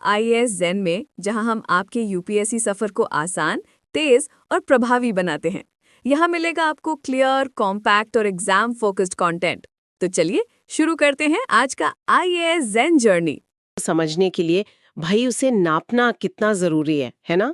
IAS Zen में, जहां हम आपके यूपीएससी सफर को आसान, तेज और प्रभावी बनाते हैं। यहाँ मिलेगा आपको क्लियर, कॉम्पैक्ट और एग्जाम फोकस्ड कंटेंट। तो चलिए शुरू करते हैं आज का आईएएस ज़ेन जर्नी। समझने के लिए भाई उसे नापना कितना जरूरी है ना।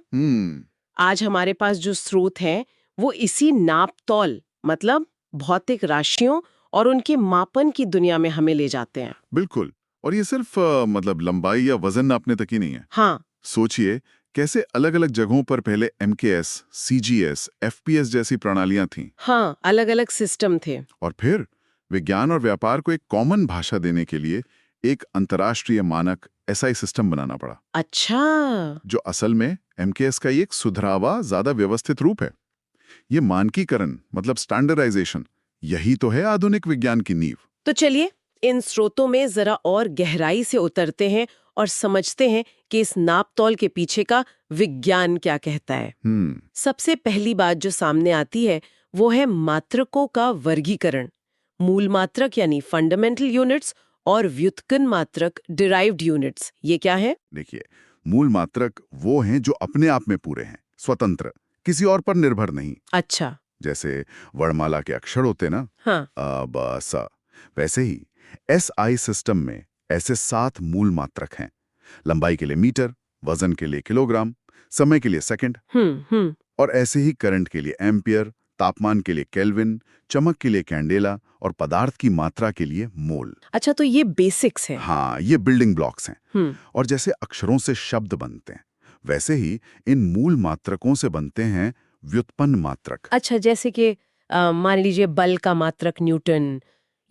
आज हमारे पास जो स्रोत हैं वो इसी नापतौल मतलब भौतिक राशियों और उनके मापन की दुनिया में हमें ले जाते हैं। बिल्कुल। और ये सिर्फ मतलब लंबाई या वजन नापने तक ही नहीं है। हाँ। सोचिए कैसे अलग अलग जगहों पर पहले एमकेएस, सीजीएस, एफपीएस जैसी प्रणालियां थीं। हाँ, अलग अलग सिस्टम थे। और फिर विज्ञान और व्यापार को एक कॉमन भाषा देने के लिए एक अंतर्राष्ट्रीय मानक एसआई सिस्टम बनाना पड़ा। अच्छा। जो असल में एमकेएस का एक सुधरावा, ज्यादा व्यवस्थित रूप है। ये मानकीकरण मतलब स्टैंडर्डाइजेशन, यही तो है आधुनिक विज्ञान की नींव। तो चलिए इन स्रोतों में जरा और गहराई से उतरते हैं और समझते हैं कि इस नापतौल के पीछे का विज्ञान क्या कहता है। सबसे पहली बात जो सामने आती है वो है मात्रकों का वर्गीकरण। मूल मात्रक यानी फंडामेंटल यूनिट्स और व्युत्पन्न मात्रक डिराइव्ड यूनिट्स, ये क्या है? देखिए, मूल मात्रक वो हैं जो अपने आप में पूरे हैं, स्वतंत्र, किसी और पर निर्भर नहीं। अच्छा। जैसे वर्णमाला के अक्षर होते ना, हाँ। अ, ब, स। वैसे ही एसआई सिस्टम में ऐसे 7 मूल मात्रक हैं। लंबाई के लिए मीटर, वजन के लिए किलोग्राम, समय के लिए सेकंड, और ऐसे ही करंट के लिए एम्पियर, तापमान के लिए केल्विन, चमक के लिए कैंडेला और पदार्थ की मात्रा के लिए मोल। अच्छा, तो ये बेसिक्स है। हाँ, ये बिल्डिंग ब्लॉक्स हैं। और जैसे अक्षरों से शब्द बनते हैं, वैसे ही इन मूल मात्रकों से बनते हैं व्युत्पन्न मात्रक। अच्छा, जैसे कि मान लीजिए बल का मात्रक न्यूटन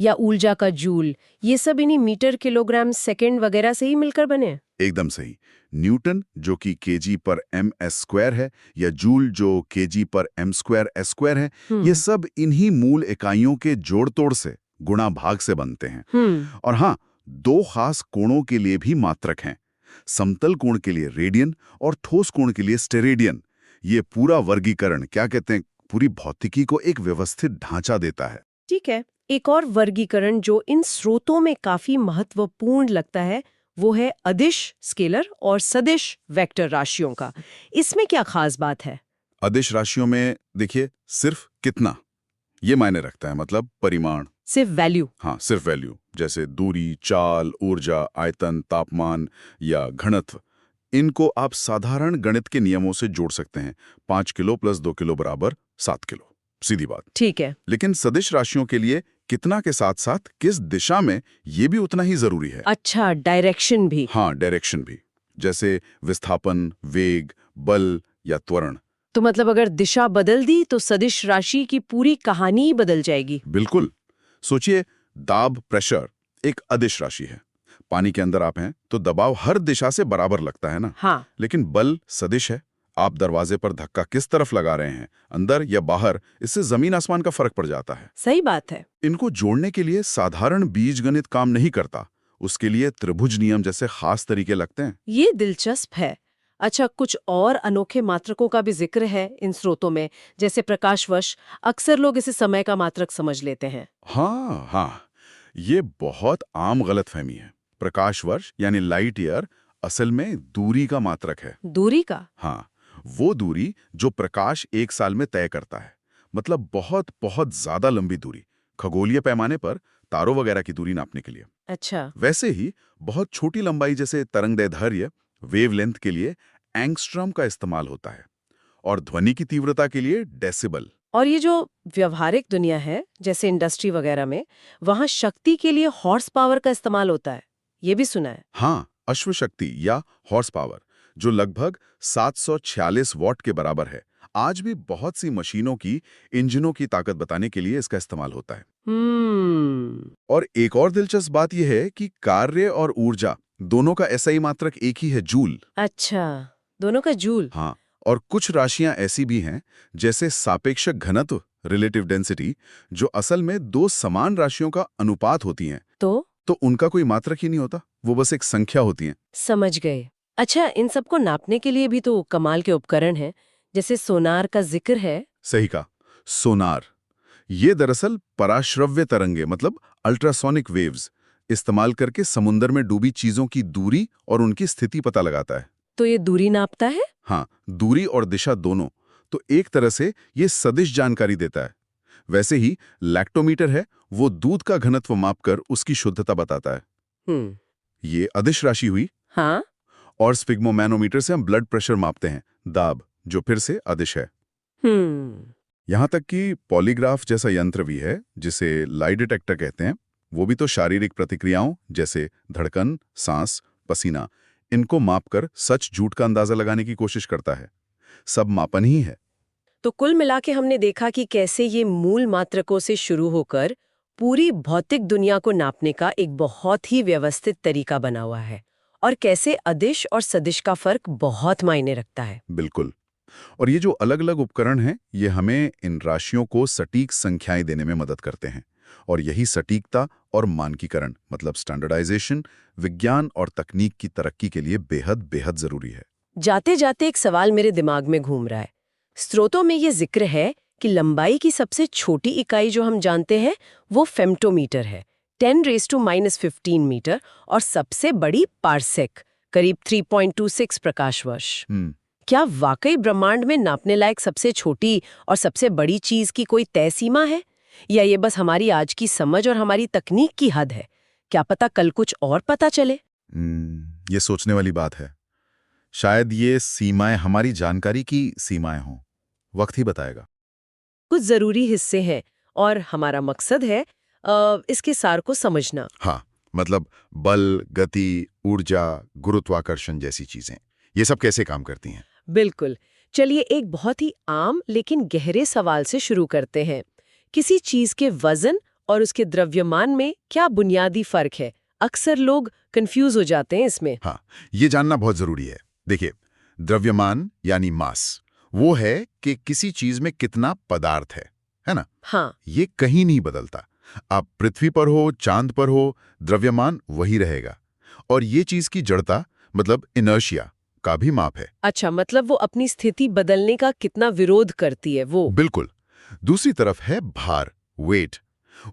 या ऊर्जा का जूल, ये सब इन्हीं मीटर, किलोग्राम, सेकंड वगैरह से ही मिलकर बने हैं। एकदम सही। न्यूटन जो कि केजी पर एम एस स्क्वायर है, या जूल जो केजी पर एम स्क्वायर एस स्क्वायर है, ये सब इन्हीं मूल इकाइयों के जोड़ तोड़ से, गुणा भाग से बनते हैं। और हाँ, 2 खास कोणों के लिए भी मात्रक हैं। समतल कोण के लिए रेडियन और ठोस कोण के लिए स्टेरेडियन। ये पूरा वर्गीकरण, क्या कहते हैं, पूरी भौतिकी को एक व्यवस्थित ढांचा देता है। ठीक है, एक और वर्गीकरण जो इन स्रोतों में काफी महत्वपूर्ण लगता है वो है अदिश स्केलर और सदिश वेक्टर राशियों का। इसमें क्या खास बात है? अदिश राशियों में देखिए, सिर्फ कितना ये मायने रखता है, मतलब परिमाण, सिर्फ वैल्यू। हाँ, सिर्फ वैल्यू। जैसे दूरी, चाल, ऊर्जा, आयतन, तापमान या घनत्व, इनको आप साधारण गणित के नियमों से जोड़ सकते हैं। 5 किलो प्लस 2 किलो बराबर 7 किलो, सीधी बात। ठीक है। लेकिन सदिश राशियों के लिए कितना के साथ साथ किस दिशा में, ये भी उतना ही जरूरी है। अच्छा, डायरेक्शन भी। हाँ, डायरेक्शन भी। जैसे विस्थापन, वेग, बल या त्वरण। तो मतलब अगर दिशा बदल दी तो सदिश राशि की पूरी कहानी ही बदल जाएगी। बिल्कुल। सोचिए, दाब, प्रेशर एक अदिश राशि है। पानी के अंदर आप हैं तो दबाव हर दिशा से बराबर लगता है ना। हाँ। लेकिन बल सदिश है। आप दरवाजे पर धक्का किस तरफ लगा रहे हैं, अंदर या बाहर, इससे जमीन आसमान का फर्क पड़ जाता है। सही बात है। इनको जोड़ने के लिए साधारण बीजगणित काम नहीं करता। उसके लिए त्रिभुज नियम जैसे खास तरीके लगते हैं। ये दिलचस्प है। अच्छा, कुछ और अनोखे मात्रकों का भी जिक्र है इन स्रोतों में, जैसे प्रकाशवर्ष। अक्सर लोग इसे समय का मात्रक समझ लेते हैं। हाँ हाँ, ये बहुत आम गलतफहमी है। प्रकाश वर्ष यानी लाइट ईयर असल में दूरी का मात्रक है। दूरी का? हाँ, वो दूरी जो प्रकाश 1 साल में तय करता है। मतलब बहुत बहुत ज्यादा लंबी दूरी, खगोलीय पैमाने पर तारों वगैरह की दूरी नापने के लिए। अच्छा। वैसे ही बहुत छोटी लंबाई जैसे तरंगदैर्ध्य, वेवलेंथ के लिए एंगस्ट्रॉम का इस्तेमाल होता है, और ध्वनि की तीव्रता के लिए डेसिबल। और ये जो व्यवहारिक दुनिया है, जैसे इंडस्ट्री वगैरह में, वहाँ शक्ति के लिए हॉर्स पावर का इस्तेमाल होता है, ये भी सुना है। हाँ, अश्व शक्ति या हॉर्स पावर, जो लगभग 746 वॉट के बराबर है। आज भी बहुत सी मशीनों की इंजनों की ताकत बताने के लिए इसका इस्तेमाल होता है। और एक और दिलचस्प बात यह है कि कार्य और ऊर्जा दोनों का एसआई मात्रक एक ही है, जूल। अच्छा, दोनों का जूल। हाँ, और कुछ राशियां ऐसी भी हैं, जैसे सापेक्षक घनत्व, रिलेटिव डेंसिटी, जो असल में 2 समान राशियों का अनुपात होती हैं। तो उनका कोई मात्रक ही नहीं होता, वो बस एक संख्या होती हैं। समझ गए। अच्छा, इन सबको नापने के लिए भी तो कमाल के उपकरण हैं, जैसे सोनार का जिक्र है। सही कहा, सोनार। ये दरअसल पराश्रव्य तरंगे मतलब अल्ट्रासोनिक वेव्स, इस्तेमाल करके समुद्र में डूबी चीजों की दूरी और उनकी स्थिति पता लगाता है। तो ये दूरी नापता है? हाँ, दूरी और दिशा दोनों। तो एक तरह से ये सदिश जानकारी देता है। वैसे ही लैक्टोमीटर है, वो दूध का घनत्व मापकर उसकी शुद्धता बताता है। ये अदिश राशि हुई। हाँ। और स्फिग्मोमैनोमीटर से हम ब्लड प्रेशर मापते हैं, दाब, जो फिर से अदिश है। यहां तक कि पॉलीग्राफ जैसा यंत्र भी है, जिसे लाई डिटेक्टर कहते हैं, वो भी तो शारीरिक प्रतिक्रियाओं जैसे धड़कन, सांस, पसीना, इनको मापकर सच झूठ का अंदाजा लगाने की कोशिश करता है। सब मापन ही है। तो कुल मिला के हमने देखा कि कैसे ये मूल मात्रकों से शुरू होकर पूरी भौतिक दुनिया को नापने का एक बहुत ही व्यवस्थित तरीका बना हुआ है, और कैसे अदिश और सदिश का फर्क बहुत मायने रखता है। बिल्कुल। और ये जो अलग अलग उपकरण हैं, ये हमें इन राशियों को सटीक संख्याएं देने में मदद करते हैं। और यही सटीकता और मानकीकरण, मतलब स्टैंडर्डाइजेशन, विज्ञान और तकनीक की तरक्की के लिए बेहद बेहद जरूरी है। जाते जाते एक सवाल मेरे दिमाग में घूम रहा है। स्रोतों में ये जिक्र है कि लंबाई की सबसे छोटी इकाई जो हम जानते हैं वो फेम्टोमीटर है, 10⁻⁻15 मीटर, और सबसे बड़ी पार्सेक, करीब 3.26 प्रकाश वर्ष। क्या वाकई ब्रह्मांड में नापने लायक सबसे छोटी और सबसे बड़ी चीज की कोई तय सीमा है, या ये बस हमारी आज की समझ और हमारी तकनीक की हद है? क्या पता कल कुछ और पता चले। ये सोचने वाली बात है। शायद ये सीमाएं हमारी जानकारी की सीमाएं हों। वक्त ही बताएगा। कुछ जरूरी हिस्से हैं और हमारा मकसद है इसके सार को समझना। हाँ, मतलब बल, गति, ऊर्जा, गुरुत्वाकर्षण जैसी चीजें, ये सब कैसे काम करती हैं। बिल्कुल। चलिए एक बहुत ही आम लेकिन गहरे सवाल से शुरू करते हैं। किसी चीज के वजन और उसके द्रव्यमान में क्या बुनियादी फर्क है? अक्सर लोग कंफ्यूज हो जाते हैं इसमें। हाँ, ये जानना बहुत जरूरी है। देखिए, द्रव्यमान यानी मास, वो है कि किसी चीज में कितना पदार्थ है ना? हाँ। ये कहीं नहीं बदलता। आप पृथ्वी पर हो, चांद पर हो, द्रव्यमान वही रहेगा। और ये चीज की जड़ता, मतलब इनर्शिया, का भी माप है। अच्छा, मतलब वो अपनी स्थिति बदलने का कितना विरोध करती है वो। बिल्कुल। दूसरी तरफ है भार, वेट।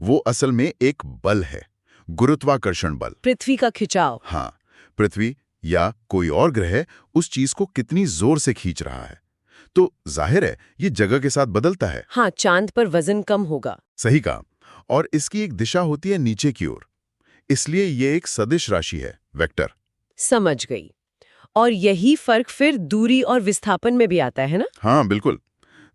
वो असल में एक बल है, गुरुत्वाकर्षण बल। पृथ्वी का खिंचाव। हाँ, पृथ्वी या कोई और ग्रह उस चीज को कितनी जोर से खींच रहा है। तो जाहिर है ये जगह के साथ बदलता है। हाँ, चांद पर वजन कम होगा। सही कहा। और इसकी एक दिशा होती है नीचे की ओर, इसलिए ये एक सदिश राशि है, वेक्टर। समझ गई। और यही फर्क फिर दूरी और विस्थापन में भी आता है ना? हाँ, बिल्कुल।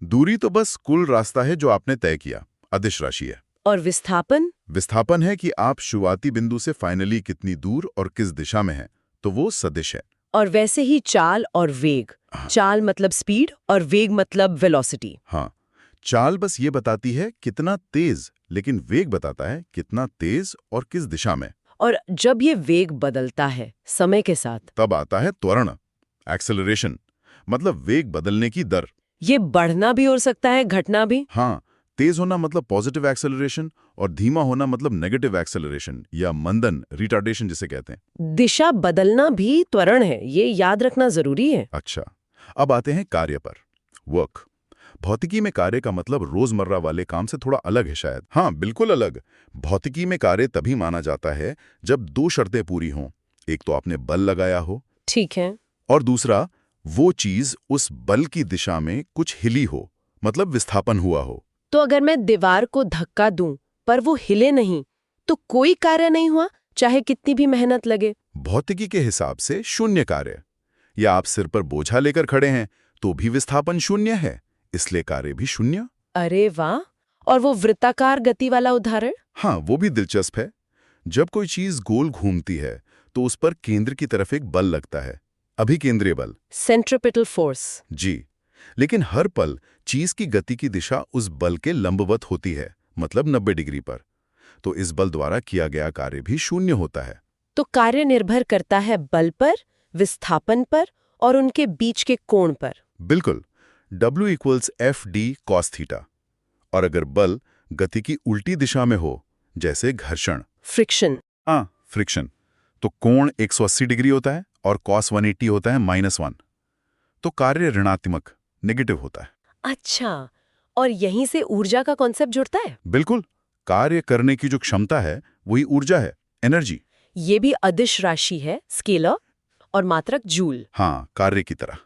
दूरी तो बस कुल रास्ता है जो आपने तय किया, अदिश राशि है। और विस्थापन? विस्थापन है कि आप शुरुआती बिंदु से फाइनली कितनी दूर और किस दिशा में हैं, तो वो सदिश है। और वैसे ही चाल और वेग। चाल मतलब स्पीड और वेग मतलब वेलोसिटी। हाँ, चाल बस ये बताती है कितना तेज, लेकिन वेग बताता है कितना तेज और किस दिशा में। और जब ये वेग बदलता है समय के साथ, तब आता है त्वरण, एक्सेलरेशन, मतलब वेग बदलने की दर। ये बढ़ना भी हो सकता है, घटना भी। हाँ, तेज होना मतलब पॉजिटिव एक्सेलरेशन और धीमा होना मतलब नेगेटिव एक्सेलरेशन या मंदन, रिटार्डेशन जिसे कहते हैं। दिशा बदलना भी त्वरण है, ये याद रखना जरूरी है। अच्छा, अब आते हैं कार्य पर, वर्क। भौतिकी में कार्य का मतलब रोजमर्रा वाले काम से थोड़ा अलग है शायद। हाँ, बिल्कुल अलग। भौतिकी में कार्य तभी माना जाता है जब दो शर्तें पूरी हों। एक तो आपने बल लगाया हो, ठीक है, और दूसरा वो चीज उस बल की दिशा में कुछ हिली हो, मतलब विस्थापन हुआ हो। तो अगर मैं दीवार को धक्का दूं पर वो हिले नहीं, तो कोई कार्य नहीं हुआ, चाहे कितनी भी मेहनत लगे। भौतिकी के हिसाब से शून्य कार्य। या आप सिर पर बोझा लेकर खड़े हैं तो भी विस्थापन शून्य है, इसलिए कार्य भी शून्य। अरे वाह! और वो वृत्ताकार गति वाला उदाहरण? हाँ, वो भी दिलचस्प है। जब कोई चीज गोल घूमती है तो उस पर केंद्र की तरफ एक बल लगता है, अभिकेंद्रीय बल, सेंट्रिपिटल फोर्स। जी। लेकिन हर पल चीज की गति की दिशा उस बल के लंबवत होती है, मतलब 90 डिग्री पर। तो इस बल द्वारा किया गया कार्य भी शून्य होता है। तो कार्य निर्भर करता है बल पर, विस्थापन पर और उनके बीच के कोण पर। बिल्कुल। W = FD cos theta. और अगर बल गति की उल्टी दिशा में हो, जैसे घर्षण, फ्रिक्शन, फ्रिक्शन, तो कोण 180 डिग्री होता है और cos 180 होता है -1। तो कार्य ऋणात्मक, नेगेटिव होता है। अच्छा, और यहीं से ऊर्जा का कॉन्सेप्ट जुड़ता है। बिल्कुल। कार्य करने की जो क्षमता है वही ऊर्जा है, एनर्जी। ये भी अदिश राशि है, स्केलर, और मात्रक जूल। हाँ, कार्य की तरह।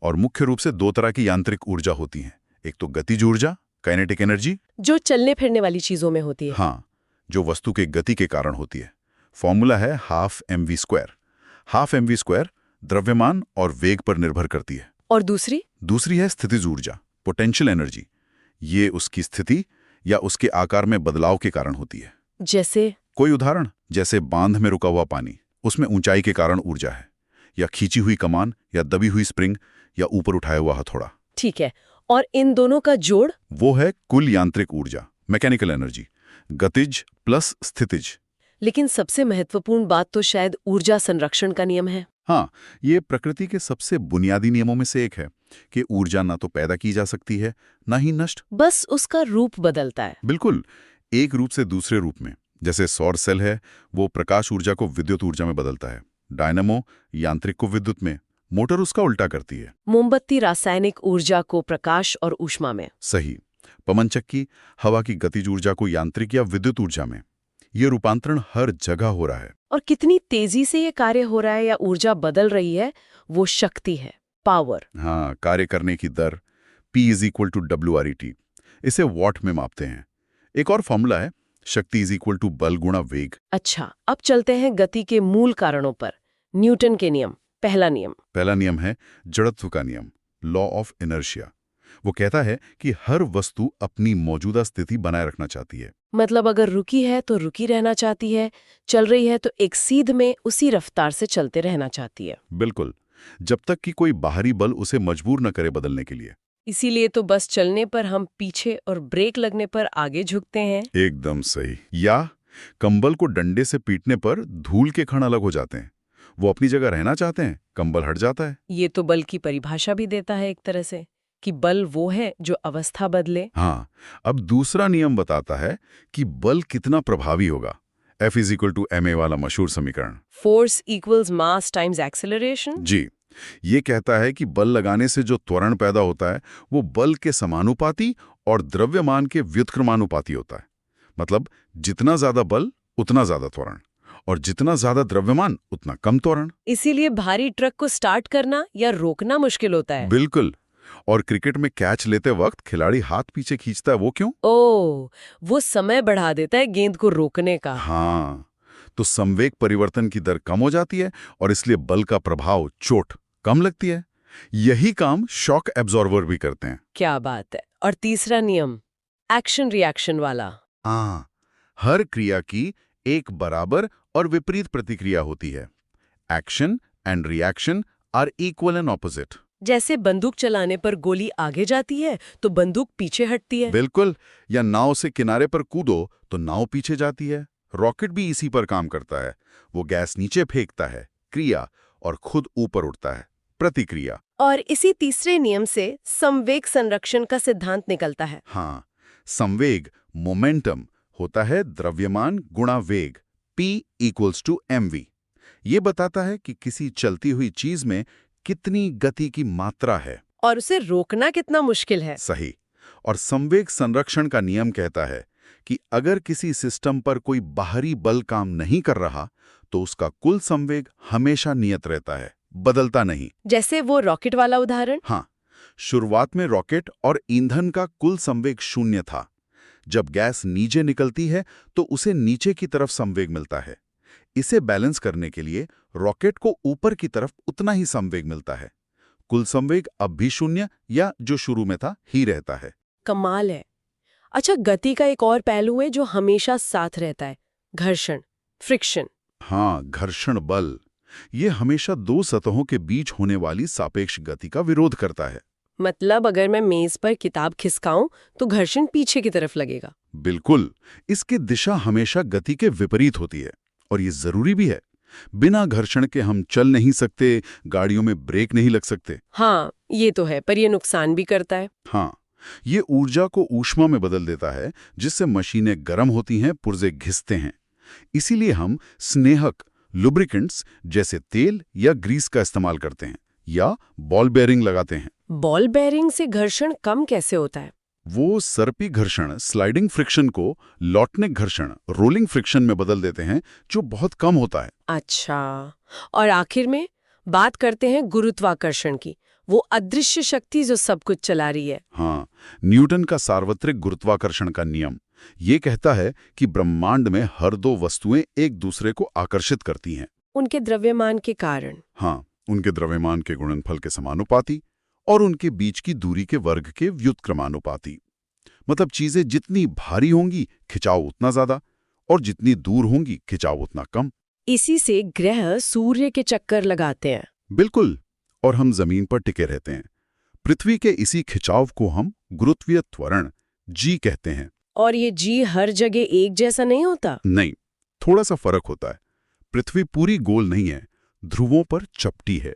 और मुख्य रूप से 2 तरह की यांत्रिक ऊर्जा होती है। एक तो गतिज ऊर्जा, काइनेटिक एनर्जी, जो चलने फिरने वाली चीजों में होती है। हाँ, जो वस्तु के गति के कारण होती है। फॉर्मूला है ½ mv²। ½ mv² द्रव्यमान और वेग पर निर्भर करती है। और दूसरी है स्थितिज ऊर्जा, पोटेंशियल एनर्जी। ये उसकी स्थिति या उसके आकार में बदलाव के कारण होती है। जैसे कोई उदाहरण, जैसे बांध में रुका हुआ पानी, उसमें ऊंचाई के कारण ऊर्जा है, या खींची हुई कमान, या दबी हुई स्प्रिंग, या ऊपर उठाया हुआ हथौड़ा। ठीक है, और इन दोनों का जोड़? वो है कुल यांत्रिक ऊर्जा, मैकेनिकल एनर्जी, गतिज प्लस स्थितिज। लेकिन सबसे महत्वपूर्ण बात तो शायद ऊर्जा संरक्षण का नियम है। हाँ, ये प्रकृति के सबसे बुनियादी नियमों में से एक है कि ऊर्जा ना तो पैदा की जा सकती है, ना ही नष्ट। बस उसका रूप बदलता है। बिल्कुल, एक रूप से दूसरे रूप में। जैसे सौर सेल है, वो प्रकाश ऊर्जा को विद्युत ऊर्जा में बदलता है। डायनामो यांत्रिक को विद्युत में, मोटर उसका उल्टा करती है। मोमबत्ती रासायनिक ऊर्जा को प्रकाश और ऊष्मा में। सही। पवन चक्की हवा की गतिज ऊर्जा को यांत्रिक या विद्युत ऊर्जा में। ये रूपांतरण हर जगह हो रहा है। और कितनी तेजी से ये कार्य हो रहा है या ऊर्जा बदल रही है, वो शक्ति है, पावर। हाँ, कार्य करने की दर P = WRET। इसे वॉट में मापते हैं। एक और फॉर्मूला है, शक्ति = बल गुणा वेग। अच्छा, अब चलते हैं गति के मूल कारणों पर। न्यूटन के नियम, पहला नियम है जड़त्व का नियम, लॉ ऑफ इनर्शिया। वो कहता है कि हर वस्तु अपनी मौजूदा स्थिति बनाए रखना चाहती है। मतलब अगर रुकी है तो रुकी रहना चाहती है, चल रही है तो एक सीध में उसी रफ्तार से चलते रहना चाहती है। बिल्कुल, जब तक कि कोई बाहरी बल उसे मजबूर न करे बदलने के लिए। इसीलिए तो बस चलने पर हम पीछे और ब्रेक लगने पर आगे झुकते हैं। एकदम सही। या कंबल को डंडे से पीटने पर धूल के कण अलग हो जाते हैं। वो अपनी जगह रहना चाहते हैं, कंबल हट जाता है। ये तो बल की परिभाषा भी देता है एक तरह से, कि बल वो है जो अवस्था बदले। हाँ, अब दूसरा नियम बताता है कि बल कितना प्रभावी होगा। F = ma वाला मशहूर समीकरण। Force equals mass times acceleration. जी, ये कहता है कि बल लगाने से जो त्वरण पैदा होता है वो बल के समानुपाती और द्रव्यमान के व्युत्क्रमानुपाती होता है। मतलब जितना ज्यादा बल उतना ज्यादा त्वरण, और जितना ज्यादा द्रव्यमान उतना कम त्वरण। इसीलिए भारी ट्रक को स्टार्ट करना या रोकना मुश्किल होता है। बिल्कुल। और क्रिकेट में कैच लेते वक्त खिलाड़ी हाथ पीछे खींचता है, वो क्यों? ओह, वो समय बढ़ा देता है गेंद को रोकने का। हाँ, तो संवेग परिवर्तन की दर कम हो जाती है और इसलिए बल का प्रभाव, चोट कम लगती है। यही काम शॉक एब्जॉर्बर भी करते हैं। क्या बात है। और तीसरा नियम, एक्शन रिएक्शन वाला। हाँ, हर क्रिया की एक बराबर और विपरीत प्रतिक्रिया होती है। Action and reaction are equal and opposite. जैसे बंदूक चलाने पर गोली आगे जाती है तो बंदूक पीछे हटती है। बिल्कुल। या नाव से किनारे पर कूदो तो नाव पीछे जाती है। रॉकेट भी इसी पर काम करता है। वो गैस नीचे फेंकता है, क्रिया, और खुद ऊपर उठता है, प्रतिक्रिया। और इसी तीसरे नियम से संवेग संरक्षण का सिद्धांत निकलता है। हाँ, संवेग, मोमेंटम, होता है द्रव्यमान गुणा वेग, P = mv। ये बताता है कि किसी चलती हुई चीज में कितनी गति की मात्रा है और उसे रोकना कितना मुश्किल है। सही। और संवेग संरक्षण का नियम कहता है कि अगर किसी सिस्टम पर कोई बाहरी बल काम नहीं कर रहा तो उसका कुल संवेग हमेशा नियत रहता है, बदलता नहीं। जैसे वो रॉकेट वाला उदाहरण। हाँ, शुरुआत में रॉकेट और ईंधन का कुल संवेग 0 था। जब गैस नीचे निकलती है तो उसे नीचे की तरफ संवेग मिलता है। इसे बैलेंस करने के लिए रॉकेट को ऊपर की तरफ उतना ही संवेग मिलता है। कुल संवेग अब भी 0 या जो शुरू में था ही रहता है। कमाल है। अच्छा, गति का एक और पहलू है जो हमेशा साथ रहता है, घर्षण, फ्रिक्शन। हाँ, घर्षण बल। ये हमेशा 2 सतहों के बीच होने वाली सापेक्ष गति का विरोध करता है। मतलब अगर मैं मेज पर किताब खिसकाऊं तो घर्षण पीछे की तरफ लगेगा। बिल्कुल। इसकी दिशा हमेशा गति के विपरीत होती है और ये जरूरी भी है। बिना घर्षण के हम चल नहीं सकते, गाड़ियों में ब्रेक नहीं लग सकते। हाँ, ये तो है, पर ये नुकसान भी करता है। हाँ, ये ऊर्जा को ऊष्मा में बदल देता है, जिससे मशीनें गर्म होती हैं, पुर्जे घिसते हैं। इसीलिए हम स्नेहक, लुब्रिकेंट्स जैसे तेल या ग्रीस का इस्तेमाल करते हैं या बॉल बेयरिंग लगाते हैं। बॉल बेयरिंग से घर्षण कम कैसे होता है? वो सर्पी घर्षण स्लाइडिंग फ्रिक्शन को लॉटनिक घर्षण रोलिंग फ्रिक्शन में बदल देते हैं, जो बहुत कम होता है। अच्छा, और आखिर में बात करते हैं गुरुत्वाकर्षण की, वो अदृश्य शक्ति जो सब कुछ चला रही है। हाँ, न्यूटन का सार्वत्रिक गुरुत्वाकर्षण का नियम ये कहता है कि ब्रह्मांड में हर दो वस्तुएं एक दूसरे को आकर्षित करती हैं। उनके द्रव्यमान के कारण। हाँ, उनके द्रव्यमान के गुणनफल के समानुपाती और उनके बीच की दूरी के वर्ग के व्युत्क्रमानुपाती। मतलब चीजें जितनी भारी होंगी खिंचाव उतना ज्यादा, और जितनी दूर होंगी खिंचाव उतना कम। इसी से ग्रह सूर्य के चक्कर लगाते हैं। बिल्कुल, और हम जमीन पर टिके रहते हैं। पृथ्वी के इसी खिंचाव को हम गुरुत्वीय त्वरण जी कहते हैं। और ये जी हर जगह एक जैसा नहीं होता? नहीं, थोड़ा सा फर्क होता है। पृथ्वी पूरी गोल नहीं है, ध्रुवों पर चपटी है।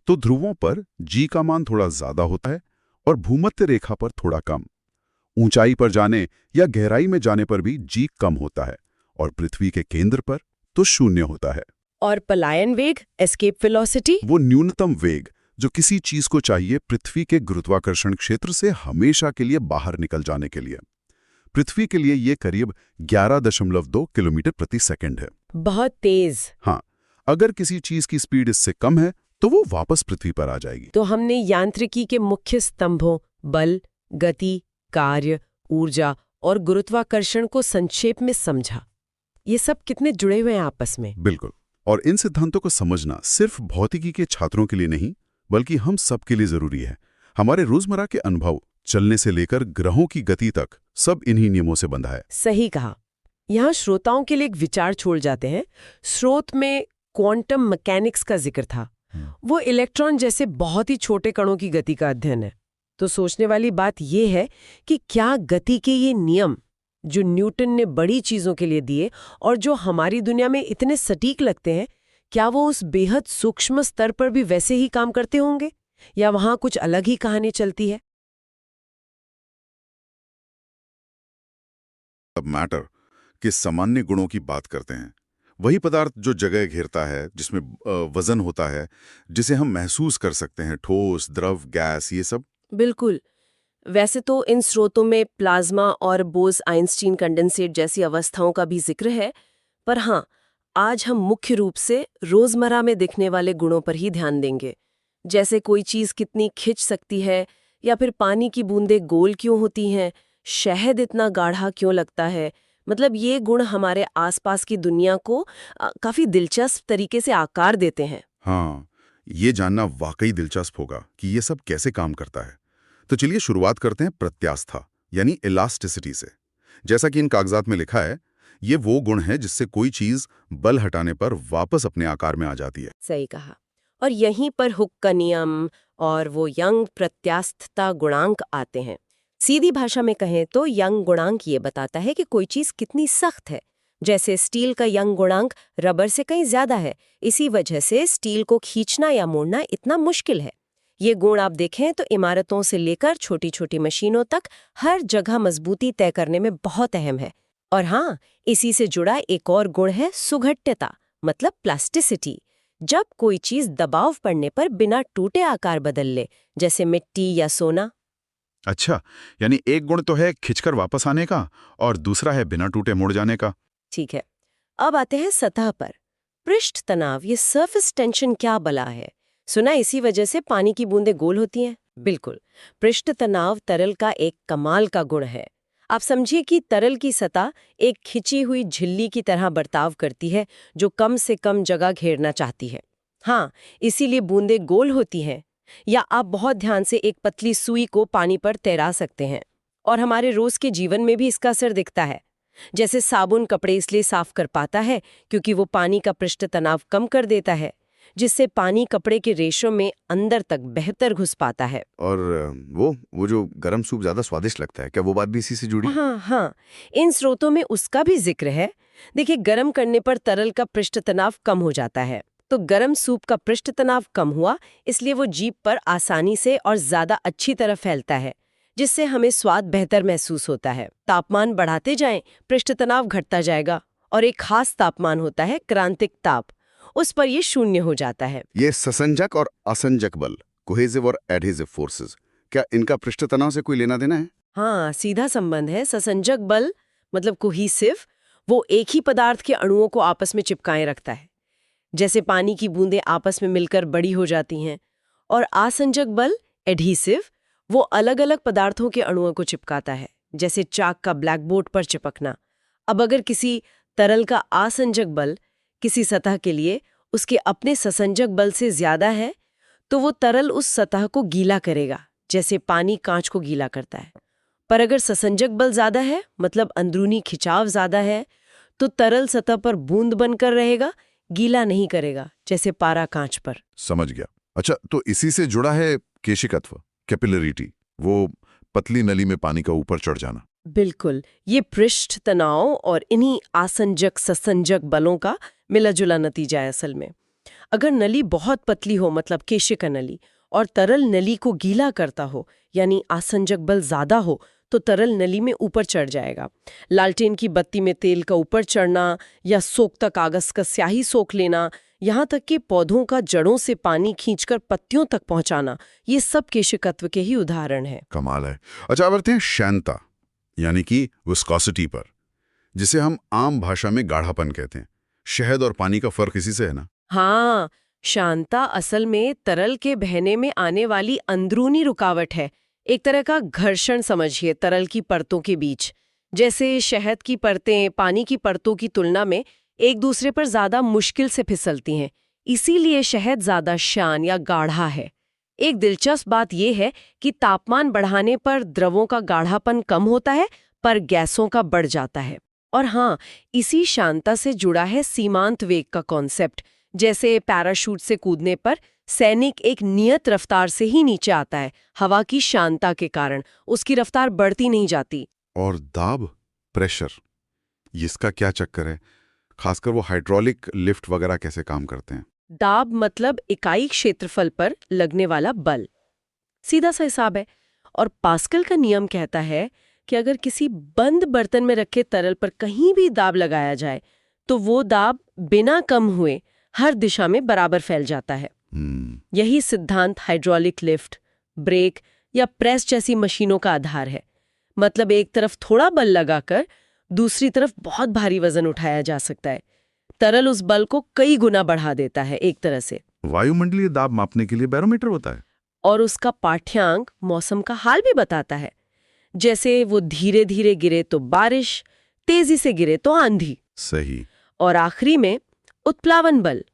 तो ध्रुवों पर जी का मान थोड़ा ज्यादा होता है और भूमध्य रेखा पर थोड़ा कम। ऊंचाई पर जाने या गहराई में जाने पर भी जी कम होता है, और पृथ्वी के केंद्र पर तो 0 होता है। और पलायन वेग, एस्केप वेलोसिटी? वो न्यूनतम वेग जो किसी चीज को चाहिए पृथ्वी के गुरुत्वाकर्षण क्षेत्र से हमेशा के लिए बाहर निकल जाने के लिए। पृथ्वी के लिए ये करीब 11.2 किलोमीटर प्रति सेकंड है। बहुत तेज। हाँ, अगर किसी चीज की स्पीड इससे कम है तो वो वापस पृथ्वी पर आ जाएगी। तो हमने यांत्रिकी के मुख्य स्तंभों बल, गति, कार्य, ऊर्जा और गुरुत्वाकर्षण को संक्षेप में समझा। ये सब कितने जुड़े हुए हैं आपस में। बिल्कुल, और इन सिद्धांतों को समझना सिर्फ भौतिकी के छात्रों के लिए नहीं, बल्कि हम सब के लिए जरूरी है। हमारे रोजमर्रा के अनुभव, चलने से लेकर ग्रहों की गति तक, सब इन्हीं नियमों से बंधा है। सही कहा। यहाँ श्रोताओं के लिए एक विचार छोड़ जाते हैं। स्रोत में क्वांटम मैकेनिक्स का जिक्र था। वो इलेक्ट्रॉन जैसे बहुत ही छोटे कणों की गति का अध्ययन है। तो सोचने वाली बात यह है कि क्या गति के ये नियम जो न्यूटन ने बड़ी चीजों के लिए दिए और जो हमारी दुनिया में इतने सटीक लगते हैं, क्या वो उस बेहद सूक्ष्म स्तर पर भी वैसे ही काम करते होंगे, या वहां कुछ अलग ही कहानी चलती है? अब मैटर के सामान्य गुणों की बात करते हैं। वही पदार्थ जो जगह घेरता है, जिसमें वजन होता है, जिसे हम महसूस कर सकते हैं, ठोस, द्रव, गैस, ये सब। बिल्कुल। वैसे तो इन स्रोतों में प्लाज्मा और बोस-आइंस्टीन कंडेंसेट जैसी अवस्थाओं का भी जिक्र है, पर हाँ, आज हम मुख्य रूप से रोजमर्रा में दिखने वाले गुणों पर ही ध्यान देंगे। जैसे कोई चीज कितनी खिंच सकती है, या फिर पानी की बूंदें गोल क्यों होती हैं, शहद इतना गाढ़ा क्यों लगता है। मतलब ये गुण हमारे आसपास की दुनिया को काफी दिलचस्प तरीके से आकार देते हैं। हाँ, ये जानना वाकई दिलचस्प होगा कि ये सब कैसे काम करता है। तो चलिए शुरुआत करते हैं प्रत्यास्था यानी इलास्टिसिटी से। जैसा कि इन कागजात में लिखा है, ये वो गुण है जिससे कोई चीज बल हटाने पर वापस अपने आकार में आ जाती है। सही कहा। और यहीं पर हुक का नियम और वो यंग प्रत्यास्थता गुणांक आते हैं। सीधी भाषा में कहें तो यंग गुणांक ये बताता है कि कोई चीज कितनी सख्त है। जैसे स्टील का यंग गुणांक रबर से कहीं ज्यादा है, इसी वजह से स्टील को खींचना या मोड़ना इतना मुश्किल है। ये गुण आप देखें तो इमारतों से लेकर छोटी छोटी मशीनों तक हर जगह मजबूती तय करने में बहुत अहम है। और हाँ, इसी से जुड़ा एक और गुण है सुघट्यता, मतलब प्लास्टिसिटी। जब कोई चीज दबाव पड़ने पर बिना टूटे आकार बदल ले, जैसे मिट्टी या सोना। अच्छा, यानी एक गुण तो है खिंचकर वापस आने का और दूसरा है बिना टूटे मुड़ जाने का। ठीक है, अब आते हैं सतह पर। पृष्ठ तनाव, ये सरफेस टेंशन क्या बला है? सुना इसी वजह से पानी की बूंदें गोल होती हैं। बिल्कुल, पृष्ठ तनाव तरल का एक कमाल का गुण है। आप समझिए कि तरल की सतह एक खिंची हुई झिल्ली की तरह बर्ताव करती है, जो कम से कम जगह घेरना चाहती है। हाँ, इसीलिए बूंदें गोल होती हैं। या आप बहुत ध्यान से एक पतली सुई को पानी पर तैरा सकते हैं। और हमारे रोज के जीवन में भी इसका असर दिखता है। जैसे साबुन कपड़े इसलिए साफ कर पाता है क्योंकि वो पानी का पृष्ठ तनाव कम कर देता है, जिससे पानी कपड़े के रेशों में अंदर तक बेहतर घुस पाता है। और वो जो गरम सूप ज्यादा स्वादिष्ट लगता है, क्या वो बात भी इसी से जुड़ी? हाँ, इन स्रोतों में उसका भी जिक्र है। देखिए, गर्म करने पर तरल का पृष्ठ तनाव कम हो जाता है, तो गरम सूप का पृष्ठ तनाव कम हुआ, इसलिए वो जीभ पर आसानी से और ज्यादा अच्छी तरह फैलता है, जिससे हमें स्वाद बेहतर महसूस होता है। तापमान बढ़ाते जाएं, पृष्ठ तनाव घटता जाएगा, और एक खास तापमान होता है क्रांतिक ताप, उस पर ये 0 हो जाता है। ये ससंजक और असंजक बल, कोहेसिव और एडहेसिव फोर्सेस, क्या इनका पृष्ठ तनाव से कोई लेना देना है? हाँ, सीधा संबंध है। ससंजक बल मतलब कोहीसिव, वो एक ही पदार्थ के अणुओं को आपस में चिपकाए रखता है, जैसे पानी की बूंदें आपस में मिलकर बड़ी हो जाती हैं। और आसंजक बल एडहीसिव, वो अलग अलग पदार्थों के अणुओं को चिपकाता है, जैसे चाक का ब्लैकबोर्ड पर चिपकना। अब अगर किसी तरल का आसंजक बल किसी सतह के लिए उसके अपने ससंजक बल से ज्यादा है, तो वो तरल उस सतह को गीला करेगा, जैसे पानी कांच को गीला करता है। पर अगर ससंजक बल ज्यादा है, मतलब अंदरूनी खिंचाव ज्यादा है, तो तरल सतह पर बूंद बनकर रहेगा, गीला नहीं करेगा, जैसे पारा कांच पर। समझ गया। अच्छा, तो इसी से जुड़ा है केशिकत्व, कैपिलरिटी, वो पतली नली में पानी का ऊपर चढ़ जाना। बिल्कुल, ये पृष्ठ तनाव और इन्हीं आसंजक ससंजक बलों का मिला जुला नतीजा है असल में। अगर नली बहुत पतली हो, मतलब केशिका नली, और तरल नली को गीला करता हो, यानी आसंजक बल ज्यादा हो, तो तरल नली में ऊपर चढ़ जाएगा। लालटेन की बत्ती में तेल का ऊपर चढ़ना या सोखता कागज का स्याही सोख लेना, यहाँ तक कि पौधों का जड़ों से पानी खींचकर पत्तियों तक पहुंचाना, ये सब केशिकत्व के ही उदाहरण है। कमाल है। अच्छा, अब आते हैं श्यानता, यानी कि विस्कोसिटी पर, जिसे हम आम भाषा में गाढ़ापन कहते हैं। शहद और पानी का फर्क इसी से है ना? हाँ, शांता असल में तरल के बहने में आने वाली अंदरूनी रुकावट है। एक तरह का घर्षण समझिए तरल की परतों के बीच। जैसे शहद की परतें पानी की परतों की तुलना में एक दूसरे पर ज्यादा मुश्किल से फिसलती हैं, इसीलिए शहद ज्यादा शान या गाढ़ा है। एक दिलचस्प बात यह है कि तापमान बढ़ाने पर द्रवों का गाढ़ापन कम होता है, पर गैसों का बढ़ जाता है। और हाँ, इसी शांता से जुड़ा है सीमांत वेग का कॉन्सेप्ट। जैसे पैराशूट से कूदने पर सैनिक एक नियत रफ्तार से ही नीचे आता है, हवा की शांता के कारण उसकी रफ्तार बढ़ती नहीं जाती। और दाब, प्रेशर, इसका क्या चक्कर है? खासकर वो हाइड्रोलिक लिफ्ट वगैरह कैसे काम करते हैं? दाब मतलब इकाई क्षेत्रफल पर लगने वाला बल। सीधा सा हिसाब है। और पास्कल का नियम कहता है कि अगर किसी बंद बर्तन में रखे तरल पर कहीं भी दाब लगाया जाए, तो वो दाब बिना कम हुए हर दिशा में बराबर फैल जाता है। यही सिद्धांत हाइड्रोलिक लिफ्ट, ब्रेक या प्रेस जैसी मशीनों का आधार है। मतलब एक तरफ थोड़ा बल लगाकर दूसरी तरफ बहुत भारी वजन उठाया जा सकता है। तरल उस बल को कई गुना बढ़ा देता है एक तरह से। वायुमंडलीय दाब मापने के लिए बैरोमीटर होता है। और उसका पाठ्यांक मौसम का हाल भी बताता है। जैसे वो धीरे धीरे गिरे तो बारिश, तेजी से गिरे तो आंधी। सही। और आखिरी में उत्प्लावन बल,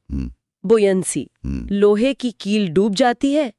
बुयंसी। लोहे की कील डूब जाती है,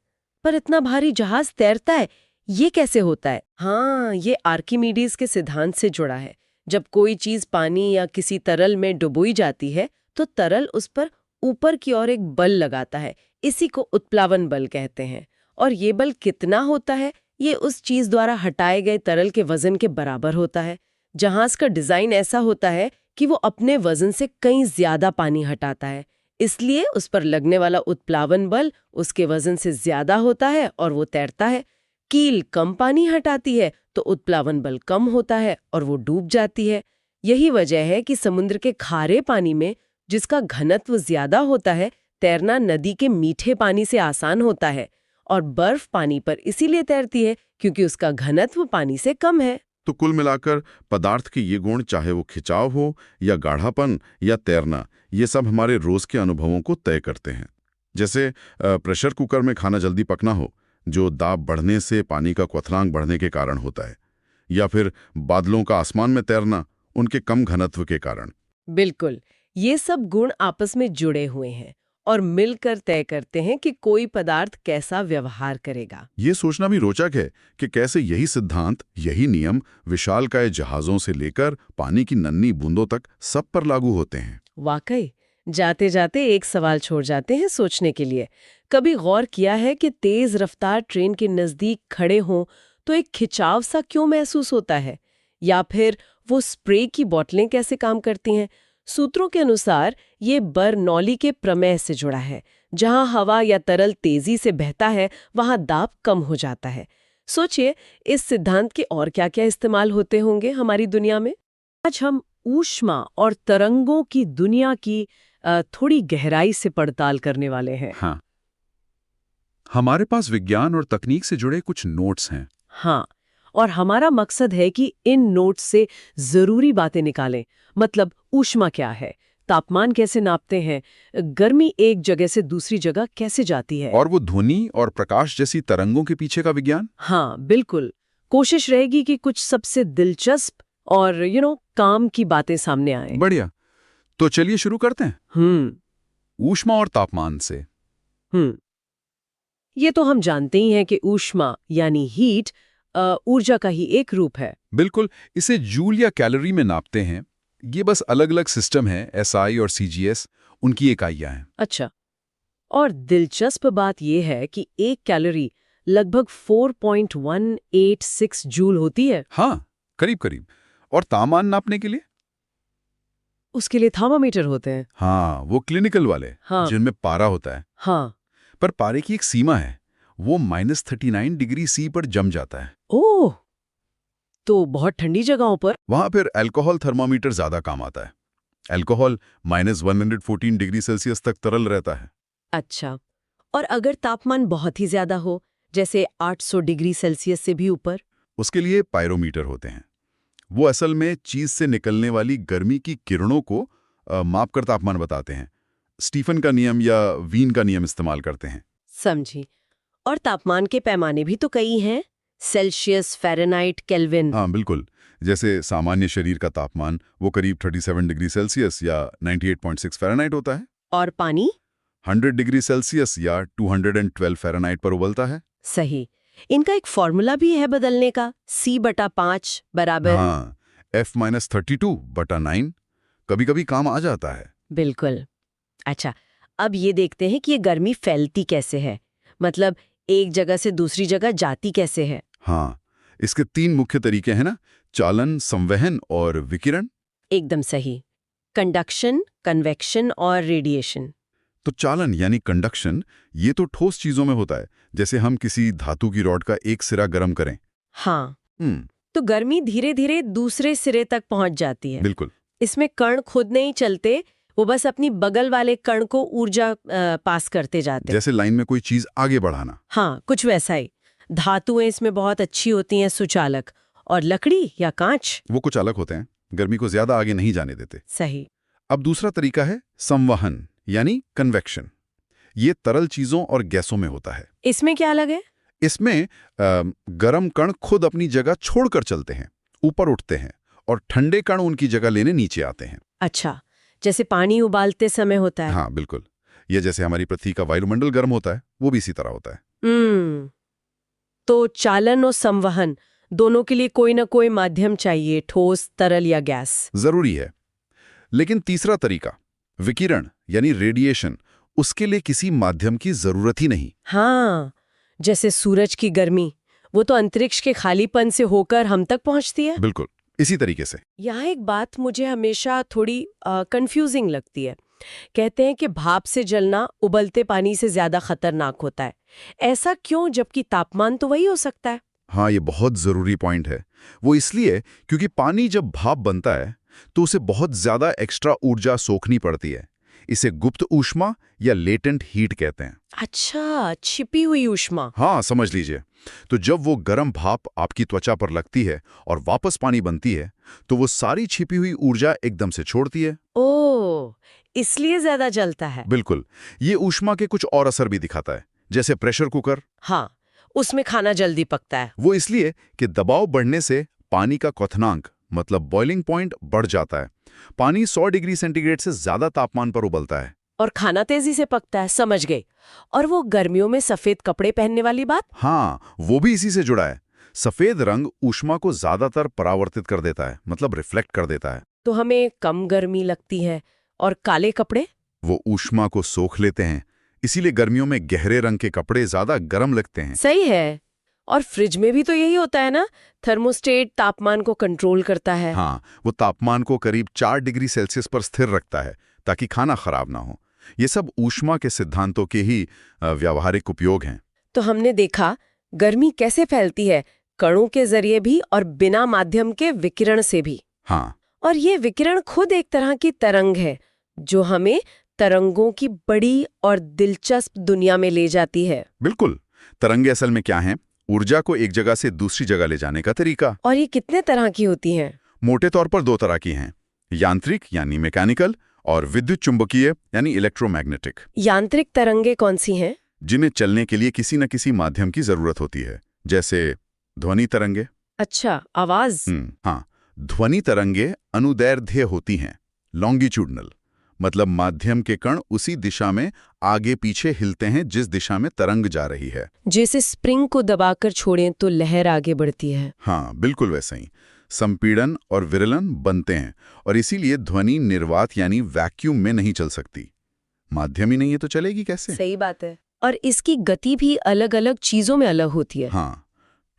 पर इतना भारी जहाज तैरता है, ये कैसे होता है? हाँ, ये आर्किमीडीज के सिद्धांत से जुड़ा है। जब कोई चीज पानी या किसी तरल में डुबोई जाती है, तो तरल उस पर ऊपर की ओर एक बल लगाता है। इसी को उत्प्लावन बल कहते हैं। और ये बल कितना होता है? ये उस चीज द्वारा हटाए गए तरल के वजन के बराबर होता है। जहाज का डिजाइन ऐसा होता है कि वो अपने वजन से कहीं ज्यादा पानी हटाता है, इसलिए उस पर लगने वाला उत्प्लावन बल उसके वजन से ज्यादा होता है और वो तैरता है। कील कम पानी हटाती है तो उत्प्लावन बल कम होता है और वो डूब जाती है। यही वजह है कि समुद्र के खारे पानी में, जिसका घनत्व ज्यादा होता है, तैरना नदी के मीठे पानी से आसान होता है। और बर्फ पानी पर इसीलिए तैरती है क्योंकि उसका घनत्व पानी से कम है। तो कुल मिलाकर पदार्थ के ये गुण, चाहे वो खिंचाव हो या गाढ़ापन या तैरना, ये सब हमारे रोज के अनुभवों को तय करते हैं। जैसे प्रेशर कुकर में खाना जल्दी पकना हो, जो दाब बढ़ने से पानी का क्वथनांक बढ़ने के कारण होता है, या फिर बादलों का आसमान में तैरना उनके कम घनत्व के कारण। बिल्कुल, ये सब गुण आपस में जुड़े हुए हैं और मिलकर तय करते हैं कि कोई पदार्थ कैसा व्यवहार करेगा। ये सोचना भी रोचक है कि कैसे यही सिद्धांत, यही नियम विशालकाय जहाजों से लेकर पानी की नन्ही बूंदों तक सब पर लागू होते हैं। वाकई, जाते जाते एक सवाल छोड़ जाते हैं सोचने के लिए। कभी गौर किया है कि तेज रफ्तार ट्रेन के नजदीक खड़े हों तो एक खिंचाव सा क्यों महसूस होता है? या फिर वो स्प्रे की बोतलें कैसे काम करती हैं? सूत्रों के अनुसार ये बर्नौली के प्रमेय से जुड़ा है। जहां हवा या तरल तेजी से बहता है, वहां दाब कम हो जाता है। सोचिए, इस सिद्धांत के और क्या-क्या इस्तेमाल होते होंगे हमारी दुनिया में। आज हम ऊष्मा और तरंगों की दुनिया की थोड़ी गहराई से पड़ताल करने वाले हैं। हाँ, हमारे पास विज्ञान और तकनीक से जुड़े कुछ नोट्स हैं। हाँ, और हमारा मकसद है कि इन नोट्स से जरूरी बातें निकालें। मतलब ऊष्मा क्या है, तापमान कैसे नापते हैं, गर्मी एक जगह से दूसरी जगह कैसे जाती है। और वो ध्वनि और प्रकाश जैसी तरंगों के पीछे का विज्ञान। हाँ बिल्कुल, कोशिश रहेगी कि कुछ सबसे दिलचस्प और काम की बातें सामने आए। बढ़िया, तो चलिए शुरू करते हैं ऊष्मा और तापमान से। ये तो हम जानते ही हैं कि ऊष्मा यानी हीट ऊर्जा का ही एक रूप है। बिल्कुल, इसे जूल या कैलोरी में नापते हैं। ये बस अलग अलग सिस्टम है, SI और CGS, उनकी इकाइयां हैं। अच्छा, और दिलचस्प बात यह है कि एक कैलोरी लगभग 4.186 जूल होती है। हाँ, करीब करीब। और तापमान नापने के लिए? उसके लिए थर्मामीटर होते हैं। हाँ, वो क्लिनिकल वाले, हाँ। जिनमें पारा होता है। हाँ। पर पारे की एक सीमा है, वो -39 डिग्री C पर जम जाता है। ओह, तो बहुत ठंडी जगहों पर? वहां फिर अल्कोहल थर्मामीटर ज्यादा काम आता है। अल्कोहल -114 डिग्री सेल्सियस तक तरल रहता है। अच्छा, और अगर तापमान बहुत ही ज्यादा हो, जैसे 800 डिग्री सेल्सियस से भी ऊपर? उसके लिए पायरोमीटर होते हैं। वो असल में चीज से निकलने वाली गर्मी की किरणों को मापकर तापमान बताते हैं। स्टीफन का नियम या वीन का नियम इस्तेमाल करते हैं। समझी। और तापमान के पैमाने भी तो कई हैं, सेल्सियस, फ़ारेनहाइट, केल्विन। हाँ बिल्कुल, जैसे सामान्य शरीर का तापमान वो करीब 37 डिग्री सेल्सियस या 98.6 फ़ारेनहाइट होता है। और पानी? 100 डिग्री सेल्सियस या 212 फ़ारेनहाइट पर उबलता है। सही। इनका एक फॉर्मूला भी है बदलने का, C/5 बराबर। हाँ, F-32/9 कभी कभी काम आ जाता है। बिल्कुल। अच्छा, अब ये देखते हैं कि ये गर्मी फैलती कैसे है, मतलब एक जगह से दूसरी जगह जाती कैसे है। हाँ, इसके 3 मुख्य तरीके हैं ना, चालन, संवहन और विकिरण। एकदम सही। कंडक्शन, कन्वेक्शन और रेडिएशन। तो चालन यानी कंडक्शन, ये तो ठोस चीजों में होता है, जैसे हम किसी धातु की रॉड का एक सिरा गर्म करें। हाँ, तो गर्मी धीरे धीरे दूसरे सिरे तक पहुंच जाती है। बिल्कुल। इसमें कण खुद नहीं चलते, वो बस अपनी बगल वाले कण को ऊर्जा पास करते जाते हैं। जैसे लाइन में कोई चीज आगे बढ़ाना। हाँ, कुछ वैसा ही। धातुएं इसमें बहुत अच्छी होती हैं, सुचालक। और लकड़ी या कांच? वो कुछ अलग होते हैं, गर्मी को ज्यादा आगे नहीं जाने देते। सही। अब दूसरा तरीका है संवहन यानी कन्वेक्शन। ये तरल चीजों और गैसों में होता है। इसमें क्या अलग है? इसमें गर्म कण खुद अपनी जगह छोड़कर चलते हैं, ऊपर उठते हैं, और ठंडे कण उनकी जगह लेने नीचे आते हैं। अच्छा, जैसे पानी उबालते समय होता है। हाँ बिल्कुल, ये जैसे हमारी पृथ्वी का वायुमंडल गर्म होता है, वो भी इसी तरह होता है। तो चालन और संवहन दोनों के लिए कोई ना कोई माध्यम चाहिए, ठोस, तरल या गैस। जरूरी है। लेकिन तीसरा तरीका, विकिरण यानी रेडिएशन, उसके लिए किसी माध्यम की जरूरत ही नहीं। हाँ, जैसे सूरज की गर्मी, वो तो अंतरिक्ष के खालीपन से होकर हम तक पहुंचती है। बिल्कुल, इसी तरीके से। यहाँ एक बात मुझे हमेशा थोड़ी कंफ्यूजिंग लगती है। कहते हैं कि भाप से जलना उबलते पानी से ज्यादा खतरनाक होता है। ऐसा क्यों, जबकि तापमान तो वही हो सकता है? हाँ, ये बहुत जरूरी पॉइंट है। वो इसलिए क्योंकि पानी जब भाप बनता है तो उसे बहुत ज्यादा एक्स्ट्रा ऊर्जा सोखनी पड़ती है। इसे गुप्त ऊष्मा या लेटेंट हीट कहते हैं। अच्छा, छिपी हुई ऊष्मा। हाँ, समझ लीजिए। तो जब वो गर्म भाप आपकी त्वचा पर लगती है और वापस पानी बनती है, तो वो सारी छिपी हुई ऊर्जा एकदम से छोड़ती है। ओह, इसलिए ज्यादा जलता है। बिल्कुल। ये ऊष्मा के कुछ और असर भी दिखाता है, जैसे प्रेशर कुकर। हाँ, उसमें खाना जल्दी पकता है। वो इसलिए कि दबाव बढ़ने से पानी का क्वथनांक मतलब बॉइलिंग पॉइंट बढ़ जाता है। पानी 100 डिग्री सेंटीग्रेड से ज्यादा तापमान पर उबलता है और खाना तेजी से पकता है। समझ गई। और वो गर्मियों में सफेद कपड़े पहनने वाली बात? हाँ, वो भी इसी से जुड़ा है। सफेद रंग ऊष्मा को ज्यादातर परावर्तित कर देता है, मतलब रिफ्लेक्ट कर देता है। तो हमें कम गर्मी लगती है। और काले कपड़े? वो ऊष्मा को सोख लेते हैं, इसीलिए गर्मियों में गहरे रंग के कपड़े ज्यादा गर्म लगते हैं। सही है। और फ्रिज में भी तो यही होता है ना, थर्मोस्टेट तापमान को कंट्रोल करता है। हाँ, वो तापमान को करीब 4 डिग्री सेल्सियस पर स्थिर रखता है ताकि खाना खराब ना हो। ये सब ऊष्मा के सिद्धांतों के ही व्यावहारिक उपयोग हैं। तो हमने देखा गर्मी कैसे फैलती है, कणों के जरिए भी और बिना माध्यम के विकिरण से भी। हाँ, और ये विकिरण खुद एक तरह की तरंग है जो हमें तरंगों की बड़ी और दिलचस्प दुनिया में ले जाती है। बिल्कुल। तरंगे असल में क्या हैं? ऊर्जा को एक जगह से दूसरी जगह ले जाने का तरीका। और ये कितने तरह की होती हैं? मोटे तौर पर 2 तरह की हैं, यांत्रिक यानी मैकेनिकल और विद्युत चुंबकीय यानी इलेक्ट्रोमैग्नेटिक। यांत्रिक तरंगे कौन सी हैं? जिन्हें चलने के लिए किसी न किसी माध्यम की जरूरत होती है, जैसे ध्वनि तरंगे। अच्छा, आवाज। हाँ, ध्वनि तरंगे अनुदैर्ध्य होती हैं, लॉन्गिट्यूडनल, मतलब माध्यम के कण उसी दिशा में आगे पीछे हिलते हैं जिस दिशा में तरंग जा रही है। जैसे स्प्रिंग को दबाकर छोड़ें तो लहर आगे बढ़ती है। हाँ, बिल्कुल वैसे ही संपीड़न और विरलन बनते हैं, और इसीलिए ध्वनि निर्वात यानी वैक्यूम में नहीं चल सकती। माध्यम ही नहीं है तो चलेगी कैसे? सही बात है। और इसकी गति भी अलग अलग चीजों में अलग होती है। हाँ,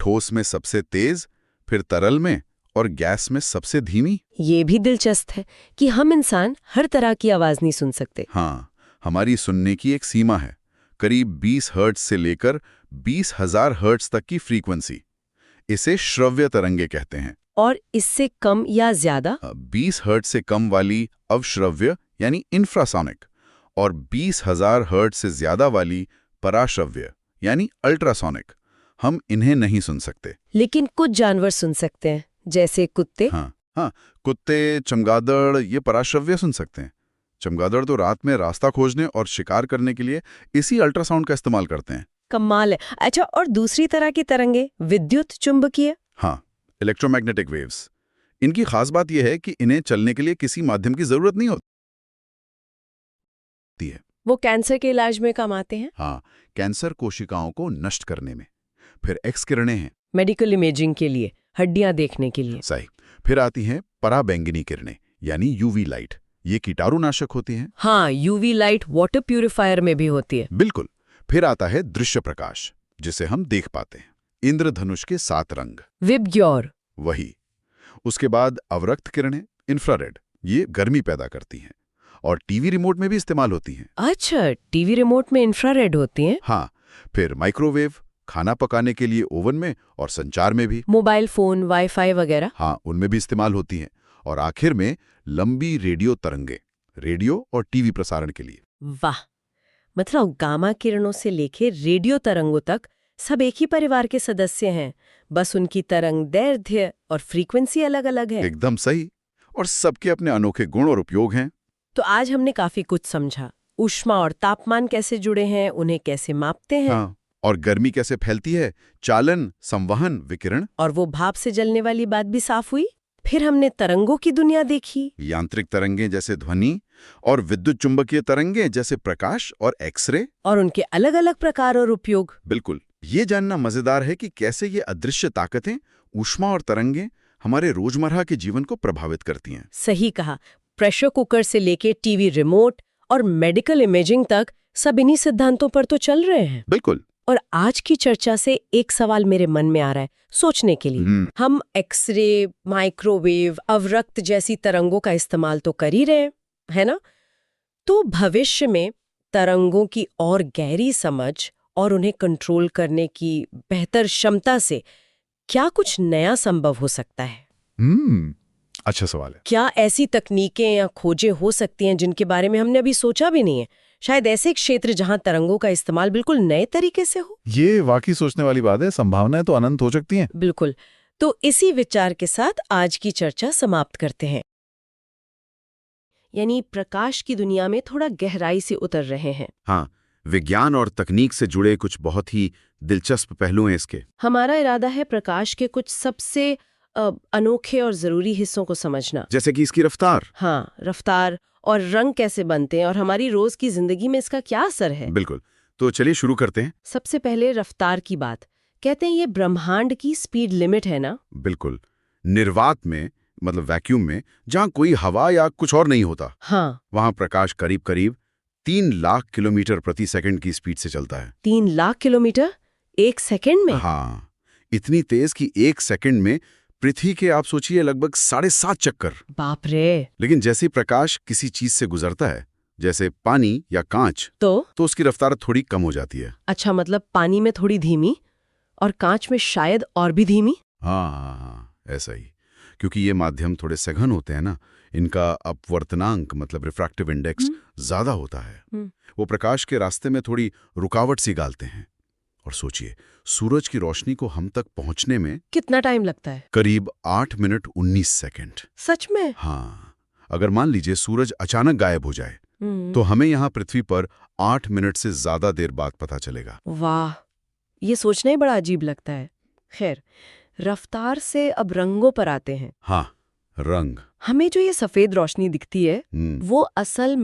ठोस में सबसे तेज, फिर तरल में और गैस में सबसे धीमी। ये भी दिलचस्प है कि हम इंसान हर तरह की आवाज नहीं सुन सकते। हाँ, हमारी सुनने की एक सीमा है, करीब 20 हर्ट्ज से लेकर 20,000 हर्ट्ज तक की फ्रीक्वेंसी। इसे श्रव्य तरंगे कहते हैं। और इससे कम या ज्यादा? 20 हर्ट्ज से कम वाली अवश्रव्य यानी इंफ्रासोनिक, और 20,000 हर्ट्ज से ज्यादा वाली पराश्रव्य यानी अल्ट्रासोनिक। हम इन्हें नहीं सुन सकते। लेकिन कुछ जानवर सुन सकते हैं, जैसे कुत्ते। हाँ, कुत्ते, चमगादड़ ये पराश्रव्य सुन सकते हैं। चमगादड़ तो रात में रास्ता खोजने और शिकार करने के लिए इसी अल्ट्रासाउंड का इस्तेमाल करते हैं। कमाल है। अच्छा, और दूसरी तरह की तरंगे विद्युत चुंबकीय? हाँ, इलेक्ट्रोमैग्नेटिक वेव्स। इनकी खास बात यह है कि इन्हें चलने के लिए किसी माध्यम की जरूरत नहीं होती है। वो कैंसर के इलाज में काम आते हैं। हाँ, कैंसर कोशिकाओं को नष्ट करने में। फिर एक्स किरणें हैं, मेडिकल इमेजिंग के लिए, हड्डियां देखने के लिए। सही। फिर आती हैं पराबैंगनी किरणें यानी यूवी लाइट। ये कीटाणुनाशक होती हैं। हाँ, यूवी लाइट वाटर प्यूरिफायर में भी होती है। बिल्कुल। फिर आता है दृश्य प्रकाश, जिसे हम देख पाते हैं। इंद्रधनुष के 7 रंग, विबग्योर। वही। उसके बाद अवरक्त किरणें, इंफ्रारेड, ये गर्मी पैदा करती हैं और टीवी रिमोट में भी इस्तेमाल होती हैं। अच्छा, टीवी रिमोट में इंफ्रारेड होती हैं। हाँ, फिर माइक्रोवेव, खाना पकाने के लिए ओवन में और संचार में भी। मोबाइल फोन, वाईफाई वगैरह। हाँ, उनमें भी इस्तेमाल होती हैं। और आखिर में लंबी रेडियो तरंगे, रेडियो और टीवी प्रसारण के लिए। वाह, मतलब गामा किरणों से लेके रेडियो तरंगों तक सब एक ही परिवार के सदस्य हैं, बस उनकी तरंग दैर्ध्य और फ्रीक्वेंसी अलग अलग है। एकदम सही। और सबके अपने अनोखे गुण और उपयोग हैं। तो आज हमने काफी कुछ समझा। ऊष्मा और तापमान कैसे जुड़े हैं, उन्हें कैसे मापते हैं। हाँ, और गर्मी कैसे फैलती है, चालन, संवहन, विकिरण। और वो भाप से जलने वाली बात भी साफ हुई। फिर हमने तरंगों की दुनिया देखी, यांत्रिक तरंगे जैसे ध्वनि और विद्युत चुंबकीय तरंगे जैसे प्रकाश और एक्सरे, और उनके अलग अलग प्रकार और उपयोग। बिल्कुल। ये जानना मजेदार है कि कैसे ये अदृश्य ताकतें, ऊष्मा और तरंगे हमारे रोजमर्रा के जीवन को प्रभावित करती हैं। सही कहा। प्रेशर कुकर से लेके टीवी रिमोट और मेडिकल इमेजिंग तक सब इन्हीं सिद्धांतों पर तो चल रहे हैं। बिल्कुल। और आज की चर्चा से एक सवाल मेरे मन में आ रहा है सोचने के लिए। हम एक्सरे, माइक्रोवेव, अवरक्त जैसी तरंगों का इस्तेमाल तो कर ही रहे हैं, है ना? तो भविष्य में तरंगों की और गहरी समझ और उन्हें कंट्रोल करने की बेहतर क्षमता से क्या कुछ नया संभव हो सकता है? अच्छा सवाल है। क्या ऐसी तकनीकें या खोजें हो सकती हैं जिनके बारे में हमने अभी सोचा भी नहीं है? शायद ऐसे क्षेत्र जहां तरंगों का इस्तेमाल बिल्कुल नए तरीके से हो। ये वाकई सोचने वाली बात है। संभावनाएं तो अनंत हो सकती हैं। बिल्कुल। तो इसी विचार के साथ आज की चर्चा समाप्त करते हैं। यानी प्रकाश की दुनिया में थोड़ा गहराई से उतर रहे हैं। हाँ, विज्ञान और तकनीक से जुड़े कुछ बहुत ही दिलचस्प पहलू हैं इसके। हमारा इरादा है प्रकाश के कुछ सबसे अनोखे और जरूरी हिस्सों को समझना। जैसे कि इसकी रफ्तार। हाँ, रफ्तार और रंग कैसे बनते हैं और हमारी रोज की जिंदगी में इसका क्या असर है। बिल्कुल। तो चलिए शुरू करते हैं। सबसे पहले रफ्तार की बात। कहते हैं ये ब्रह्मांड की स्पीड लिमिट है ना? बिल्कुल। निर्वात में, मतलब वैक्यूम में, जहां कोई हवा या कुछ और नहीं होता, हाँ, वहां प्रकाश करीब करीब 3 लाख किलोमीटर प्रति सेकंड की स्पीड से चलता है। 3 लाख किलोमीटर 1 सेकंड में? हाँ, इतनी तेज कि 1 सेकंड में पृथ्वी के, आप सोचिए, लगभग 7.5 चक्कर। बाप रे। लेकिन जैसे प्रकाश किसी चीज से गुजरता है, जैसे पानी या कांच, तो उसकी रफ्तार थोड़ी कम हो जाती है। अच्छा, मतलब पानी में थोड़ी धीमी और कांच में शायद और भी धीमी। हाँ, ऐसा ही। क्योंकि ये माध्यम थोड़े सघन होते हैं ना, इनका अपवर्तनांक मतलब रिफ्रैक्टिव इंडेक्स ज्यादा होता है। वो प्रकाश के रास्ते में थोड़ी रुकावट सी डालते हैं और सोचिए, सूरज की रोशनी को हम तक पहुंचने में कितना टाइम लगता है? करीब 8 मिनट 19 सेकंड। सच में? हाँ, अगर मान लीजिए सूरज अचानक गायब हो जाए तो हमें यहाँ पृथ्वी पर 8 मिनट से ज्यादा देर बाद पता चलेगा। वाह, ये सोचना ही बड़ा अजीब लगता है। खैर, रफ्तार से अब रंगों पर आते हैं। हाँ, रंग। हमें जो ये सफेद रोशनी दिखती है वो असल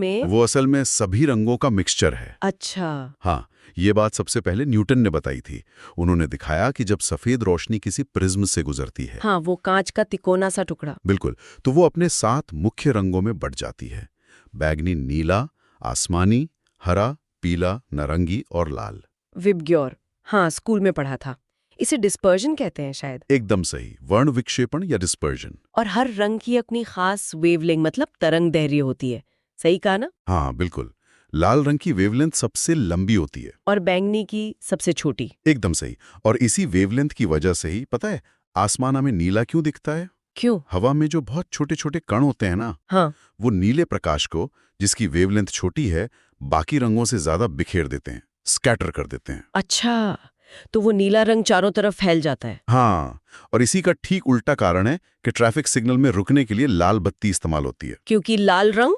में सभी रंगों का मिक्सचर है। अच्छा। हाँ, ये बात सबसे पहले न्यूटन ने बताई थी। उन्होंने दिखाया कि जब सफेद रोशनी किसी प्रिज्म से गुजरती है, हाँ, वो कांच का तिकोना सा टुकड़ा, बिल्कुल, तो वो अपने 7 मुख्य रंगों में बट जाती है। बैगनी, नीला, आसमानी, हरा, पीला, नारंगी और लाल। विबग्योर, हाँ, स्कूल में पढ़ा था। इसे डिस्पर्जन कहते हैं शायद। एकदम सही, वर्ण विक्षेपण या डिस्पर्जन। और हर रंग की अपनी खास वेवलेंथ मतलब तरंग दैर्घ्य होती है। सही कहा ना? हाँ, बिल्कुल। लाल रंग की वेवलेंथ सबसे लंबी होती है और बैंगनी की सबसे छोटी। एकदम सही। और इसी वेवलेंथ की वजह से ही पता है आसमान हमें नीला क्यों दिखता है? क्यों? हवा में जो बहुत छोटे छोटे कण होते हैं ना, हाँ, वो नीले प्रकाश को, जिसकी वेवलेंथ छोटी है, बाकी रंगों से ज्यादा बिखेर देते हैं, स्कैटर कर देते हैं। अच्छा, तो वो नीला रंग चारों तरफ फैल जाता है। हाँ, और इसी का ठीक उल्टा कारण है कि ट्रैफिक सिग्नल में रुकने के लिए लाल बत्ती इस्तेमाल होती है। क्योंकि लाल रंग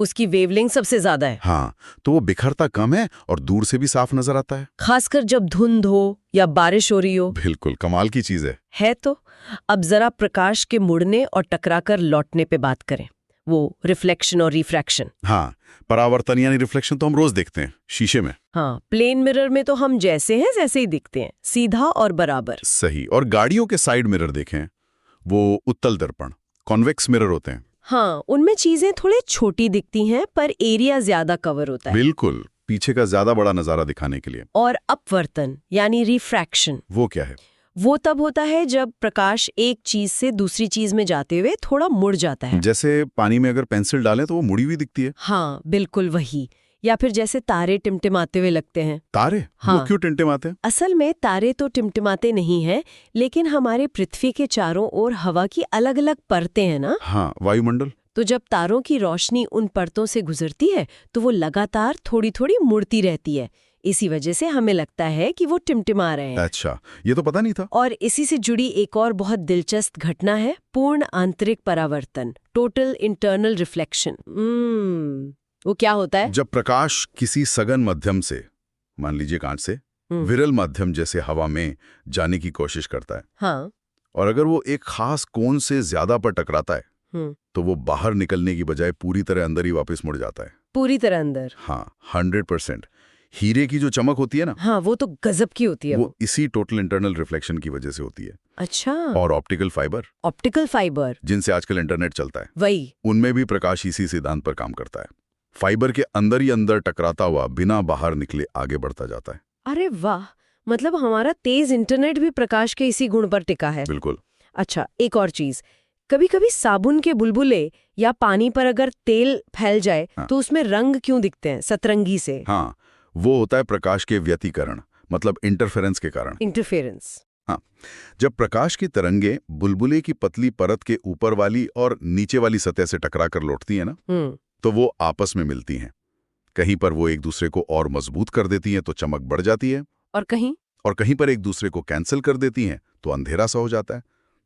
उसकी वेवलेंथ सबसे ज्यादा है। हाँ, तो वो बिखरता कम है और दूर से भी साफ नजर आता है। खासकर जब धुंध हो या बारिश हो रही हो। बिल्कुल, कमाल की चीज है। तो अब जरा प्रकाश के मुड़ने और टकराकर लौटने पे बात करें, वो रिफ्लेक्शन और रिफ्रैक्शन। हाँ, परावर्तन यानी रिफ्लेक्शन तो हम रोज देखते हैं शीशे में। हाँ, प्लेन मिरर में तो हम जैसे हैं वैसे ही दिखते हैं, सीधा और बराबर। सही। और गाड़ियों के साइड मिरर देखें, वो उत्तल दर्पण, कॉन्वेक्स मिरर होते हैं। हाँ, उनमें चीजें थोड़े छोटी दिखती हैं पर एरिया ज्यादा कवर होता है। बिल्कुल, पीछे का ज्यादा बड़ा नजारा दिखाने के लिए। और अपवर्तन यानी रिफ्रैक्शन, वो क्या है? वो तब होता है जब प्रकाश एक चीज से दूसरी चीज में जाते हुए थोड़ा मुड़ जाता है। जैसे पानी में अगर पेंसिल डालें तो वो मुड़ी हुई दिखती है। हाँ, बिल्कुल वही। या फिर जैसे तारे टिमटिमाते हुए लगते हैं। तारे? हाँ। वो क्यों टिमटिमाते हैं? असल में तारे तो टिमटिमाते नहीं हैं, लेकिन हमारे पृथ्वी के चारों ओर हवा की अलग अलग परतें हैं ना। हाँ, वायुमंडल। तो जब तारों की रोशनी उन परतों से गुजरती है तो वो लगातार थोड़ी थोड़ी मुड़ती रहती है। इसी वजह से हमें लगता है कि वो टिमटिमा रहे हैं। अच्छा, ये तो पता नहीं था। और इसी से जुड़ी एक और बहुत दिलचस्प घटना है पूर्ण आंतरिक परावर्तन, टोटल इंटरनल रिफ्लेक्शन। वो क्या होता है? जब प्रकाश किसी सघन माध्यम से, मान लीजिए कांच से, विरल माध्यम जैसे हवा में जाने की कोशिश करता है, हाँ, और अगर वो एक खास कोण से ज्यादा पर टकराता है तो वो बाहर निकलने की बजाय पूरी तरह अंदर ही वापस मुड़ जाता है। पूरी तरह अंदर? हाँ, 100%। हीरे की जो चमक होती है ना, हाँ, वो तो गजब की होती है। वो इसी टोटल इंटरनल रिफ्लेक्शन की वजह से होती है। अच्छा। और ऑप्टिकल फाइबर, जिनसे आजकल इंटरनेट चलता है, वही, उनमें भी प्रकाश इसी सिद्धांत पर काम करता है। फाइबर के अंदर ही अंदर टकराता हुआ बिना बाहर निकले आगे बढ़ता जाता है। अरे वाह, मतलब हमारा तेज इंटरनेट भी प्रकाश के इसी गुण पर टिका है। बिल्कुल। अच्छा, एक और चीज, कभी कभी साबुन के बुलबुले या पानी पर अगर तेल फैल जाए तो उसमें रंग क्यों दिखते हैं सतरंगी से? हाँ, वो होता है प्रकाश के व्यतिकरण, मतलब इंटरफेरेंस के कारण। इंटरफेरेंस। हाँ, जब प्रकाश की तरंगें बुलबुले की पतली परत के ऊपर वाली और नीचे वाली सतह से टकराकर लौटती हैं ना, तो वो आपस में मिलती हैं। कहीं पर वो एक दूसरे को और मजबूत कर देती हैं तो चमक बढ़ जाती है, और कहीं पर एक दूसरे को कैंसिल कर देती हैं तो अंधेरा सा हो जाता है।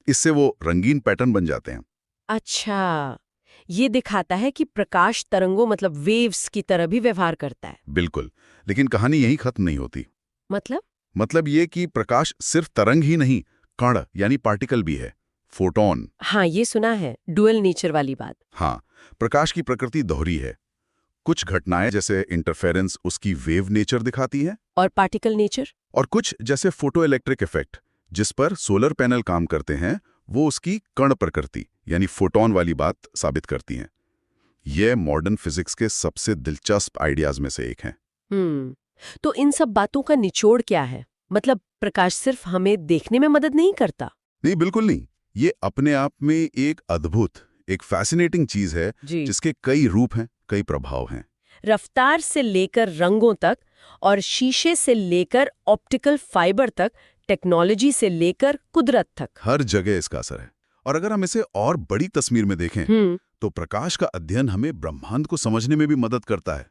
इससे वो रंगीन पैटर्न बन जाते हैं। अच्छा, ये दिखाता है कि प्रकाश तरंगों मतलब वेव्स की तरह भी व्यवहार करता है। बिल्कुल, लेकिन कहानी यही खत्म नहीं होती। मतलब ये कि प्रकाश सिर्फ तरंग ही नहीं, कण यानी पार्टिकल भी है, फोटोन। हाँ, ये सुना है, डुअल नेचर वाली बात। हाँ, प्रकाश की प्रकृति दोहरी है। कुछ घटनाएं जैसे इंटरफेरेंस उसकी वेव नेचर दिखाती है, और पार्टिकल नेचर, और कुछ जैसे फोटो इलेक्ट्रिक इफेक्ट जिस पर सोलर पैनल काम करते हैं, वो उसकी कण प्रकृति यानी फोटोन वाली बात साबित करती हैं। यह मॉडर्न फिजिक्स के सबसे दिलचस्प आइडियाज में से एक है। तो इन सब बातों का निचोड़ क्या है? मतलब प्रकाश सिर्फ हमें देखने में मदद नहीं करता? नहीं, बिल्कुल नहीं। ये अपने आप में एक अद्भुत, एक फैसिनेटिंग चीज है जिसके कई रूप हैं, कई प्रभाव हैं। रफ्तार से लेकर रंगों तक और शीशे से लेकर ऑप्टिकल फाइबर तक, टेक्नोलॉजी से लेकर कुदरत तक, हर जगह इसका असर है। और अगर हम इसे और बड़ी तस्वीर में देखें तो प्रकाश का अध्ययन हमें ब्रह्मांड को समझने में भी मदद करता है।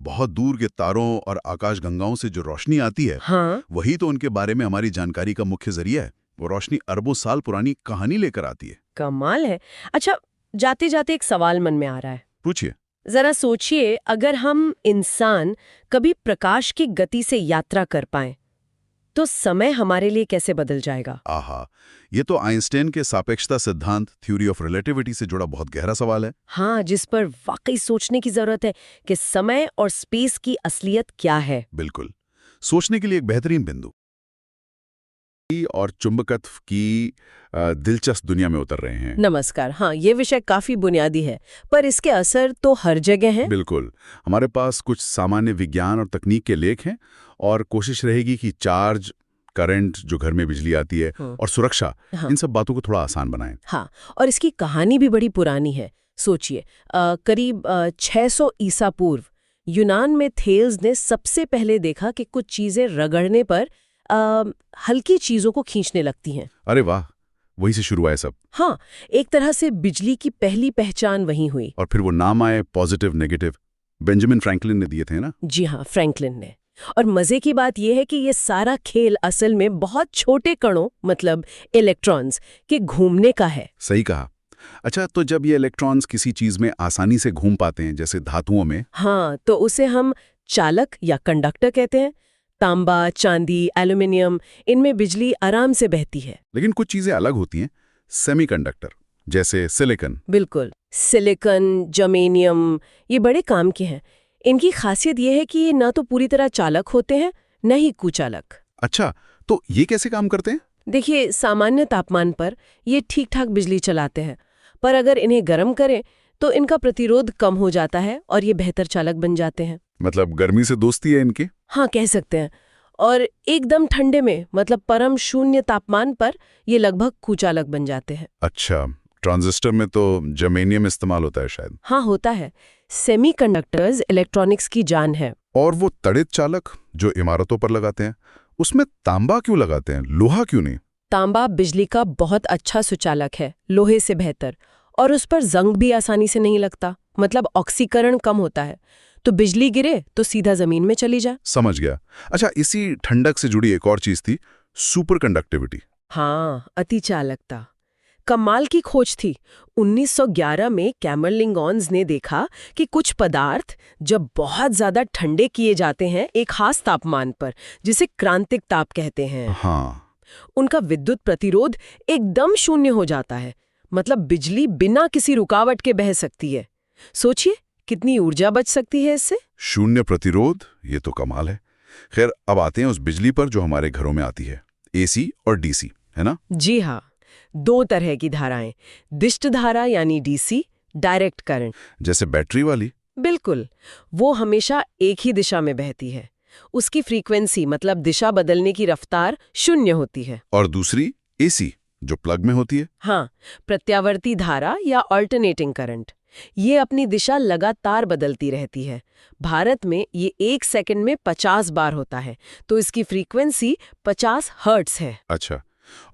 बहुत दूर के तारों और आकाशगंगाओं से जो रोशनी आती है, हाँ, वही तो उनके बारे में हमारी जानकारी का मुख्य जरिया है। वो रोशनी अरबों साल पुरानी कहानी लेकर आती है। कमाल है। अच्छा, जाते जाते एक सवाल मन में आ रहा है। पूछिए। जरा सोचिए, अगर हम इंसान कभी प्रकाश की गति से यात्रा कर पाएं, तो समय हमारे लिए कैसे बदल जाएगा? आहा, ये तो आइंस्टाइन के सापेक्षता सिद्धांत, थ्योरी ऑफ रिलेटिविटी से जुड़ा बहुत गहरा सवाल है। हाँ, जिस पर वाकई सोचने की जरूरत है कि समय और स्पेस की असलियत क्या है। बिल्कुल, सोचने के लिए एक बेहतरीन बिंदु। और चुंबकत्व की दिलचस्प दुनिया में उतर रहे हैं। नमस्कार। हाँ, ये विषय काफी बुनियादी है, पर इसके असर तो हर जगह हैं। बिल्कुल, हमारे पास कुछ सामान्य विज्ञान और तकनीक के लेख हैं और कोशिश रहेगी कि चार्ज, करंट, जो घर में बिजली आती है, और सुरक्षा, इन सब बातों को थोड़ा आसान बनाएं। हाँ, और इसकी कहानी भी बड़ी पुरानी है। सोचिए, करीब 600 ईसा पूर्व यूनान में थेल्स ने सबसे पहले देखा कि कुछ चीजें रगड़ने पर हल्की चीजों को खींचने लगती हैं। अरे वाह, वही से शुरू हुआ है सब। हाँ, एक तरह से बिजली की पहली पहचान वहीं हुई। और फिर वो नाम आए पॉजिटिव, नेगेटिव, बेंजामिन फ्रैंकलिन ने दिए थे ना। जी हाँ, फ्रैंकलिन ने। और मजे की बात यह है कि ये सारा खेल असल में बहुत छोटे कणों, मतलब इलेक्ट्रॉन्स के घूमने का है। सही कहा। अच्छा, तो जब ये इलेक्ट्रॉन्स किसी चीज में आसानी से घूम पाते हैं, जैसे धातुओं में, हाँ, तो उसे हम चालक या कंडक्टर कहते हैं। तांबा, चांदी, एल्यूमिनियम, इनमें बिजली आराम से बहती है। लेकिन कुछ चीजें अलग होती हैं, सेमीकंडक्टर, जैसे सिलिकॉन। बिल्कुल, सिलिकॉन, जर्मेनियम, ये बड़े काम के हैं। इनकी खासियत ये है कि ये न तो पूरी तरह चालक होते हैं, न ही कुचालक। अच्छा, तो ये कैसे काम करते हैं? देखिए, सामान्य तापमान पर ये ठीक-ठाक बिजली चलाते हैं, पर अगर इन्हें गर्म करें तो इनका प्रतिरोध कम हो जाता है और ये बेहतर चालक बन जाते हैं। मतलब गर्मी से दोस्ती है इनकी? हाँ, कह सकते हैं। और एकदम ठंडे में, मतलब परम शून्य तापमान पर, ये लगभग कुचालक बन जाते हैं। अच्छा, ट्रांजिस्टर में तो जर्मेनियम इस्तेमाल होता है शायद। हाँ, होता है। सेमीकंडक्टर्स इलेक्ट्रॉनिक्स की जान है। और वो तड़ित चालक जो इमारतों पर लगाते हैं, उसमें तांबा क्यों लगाते हैं, लोहा क्यों नहीं? तांबा बिजली का बहुत अच्छा सुचालक है, लोहे से बेहतर, और उस पर जंग भी आसानी से नहीं लगता, मतलब ऑक्सीकरण कम होता है, तो बिजली गिरे तो सीधा जमीन में चली जाए। समझ गया। अच्छा, इसी ठंडक से जुड़ी एक और चीज थी, सुपर कंडक्टिविटी। हाँ, अति चालकता कमाल की खोज थी। 1911 में कैमरलिंगॉन्स ने देखा कि कुछ पदार्थ जब बहुत ज्यादा ठंडे किए जाते हैं एक खास तापमान पर, जिसे क्रांतिक ताप कहते हैं, हाँ, उनका विद्युत प्रतिरोध एकदम शून्य हो जाता है। मतलब बिजली बिना किसी रुकावट के बह सकती है। सोचिए कितनी ऊर्जा बच सकती है इससे। शून्य प्रतिरोध, ये तो कमाल है। खैर, अब आते हैं उस बिजली पर जो हमारे घरों में आती है, एसी और डीसी, है ना? जी हाँ, दो तरह की धाराएं, दिष्ट धारा यानी डीसी, डायरेक्ट करंट। जैसे बैटरी वाली? बिल्कुल, वो हमेशा एक ही दिशा में बहती है। उसकी फ्रीक्वेंसी, मतलब दिशा बदलने की रफ्तार, शून्य होती है। और दूसरी एसी, जो प्लग में होती है? हाँ, प्रत्यावर्ती धारा या अल्टरनेटिंग करंट। ये अपनी दिशा लगातार बदलती रहती है। भारत में ये 1 सेकंड में 50 बार होता है, तो इसकी फ्रीक्वेंसी 50 हर्ट्ज है। अच्छा,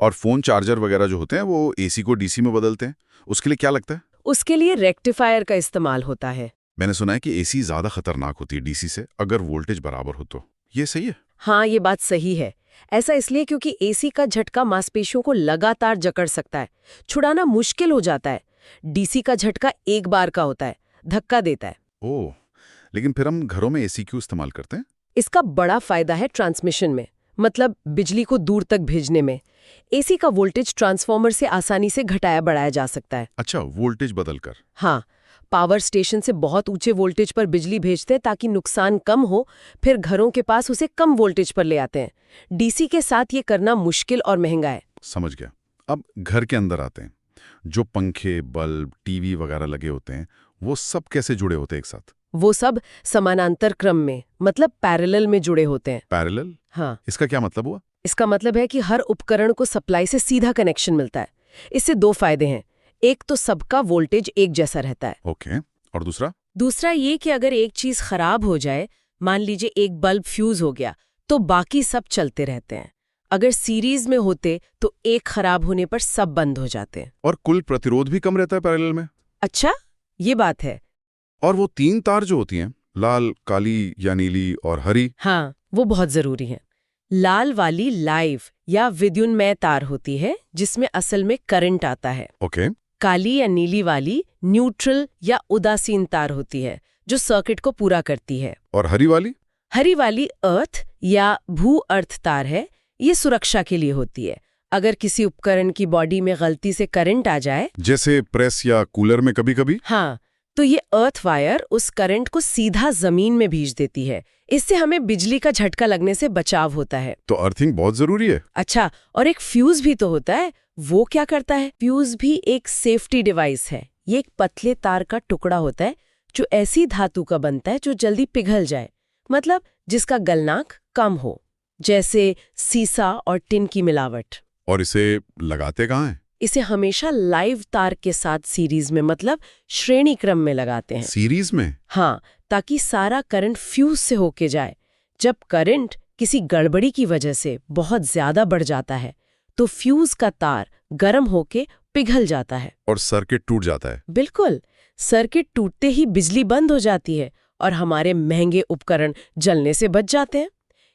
और फोन चार्जर वगैरह जो होते हैं वो एसी को डीसी में बदलते हैं, उसके लिए क्या लगता है? उसके लिए रेक्टिफायर का इस्तेमाल होता है। मैंने सुना है कि एसी ज्यादा खतरनाक होती है डीसी से, अगर वोल्टेज बराबर हो तो। ये सही है? हाँ, ये बात सही है। ऐसा इसलिए क्योंकि एसी का झटका मांसपेशियों को लगातार जकड़ सकता है, छुड़ाना मुश्किल हो जाता है। डीसी का झटका एक बार का होता है, धक्का देता है। ओह, लेकिन फिर हम घरों में एसी क्यों इस्तेमाल करते हैं? इसका बड़ा फायदा है ट्रांसमिशन में, मतलब बिजली को दूर तक भेजने में। एसी का वोल्टेज ट्रांसफार्मर से आसानी से घटाया बढ़ाया जा सकता है। अच्छा, वोल्टेज बदलकर। हाँ, पावर स्टेशन से बहुत ऊंचे वोल्टेज पर बिजली भेजते हैं ताकि नुकसान कम हो, फिर घरों के पास उसे कम वोल्टेज पर ले आते हैं। डीसी के साथ ये करना मुश्किल और महंगा है। समझ गया। अब घर के अंदर आते हैं। जो पंखे, बल्ब, टीवी वगैरह लगे होते हैं, वो सब कैसे जुड़े होते हैं एक साथ? वो सब समानांतर क्रम में, मतलब पैरेलल में जुड़े होते हैं। पैरेलल? हाँ, इसका क्या मतलब हुआ? इसका मतलब है कि हर उपकरण को सप्लाई से सीधा कनेक्शन मिलता है। इससे दो फायदे हैं। एक तो सबका वोल्टेज एक जैसा रहता है। ओके, और दूसरा? दूसरा ये कि अगर एक चीज खराब हो जाए, मान लीजिए एक बल्ब फ्यूज हो गया, तो बाकी सब चलते रहते हैं। अगर सीरीज में होते तो एक खराब होने पर सब बंद हो जाते। और कुल प्रतिरोध भी कम रहता है पैरेलल में? अच्छा, ये बात है। और वो 3 तार जो होती हैं, लाल, काली या नीली और हरी? हाँ, वो बहुत जरूरी है। लाल वाली लाइव या विद्युन्मय तार होती है, जिसमें असल में करंट आता है। ओके। काली या नीली वाली न्यूट्रल या उदासीन तार होती है, जो सर्किट को पूरा करती है। और हरी वाली? हरी वाली अर्थ या भू अर्थ तार है, ये सुरक्षा के लिए होती है। अगर किसी उपकरण की बॉडी में गलती से करंट आ जाए, जैसे प्रेस या कूलर में कभी-कभी? हाँ, तो ये अर्थ वायर उस करंट को सीधा जमीन में भेज देती है। इससे हमें बिजली का झटका लगने से बचाव होता है। तो अर्थिंग बहुत जरूरी है। अच्छा, और एक फ्यूज भी तो होता है। वो क्या करता है? फ्यूज भी एक सेफ्टी डिवाइस है। ये एक पतले तार का टुकड़ा होता है जो ऐसी धातु का बनता है जो जल्दी पिघल जाए, मतलब जिसका गलनांक कम हो, जैसे सीसा और टिन की मिलावट। और इसे लगाते कहाँ हैं? इसे हमेशा लाइव तार के साथ सीरीज में, मतलब श्रेणी क्रम में लगाते हैं। सीरीज में? हाँ, ताकि सारा करंट फ्यूज से होके जाए। जब करंट किसी गड़बड़ी की वजह से बहुत ज्यादा बढ़ जाता है, तो फ्यूज का तार गर्म होके पिघल जाता है और सर्किट टूट जाता है। बिल्कुल, सर्किट टूटते ही बिजली बंद हो जाती है और हमारे महंगे उपकरण जलने से बच जाते हैं।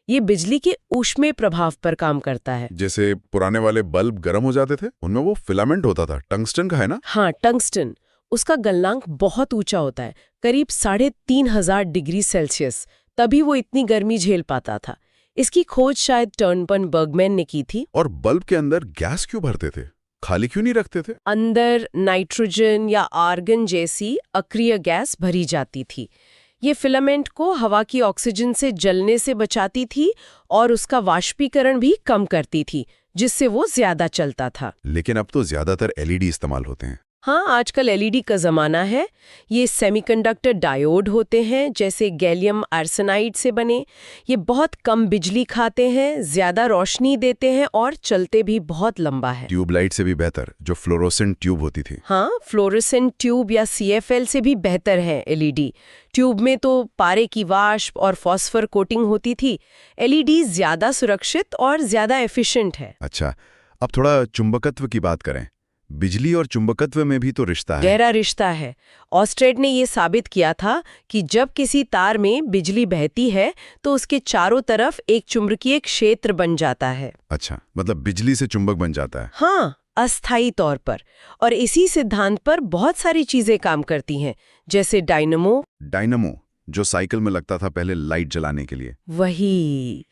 ये बिजली के ऊष्मीय प्रभाव पर काम करता है। जैसे पुराने वाले बल्ब गर्म हो जाते थे, उनमें वो फिलामेंट होता था, टंगस्टन का है ना? हाँ, टंगस्टन। उसका गलनांक बहुत ऊंचा होता है, करीब 3500 डिग्री सेल्सियस। तभी वो इतनी गर्मी झेल पाता था। इसकी खोज शायद टर्नपन बर्गमैन ने की थी। और बल्ब के अंदर गैस क्यों भरते थे? खाली क्यों नहीं रखते थे? अंदर नाइट्रोजन या आर्गन जैसी अक्रिय गैस भरी जाती थी। ये फिलामेंट को हवा की ऑक्सीजन से जलने से बचाती थी और उसका वाष्पीकरण भी कम करती थी, जिससे वो ज्यादा चलता था। लेकिन अब तो ज्यादातर एलईडी इस्तेमाल होते हैं। हाँ, आजकल एलईडी का जमाना है। ये सेमीकंडक्टर डायोड होते हैं, जैसे गैलियम आर्सेनाइड से बने। ये बहुत कम बिजली खाते हैं, ज्यादा रोशनी देते हैं और चलते भी बहुत लंबा है। ट्यूबलाइट से भी बेहतर, जो फ्लोरोसेंट ट्यूब होती थी। हाँ, फ्लोरेसेंट ट्यूब या CFL से भी बेहतर है एलईडी। ट्यूब में तो पारे की वाष्प और फॉस्फर कोटिंग होती थी। एलईडी ज्यादा सुरक्षित और ज्यादा एफिशिएंट है। अच्छा, अब थोड़ा चुंबकत्व की बात करें। बिजली और चुंबकत्व में भी तो रिश्ता है। गहरा रिश्ता है। ऑस्ट्रेड ने ये साबित किया था कि जब किसी तार में बिजली बहती है तो उसके चारों तरफ एक चुंबकीय क्षेत्र बन जाता है। अच्छा, मतलब बिजली से चुंबक बन जाता है। हाँ, अस्थायी तौर पर। और इसी सिद्धांत पर बहुत सारी चीजें काम करती हैं, जैसे डायनमो। डायनमो, जो साइकिल में लगता था पहले लाइट जलाने के लिए। वही,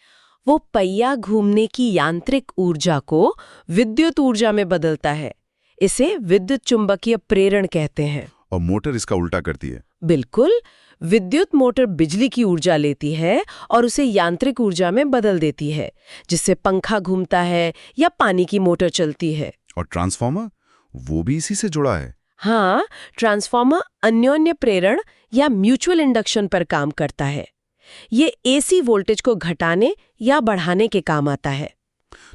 वो पहिया घूमने की यांत्रिक ऊर्जा को विद्युत ऊर्जा में बदलता है। इसे विद्युत चुंबकीय प्रेरण कहते हैं। और मोटर इसका उल्टा करती है। बिल्कुल, विद्युत मोटर बिजली की ऊर्जा लेती है और उसे यांत्रिक ऊर्जा में बदल देती है, जिससे पंखा घूमता है या पानी की मोटर चलती है। और ट्रांसफार्मर, वो भी इसी से जुड़ा है। हाँ, ट्रांसफार्मर अन्योन्य प्रेरण या म्यूचुअल इंडक्शन पर काम करता है। ये AC वोल्टेज को घटाने या बढ़ाने के काम आता है।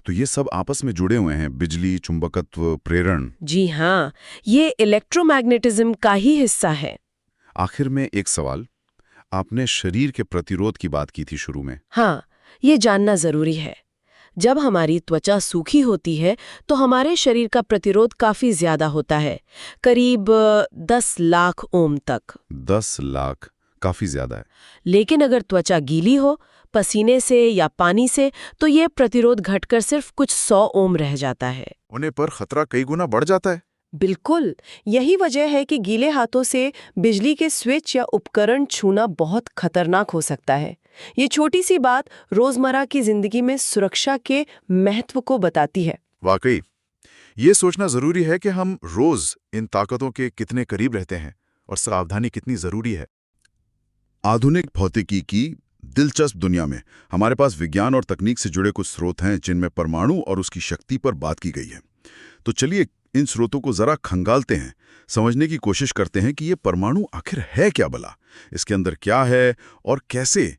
तो ये सब आपस में जुड़े हुए हैं, बिजली, चुंबकत्व, प्रेरण। जी हाँ, ये इलेक्ट्रोमैग्नेटिज्म का ही हिस्सा है। आखिर में एक सवाल, आपने शरीर के प्रतिरोध की बात की थी शुरू में। हाँ, ये जानना जरूरी है। जब हमारी त्वचा सूखी होती है तो हमारे शरीर का प्रतिरोध काफी ज्यादा होता है, करीब 10 लाख ओम तक। 10 लाख काफी ज्यादा है। लेकिन अगर त्वचा गीली हो, पसीने से या पानी से, तो ये प्रतिरोध घटकर सिर्फ कुछ 100 ओम रह जाता है। होने पर खतरा कई गुना बढ़ जाता है। बिल्कुल, यही वजह है कि गीले हाथों से बिजली के स्विच या उपकरण छूना बहुत खतरनाक हो सकता है। ये छोटी सी बात रोजमर्रा की जिंदगी में सुरक्षा के महत्व को बताती है। वाकई, ये सोचना जरूरी है कि हम रोज इन ताकतों के कितने करीब रहते हैं और सावधानी कितनी जरूरी है। आधुनिक भौतिकी की दिलचस्प दुनिया में हमारे पास विज्ञान और तकनीक से जुड़े कुछ स्रोत हैं जिनमें परमाणु और उसकी शक्ति पर बात की गई है। तो चलिए इन स्रोतों को जरा खंगालते हैं, समझने की कोशिश करते हैं कि ये परमाणु आखिर है क्या भला, इसके अंदर क्या है और कैसे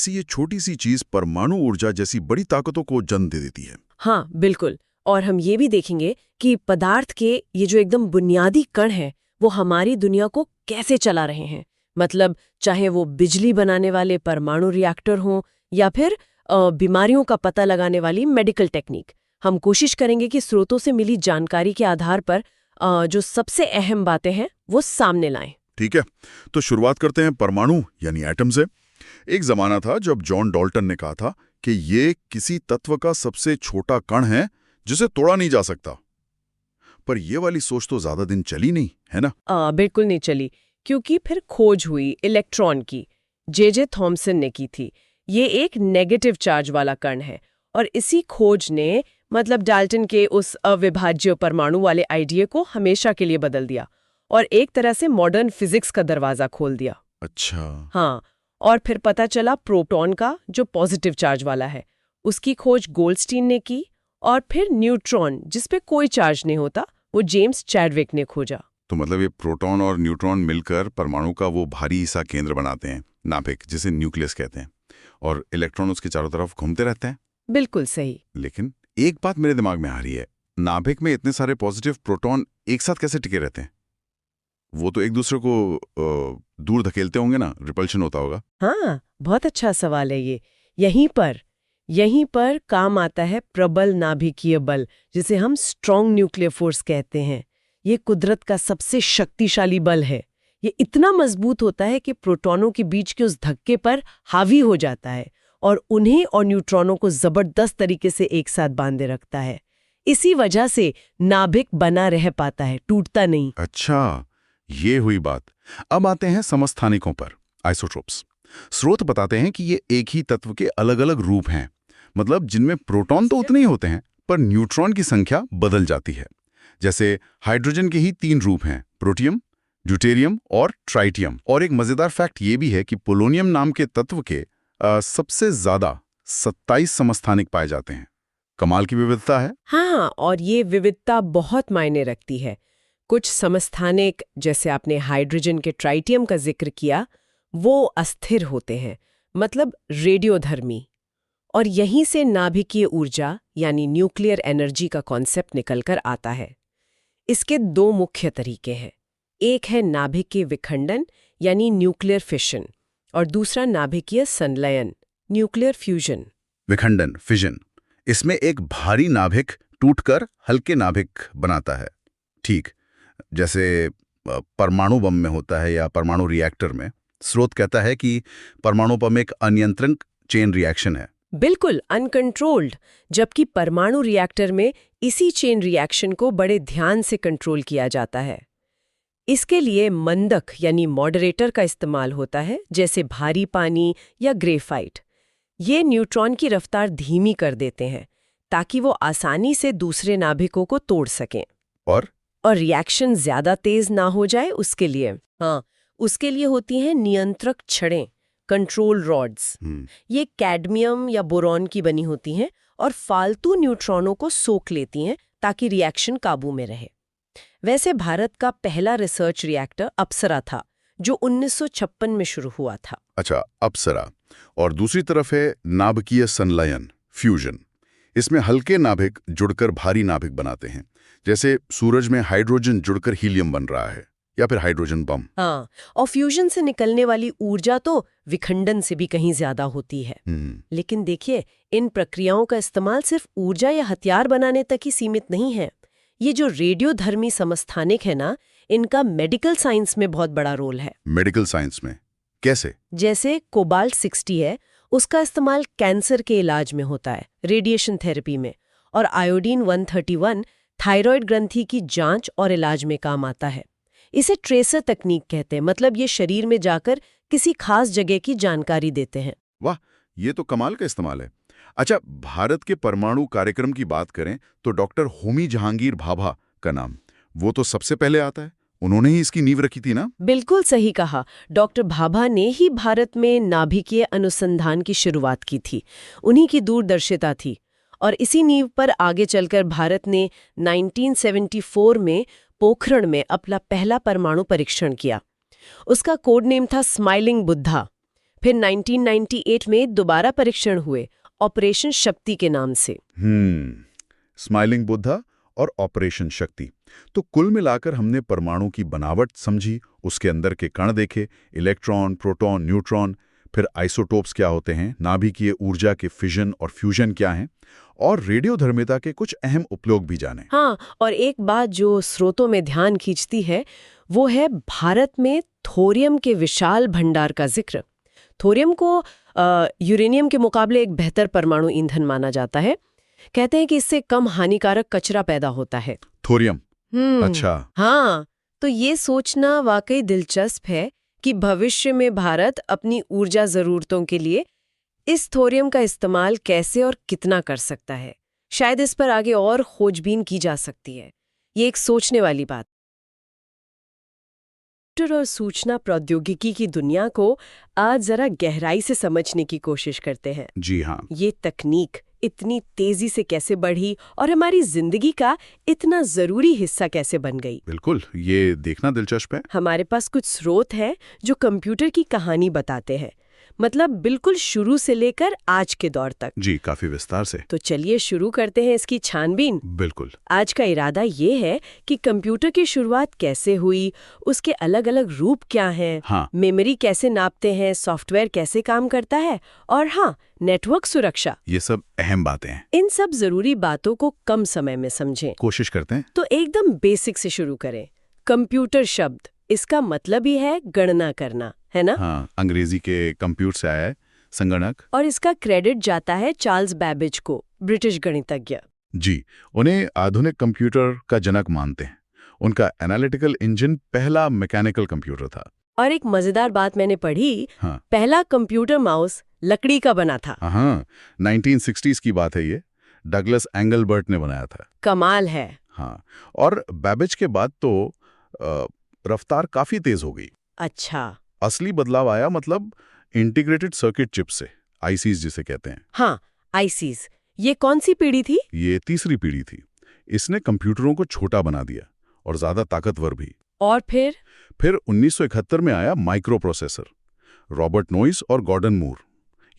ये छोटी सी चीज परमाणु ऊर्जा जैसी बड़ी ताकतों को जन्म दे देती है। हाँ, बिल्कुल। और हम ये भी देखेंगे कि पदार्थ के ये जो एकदम बुनियादी कण हैं, वो हमारी दुनिया को कैसे चला रहे हैं। मतलब चाहे वो बिजली बनाने वाले परमाणु रिएक्टर हों या फिर बीमारियों का पता लगाने वाली मेडिकल टेक्निक। हम कोशिश करेंगे कि स्रोतों से मिली जानकारी के आधार पर जो सबसे अहम बातें हैं वो सामने लाएं। ठीक है, तो शुरुआत करते हैं परमाणु यानी एटम से। एक जमाना था जब जॉन डाल्टन ने कहा था कि ये किसी तत्व का सबसे छोटा कण है जिसे तोड़ा नहीं जा सकता। पर ये वाली सोच तो ज्यादा दिन चली नहीं, है ना? बिल्कुल नहीं चली, क्योंकि फिर खोज हुई इलेक्ट्रॉन की। जे थॉमसन ने की थी। ये एक नेगेटिव चार्ज वाला कण है, और इसी खोज ने मतलब डाल्टन के उस अविभाज्य परमाणु वाले आइडिया को हमेशा के लिए बदल दिया और एक तरह से मॉडर्न फिजिक्स का दरवाजा खोल दिया। अच्छा। हाँ, और फिर पता चला प्रोटॉन का, जो पॉजिटिव चार्ज वाला है, उसकी खोज गोल्डस्टीन ने की, और फिर न्यूट्रॉन, जिस पे कोई चार्ज नहीं होता, वो जेम्स चैडविक ने खोजा। तो मतलब ये प्रोटॉन और न्यूट्रॉन मिलकर परमाणु का वो भारी सा केंद्र बनाते हैं, नाभिक, जिसे न्यूक्लियस कहते हैं, और इलेक्ट्रॉन उसके चारों तरफ घूमते रहते हैं। बिल्कुल सही। लेकिन एक बात मेरे दिमाग में आ रही है, नाभिक में इतने सारे पॉजिटिव प्रोटॉन एक साथ कैसे टिके रहते हैं? वो तो एक दूसरे को दूर धकेलते होंगे ना, रिपल्शन होता होगा। हाँ, बहुत अच्छा सवाल है ये। यहीं पर काम आता है प्रबल नाभिकीय बल, जिसे हम स्ट्रॉन्ग न्यूक्लियर फोर्स कहते हैं। ये कुदरत का सबसे शक्तिशाली बल है। ये इतना मजबूत होता है कि प्रोटॉनों के बीच के उस धक्के पर हावी हो जाता है और उन्हें और न्यूट्रॉनों को जबरदस्त तरीके से एक साथ बांधे रखता है। इसी वजह से नाभिक बना रह पाता है, टूटता नहीं। अच्छा, ये हुई बात। अब आते हैं समस्थानिकों पर, आइसोटोप्स। स्रोत बताते हैं कि ये एक ही तत्व के अलग अलग रूप हैं, मतलब जिनमें प्रोटॉन तो उतने ही होते हैं पर न्यूट्रॉन की संख्या बदल जाती है। जैसे हाइड्रोजन के ही 3 रूप हैं, प्रोटियम, ड्यूटेरियम और ट्राइटियम। और एक मजेदार फैक्ट ये भी है कि पोलोनियम नाम के तत्व के सबसे ज्यादा 27 समस्थानिक पाए जाते हैं। कमाल की विविधता है। हाँ, और ये विविधता बहुत मायने रखती है। कुछ समस्थानिक, जैसे आपने हाइड्रोजन के ट्राइटियम का जिक्र किया, वो अस्थिर होते हैं, मतलब रेडियोधर्मी। और यहीं से नाभिकीय ऊर्जा यानी न्यूक्लियर एनर्जी का कॉन्सेप्ट निकलकर आता है। इसके 2 मुख्य तरीके हैं। एक है नाभिकीय विखंडन यानी न्यूक्लियर फिशन, और दूसरा नाभिकीय संलयन, न्यूक्लियर फ्यूजन। विखंडन, फिजन, इसमें एक भारी नाभिक टूटकर हल्के नाभिक बनाता है। ठीक, जैसे परमाणु बम में होता है या परमाणु रिएक्टर में। स्रोत कहता है कि परमाणु बम एक अनियंत्रित चेन रिएक्शन है। बिल्कुल अनकंट्रोल्ड, जबकि परमाणु रिएक्टर में इसी चेन रिएक्शन को बड़े ध्यान से कंट्रोल किया जाता है। इसके लिए मंदक यानी मॉडरेटर का इस्तेमाल होता है, जैसे भारी पानी या ग्रेफाइट। ये न्यूट्रॉन की रफ्तार धीमी कर देते हैं ताकि वो आसानी से दूसरे नाभिकों को तोड़ सकें और रिएक्शन ज्यादा तेज ना हो जाए उसके लिए। हाँ, उसके लिए होती हैं नियंत्रक छड़ें, कंट्रोल रॉड्स। ये कैडमियम या बोरॉन की बनी होती हैं और फालतू न्यूट्रॉनों को सोख लेती हैं ताकि रिएक्शन काबू में रहे। वैसे भारत का पहला रिसर्च रिएक्टर अप्सरा था, जो 1956 में शुरू हुआ था। अच्छा, अप्सरा। और दूसरी तरफ है नाभिकीय संलयन, फ्यूजन। इसमें हल्के नाभिक जुड़कर भारी नाभिक बनाते हैं, जैसे सूरज में हाइड्रोजन जुड़कर हीलियम बन रहा है, या फिर हाइड्रोजन बम। हाँ, और फ्यूजन से निकलने वाली ऊर्जा तो विखंडन से भी कहीं ज्यादा होती है। लेकिन देखिए, इन प्रक्रियाओं का इस्तेमाल सिर्फ ऊर्जा या हथियार बनाने तक ही सीमित नहीं है। ये जो रेडियोधर्मी समस्थानिक है ना, इनका मेडिकल साइंस में बहुत बड़ा रोल है। मेडिकल साइंस में कैसे? जैसे कोबाल्ट 60 है, उसका इस्तेमाल कैंसर के इलाज में होता है, रेडिएशन थेरेपी में। और आयोडीन 131 थायराइड ग्रंथि की जांच और इलाज में काम आता है। इसे ट्रेसर तकनीक कहते हैं, मतलब ये शरीर में जाकर किसी खास जगह की जानकारी देते हैं। वाह, ये तो कमाल का इस्तेमाल है। अच्छा, भारत के परमाणु कार्यक्रम की बात करें तो डॉक्टर होमी जहांगीर भाभा का नाम, वो तो सबसे पहले आता है। उन्होंने ही इसकी नींव रखी थी ना? बिल्कुल सही कहा। डॉक्टर भाभा ने ही भारत में नाभिकीय अनुसंधान की शुरुआत की थी। उन्हीं की दूरदर्शिता थी, और इसी नींव पर आगे चलकर भारत ने 1974 में पोखरण में अपना पहला परमाणु परीक्षण किया। उसका कोड नेम था स्माइलिंग बुद्धा। फिर 1998 में दोबारा परीक्षण हुए, ऑपरेशन शक्ति के नाम से। स्माइलिंग बुद्धा और ऑपरेशन शक्ति। तो कुल मिलाकर हमने परमाणु की बनावट समझी, उसके अंदर के कण देखे, इलेक्ट्रॉन, प्रोटॉन, न्यूट्रॉन, फिर आइसोटोप्स क्या होते हैं, नाभिकीय ऊर्जा के फिजन और फ्यूजन क्या हैं, और रेडियोधर्मिता के कुछ अहम उपयोग भी जाने। हाँ, और एक बात जो स्रोतों में ध्यान खींचती है, वो है भारत में थोरियम के विशाल भंडार का जिक्र। थोरियम को यूरेनियम के मुकाबले एक बेहतर परमाणु ईंधन माना जाता है। कहते हैं कि इससे कम हानिकारक कचरा पैदा होता है। थोरियम, अच्छा। हाँ, तो ये सोचना वाकई दिलचस्प है कि भविष्य में भारत अपनी ऊर्जा जरूरतों के लिए इस थोरियम का इस्तेमाल कैसे और कितना कर सकता है। शायद इस पर आगे और खोजबीन की जा सकती है। ये एक सोचने वाली बात। कंप्यूटर और सूचना प्रौद्योगिकी की दुनिया को आज जरा गहराई से समझने की कोशिश करते हैं। जी हाँ। ये तकनीक इतनी तेजी से कैसे बढ़ी और हमारी जिंदगी का इतना जरूरी हिस्सा कैसे बन गई। बिल्कुल, ये देखना दिलचस्प है। हमारे पास कुछ स्रोत हैं जो कंप्यूटर की कहानी बताते हैं, मतलब बिल्कुल शुरू से लेकर आज के दौर तक। जी, काफी विस्तार से। तो चलिए शुरू करते हैं इसकी छानबीन। बिल्कुल। आज का इरादा ये है कि कंप्यूटर की शुरुआत कैसे हुई, उसके अलग अलग रूप क्या हैं, हाँ। मेमोरी कैसे नापते हैं, सॉफ्टवेयर कैसे काम करता है, और हाँ, नेटवर्क सुरक्षा। ये सब अहम बातें हैं। इन सब जरूरी बातों को कम समय में समझें। कोशिश करते हैं। तो एकदम बेसिक से शुरू करें। कंप्यूटर शब्द, इसका मतलब ही है गणना करना, है ना? हाँ, अंग्रेजी के कंप्यूट से आया है, संगणक। और इसका क्रेडिट जाता है चार्ल्स बैबेज को, ब्रिटिश गणितज्ञ। जी, उन्हें आधुनिक कंप्यूटर का जनक मानते हैं। उनका एनालिटिकल इंजन पहला मैकेनिकल कंप्यूटर था। और एक मजेदार बात मैंने पढ़ी, हाँ। पहला कंप्यूटर माउस लकड़ी का बना था। हाँ, 1960s की बात है ये। डगलस एंगलबर्ट ने बनाया था। कमाल है। हाँ, और बैबेज के बाद तो रफ्तार काफी तेज हो गई। अच्छा। असली बदलाव आया मतलब इंटीग्रेटेड सर्किट चिप से, आईसीज जिसे कहते हैं। हाँ, आईसीज। ये कौन सी पीढ़ी थी? ये तीसरी पीढ़ी थी। इसने कंप्यूटरों को छोटा बना दिया और ज्यादा ताकतवर भी। और फिर 1971 में आया माइक्रो प्रोसेसर, रॉबर्ट नोइस और गॉर्डन मूर।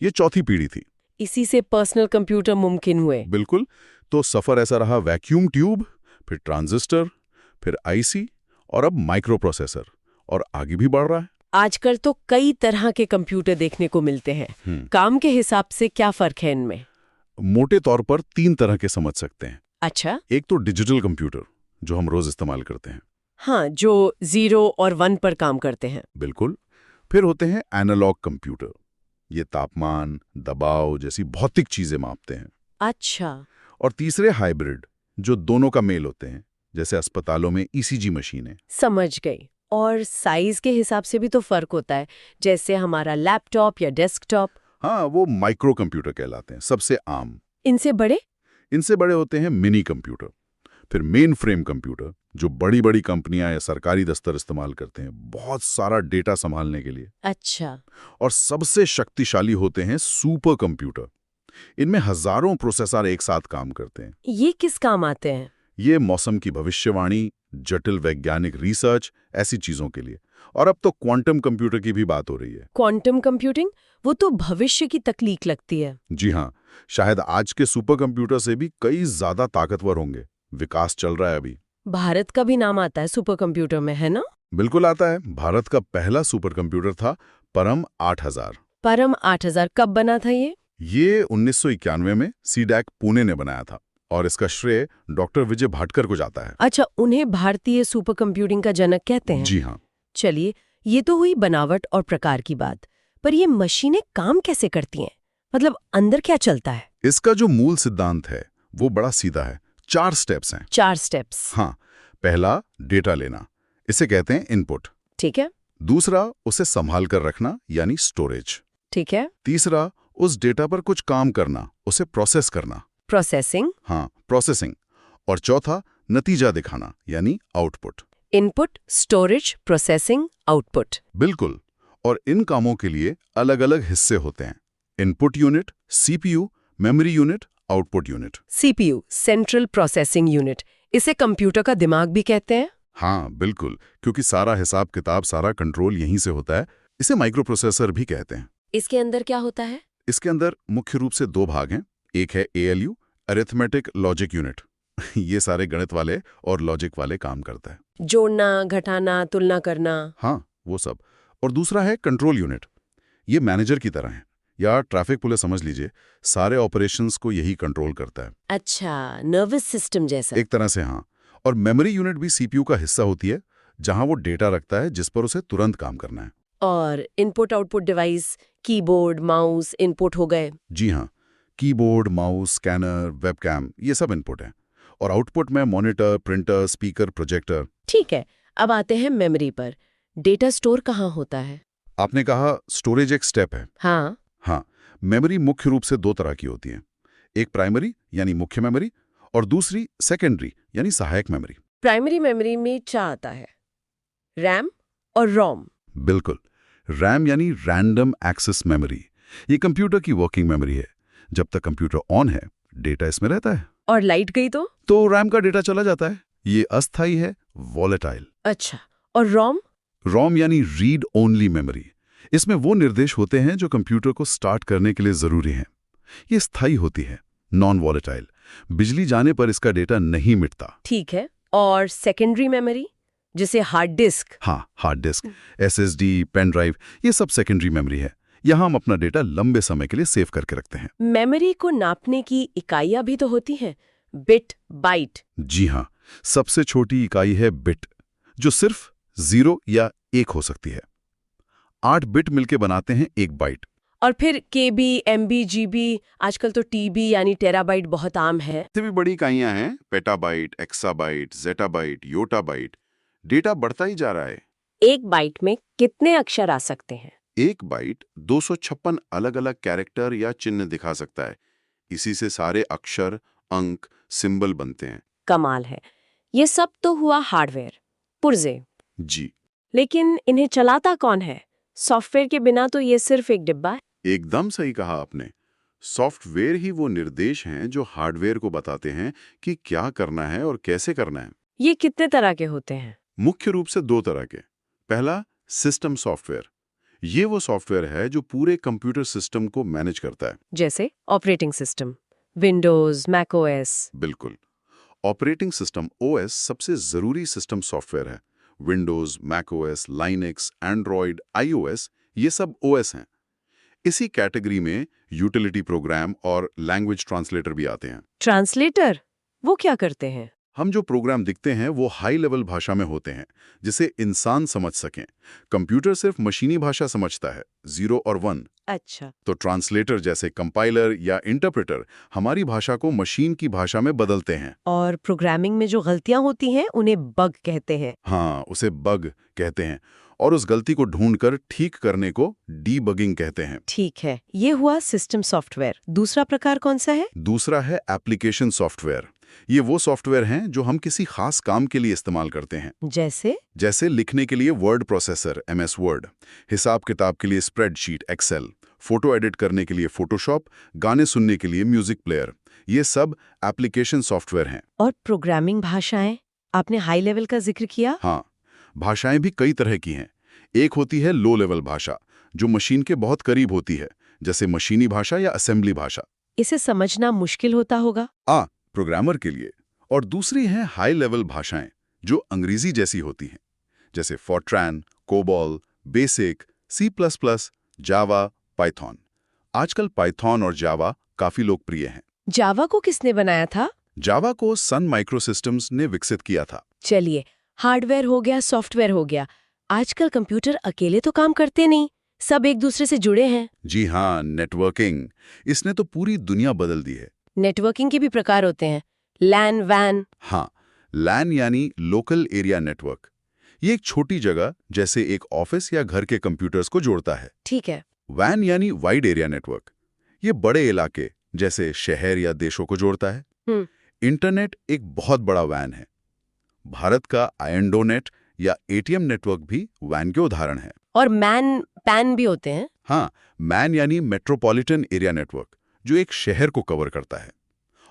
ये चौथी पीढ़ी थी। इसी से पर्सनल कंप्यूटर मुमकिन हुए। बिल्कुल। तो सफर ऐसा रहा, वैक्यूम ट्यूब, फिर ट्रांजिस्टर, फिर आईसी और अब माइक्रो प्रोसेसर, और आगे भी बढ़ रहा है। आजकल तो कई तरह के कंप्यूटर देखने को मिलते हैं। काम के हिसाब से क्या फर्क है इनमें? मोटे तौर पर 3 तरह के समझ सकते हैं। अच्छा। एक तो डिजिटल कंप्यूटर, जो हम रोज इस्तेमाल करते हैं। हाँ, जो 0 और 1 पर काम करते हैं। बिल्कुल। फिर होते हैं एनालॉग कंप्यूटर। ये तापमान, दबाव जैसी भौतिक चीजें मापते हैं। अच्छा। और तीसरे हाइब्रिड, जो दोनों का मेल होते हैं, जैसे अस्पतालों में ईसीजी मशीनें। समझ गई। और साइज के हिसाब से भी तो फर्क होता है, जैसे हमारा लैपटॉप या डेस्कटॉप। हाँ, वो माइक्रो कंप्यूटर कहलाते हैं, सबसे आम। इनसे बड़े? इनसे बड़े होते हैं मिनी कंप्यूटर। फिर मेन फ्रेम कंप्यूटर, जो बड़ी बड़ी कंपनियां या सरकारी दफ्तर इस्तेमाल करते हैं बहुत सारा डेटा संभालने के लिए। अच्छा। और सबसे शक्तिशाली होते हैं सुपर कंप्यूटर। इनमें हजारों प्रोसेसर एक साथ काम करते हैं। ये किस काम आते हैं? ये मौसम की भविष्यवाणी, जटिल वैज्ञानिक रिसर्च, ऐसी चीजों के लिए। और अब तो क्वांटम कंप्यूटर की भी बात हो रही है। Quantum computing? वो तो भविष्य की तकनीक लगती है। जी हाँ, शायद आज के सुपर कंप्यूटर से भी कई ज्यादा ताकतवर होंगे। विकास चल रहा है अभी। भारत का भी नाम आता है सुपर कंप्यूटर में, है ना? बिल्कुल आता है। भारत का पहला सुपर कंप्यूटर था परम 8000। परम 8000 कब बना था ये? ये 1991 में सीडैक पुणे ने बनाया था, और इसका श्रेय डॉक्टर विजय भाटकर को जाता है। अच्छा, उन्हें भारतीय सुपर कंप्यूटिंग का जनक कहते हैं। जी हाँ। चलिए, ये तो हुई बनावट और प्रकार की बात, पर ये मशीनें काम कैसे करती हैं? मतलब अंदर क्या चलता है? इसका जो मूल सिद्धांत है वो बड़ा सीधा है। 4 स्टेप्स हैं। 4 स्टेप्स? हाँ। पहला, डेटा लेना, इसे कहते हैं इनपुट। ठीक है। दूसरा, उसे संभाल कर रखना, यानी स्टोरेज। ठीक है। तीसरा, उस डेटा पर कुछ काम करना, उसे प्रोसेस करना। प्रोसेसिंग? हाँ, प्रोसेसिंग। और चौथा, नतीजा दिखाना, यानी output. Input, storage, processing, output. बिल्कुल। और इन कामों के लिए अलग अलग हिस्से होते हैं। Input unit, CPU, memory unit, output unit. CPU, central processing unit. इसे कंप्यूटर का दिमाग भी कहते हैं। हाँ बिल्कुल, क्योंकि सारा हिसाब किताब, सारा कंट्रोल यहीं से होता है। इसे माइक्रो प्रोसेसर भी कहते हैं। इसके अंदर क्या होता है? इसके अंदर मुख्य रूप से 2 भाग हैं। एक है ALU, अरिथमेटिक लॉजिक यूनिट। ये सारे गणित वाले और लॉजिक वाले काम करता है। जोड़ना, घटाना, तुलना करना। हाँ, वो सब। और दूसरा है कंट्रोल यूनिट। ये मैनेजर की तरह है, या ट्रैफिक पुलिस समझ लीजिए। सारे ऑपरेशंस को यही कंट्रोल करता है। अच्छा, नर्वस सिस्टम जैसा। एक तरह से हाँ। और मेमोरी यूनिट भी CPU का हिस्सा होती है, जहां वो डेटा रखता है जिस पर उसे तुरंत काम करना है। और input output device, keyboard, mouse input हो गए। जी हाँ, कीबोर्ड, माउस, स्कैनर, वेबकैम, ये सब इनपुट हैं। और आउटपुट में मॉनिटर, प्रिंटर, स्पीकर, प्रोजेक्टर। ठीक है, अब आते हैं मेमोरी पर। डेटा स्टोर कहाँ होता है? आपने कहा स्टोरेज एक स्टेप है। हाँ, मेमोरी मुख्य रूप से दो तरह की होती है, एक प्राइमरी यानी मुख्य मेमोरी और दूसरी सेकेंडरी यानी सहायक मेमोरी। प्राइमरी मेमोरी में क्या आता है? रैम और रोम। बिल्कुल, रैम यानी रैंडम एक्सेस मेमोरी। ये कंप्यूटर की वर्किंग मेमोरी है। जब तक कंप्यूटर ऑन है, डेटा इसमें रहता है। और लाइट गई तो रैम का डेटा चला जाता है। ये अस्थायी है, वॉलेटाइल। अच्छा, और रोम? रोम यानी रीड ओनली मेमोरी। इसमें वो निर्देश होते हैं जो कंप्यूटर को स्टार्ट करने के लिए जरूरी हैं। ये स्थायी होती है, नॉन वॉलेटाइल। बिजली जाने पर इसका डेटा नहीं मिटता। ठीक है, और सेकेंडरी मेमोरी जिसे हार्ड डिस्क? हाँ, hard disk, SSD, pen drive, ये सब सेकेंडरी मेमोरी है। यहाँ हम अपना डेटा लंबे समय के लिए सेव करके रखते हैं। मेमोरी को नापने की इकाइयां भी तो होती हैं, बिट, बाइट। जी हाँ, सबसे छोटी इकाई है बिट, जो सिर्फ 0 या 1 हो सकती है। 8 बिट मिलके बनाते हैं 1 बाइट। और फिर केबी, एमबी, जीबी, आजकल तो टीबी यानी टेराबाइट बहुत आम है। इससे भी बड़ी इकाइयां हैं, petabyte, exabyte, zettabyte, yottabyte. Data बढ़ता ही जा रहा है। एक बाइट में कितने अक्षर आ सकते हैं? एक बाइट 256 अलग-अलग कैरेक्टर या चिन्ह दिखा सकता है। इसी से सारे अक्षर, अंक, सिंबल बनते हैं। कमाल है। ये सब तो हुआ हार्डवेयर, पुर्जे। जी, लेकिन इन्हें चलाता कौन है? सॉफ्टवेयर के बिना तो ये सिर्फ एक डिब्बा है। एकदम सही कहा आपने। सॉफ्टवेयर ही वो निर्देश हैं जो हार्डवेयर को बताते हैं कि क्या करना है और कैसे करना है। ये कितने तरह के होते हैं? मुख्य रूप से 2 तरह के। पहला, सिस्टम सॉफ्टवेयर। ये वो सॉफ्टवेयर है जो पूरे कंप्यूटर सिस्टम को मैनेज करता है। जैसे ऑपरेटिंग सिस्टम, विंडोज, मैकओएस। बिल्कुल, ऑपरेटिंग सिस्टम ओएस सबसे जरूरी सिस्टम सॉफ्टवेयर है। Windows, macOS, Linux, Android, iOS, ये सब ओएस हैं। इसी कैटेगरी में यूटिलिटी प्रोग्राम और लैंग्वेज ट्रांसलेटर भी आते हैं। ट्रांसलेटर वो क्या करते हैं? हम जो प्रोग्राम दिखते हैं वो हाई लेवल भाषा में होते हैं, जिसे इंसान समझ सकें। कंप्यूटर सिर्फ मशीनी भाषा समझता है, 0 और 1। अच्छा, तो ट्रांसलेटर जैसे कंपाइलर या इंटरप्रेटर हमारी भाषा को मशीन की भाषा में बदलते हैं। और प्रोग्रामिंग में जो गलतियां होती हैं उन्हें बग कहते हैं। हाँ, उसे बग कहते हैं। और उस गलती को ढूंढकर ठीक करने को डीबगिंग कहते हैं। ठीक है, ये हुआ सिस्टम सॉफ्टवेयर। दूसरा प्रकार कौन सा है? दूसरा है एप्लीकेशन सॉफ्टवेयर। ये वो सॉफ्टवेयर हैं जो हम किसी खास काम के लिए इस्तेमाल करते हैं। जैसे लिखने के लिए वर्ड प्रोसेसर MS वर्ड, हिसाब किताब के लिए स्प्रेडशीट एक्सेल, फोटो एडिट करने के लिए फोटोशॉप, गाने सुनने के लिए म्यूजिक प्लेयर। ये सब एप्लीकेशन सॉफ्टवेयर हैं। और प्रोग्रामिंग भाषाएं, आपने हाई लेवल का जिक्र किया। हाँ, भाषाएं भी कई तरह की हैं। एक होती है लो लेवल भाषा, जो मशीन के बहुत करीब होती है, जैसे मशीनी भाषा या असेंबली भाषा। इसे समझना मुश्किल होता होगा प्रोग्रामर के लिए। और दूसरी हैं हाई लेवल भाषाएं, जो अंग्रेजी जैसी होती हैं, जैसे फॉर्ट्रैन, कोबॉल, बेसिक, C++, जावा, पाइथन। आजकल पाइथन और जावा काफी लोकप्रिय हैं। जावा को किसने बनाया था? जावा को सन माइक्रोसिस्टम्स ने विकसित किया था। चलिए, हार्डवेयर हो गया, सॉफ्टवेयर हो गया। आजकल कंप्यूटर अकेले तो काम करते नहीं, सब एक दूसरे से जुड़े हैं। जी हाँ, नेटवर्किंग, इसने तो पूरी दुनिया बदल दी है। नेटवर्किंग के भी प्रकार होते हैं, लैन, वैन। हाँ, लैन यानी लोकल एरिया नेटवर्क। ये एक छोटी जगह जैसे एक ऑफिस या घर के कंप्यूटर्स को जोड़ता है। ठीक है। वैन यानी वाइड एरिया नेटवर्क। ये बड़े इलाके जैसे शहर या देशों को जोड़ता है। इंटरनेट एक बहुत बड़ा वैन है। भारत का आयरनडोनेट या ATM नेटवर्क भी वैन के उदाहरण है। और मैन, पैन भी होते हैं। हाँ, मैन यानी मेट्रोपॉलिटन एरिया नेटवर्क, जो एक शहर को कवर करता है।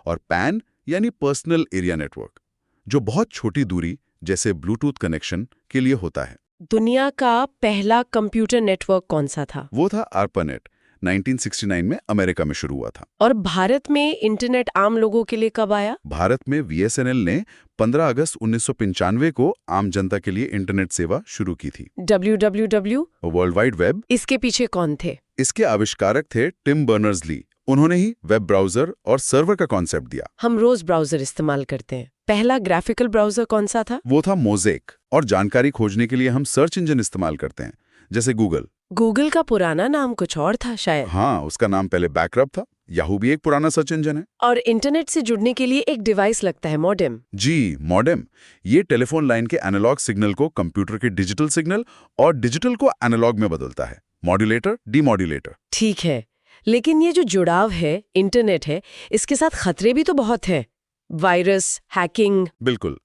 और पैन यानी पर्सनल एरिया नेटवर्क, जो बहुत छोटी दूरी जैसे ब्लूटूथ कनेक्शन के लिए होता है। दुनिया का पहला कंप्यूटर नेटवर्क कौन सा था? वो था ARPANET, 1969 में अमेरिका में शुरू हुआ था। और भारत में इंटरनेट आम लोगों के लिए कब आया? भारत में VSNL ने 15 अगस्त 1995 को आम जनता के लिए इंटरनेट सेवा शुरू की थी। www world wide web. इसके पीछे कौन थे? इसके आविष्कारक थे टिम बर्नर्स-ली। उन्होंने ही वेब ब्राउजर और सर्वर का कॉन्सेप्ट दिया। हम रोज ब्राउजर इस्तेमाल करते हैं, पहला ग्राफिकल ब्राउजर कौन सा था? वो था मोज़ेक, और जानकारी खोजने के लिए हम सर्च इंजन इस्तेमाल करते हैं, जैसे गूगल। गूगल का पुराना नाम कुछ और था शायद। हाँ, उसका नाम पहले बैकरब था। याहू भी एक पुराना सर्च इंजन है। और इंटरनेट से जुड़ने के लिए एक डिवाइस लगता है, मॉडेम। जी, मॉडेम। ये टेलीफोन लाइन के एनालॉग सिग्नल को कंप्यूटर के डिजिटल सिग्नल और डिजिटल को एनालॉग में बदलता है। Modulator, demodulator. ठीक है, लेकिन ये जो जुड़ाव है, इंटरनेट है, इसके साथ खतरे भी तो बहुत हैं। Virus, hacking. बिल्कुल।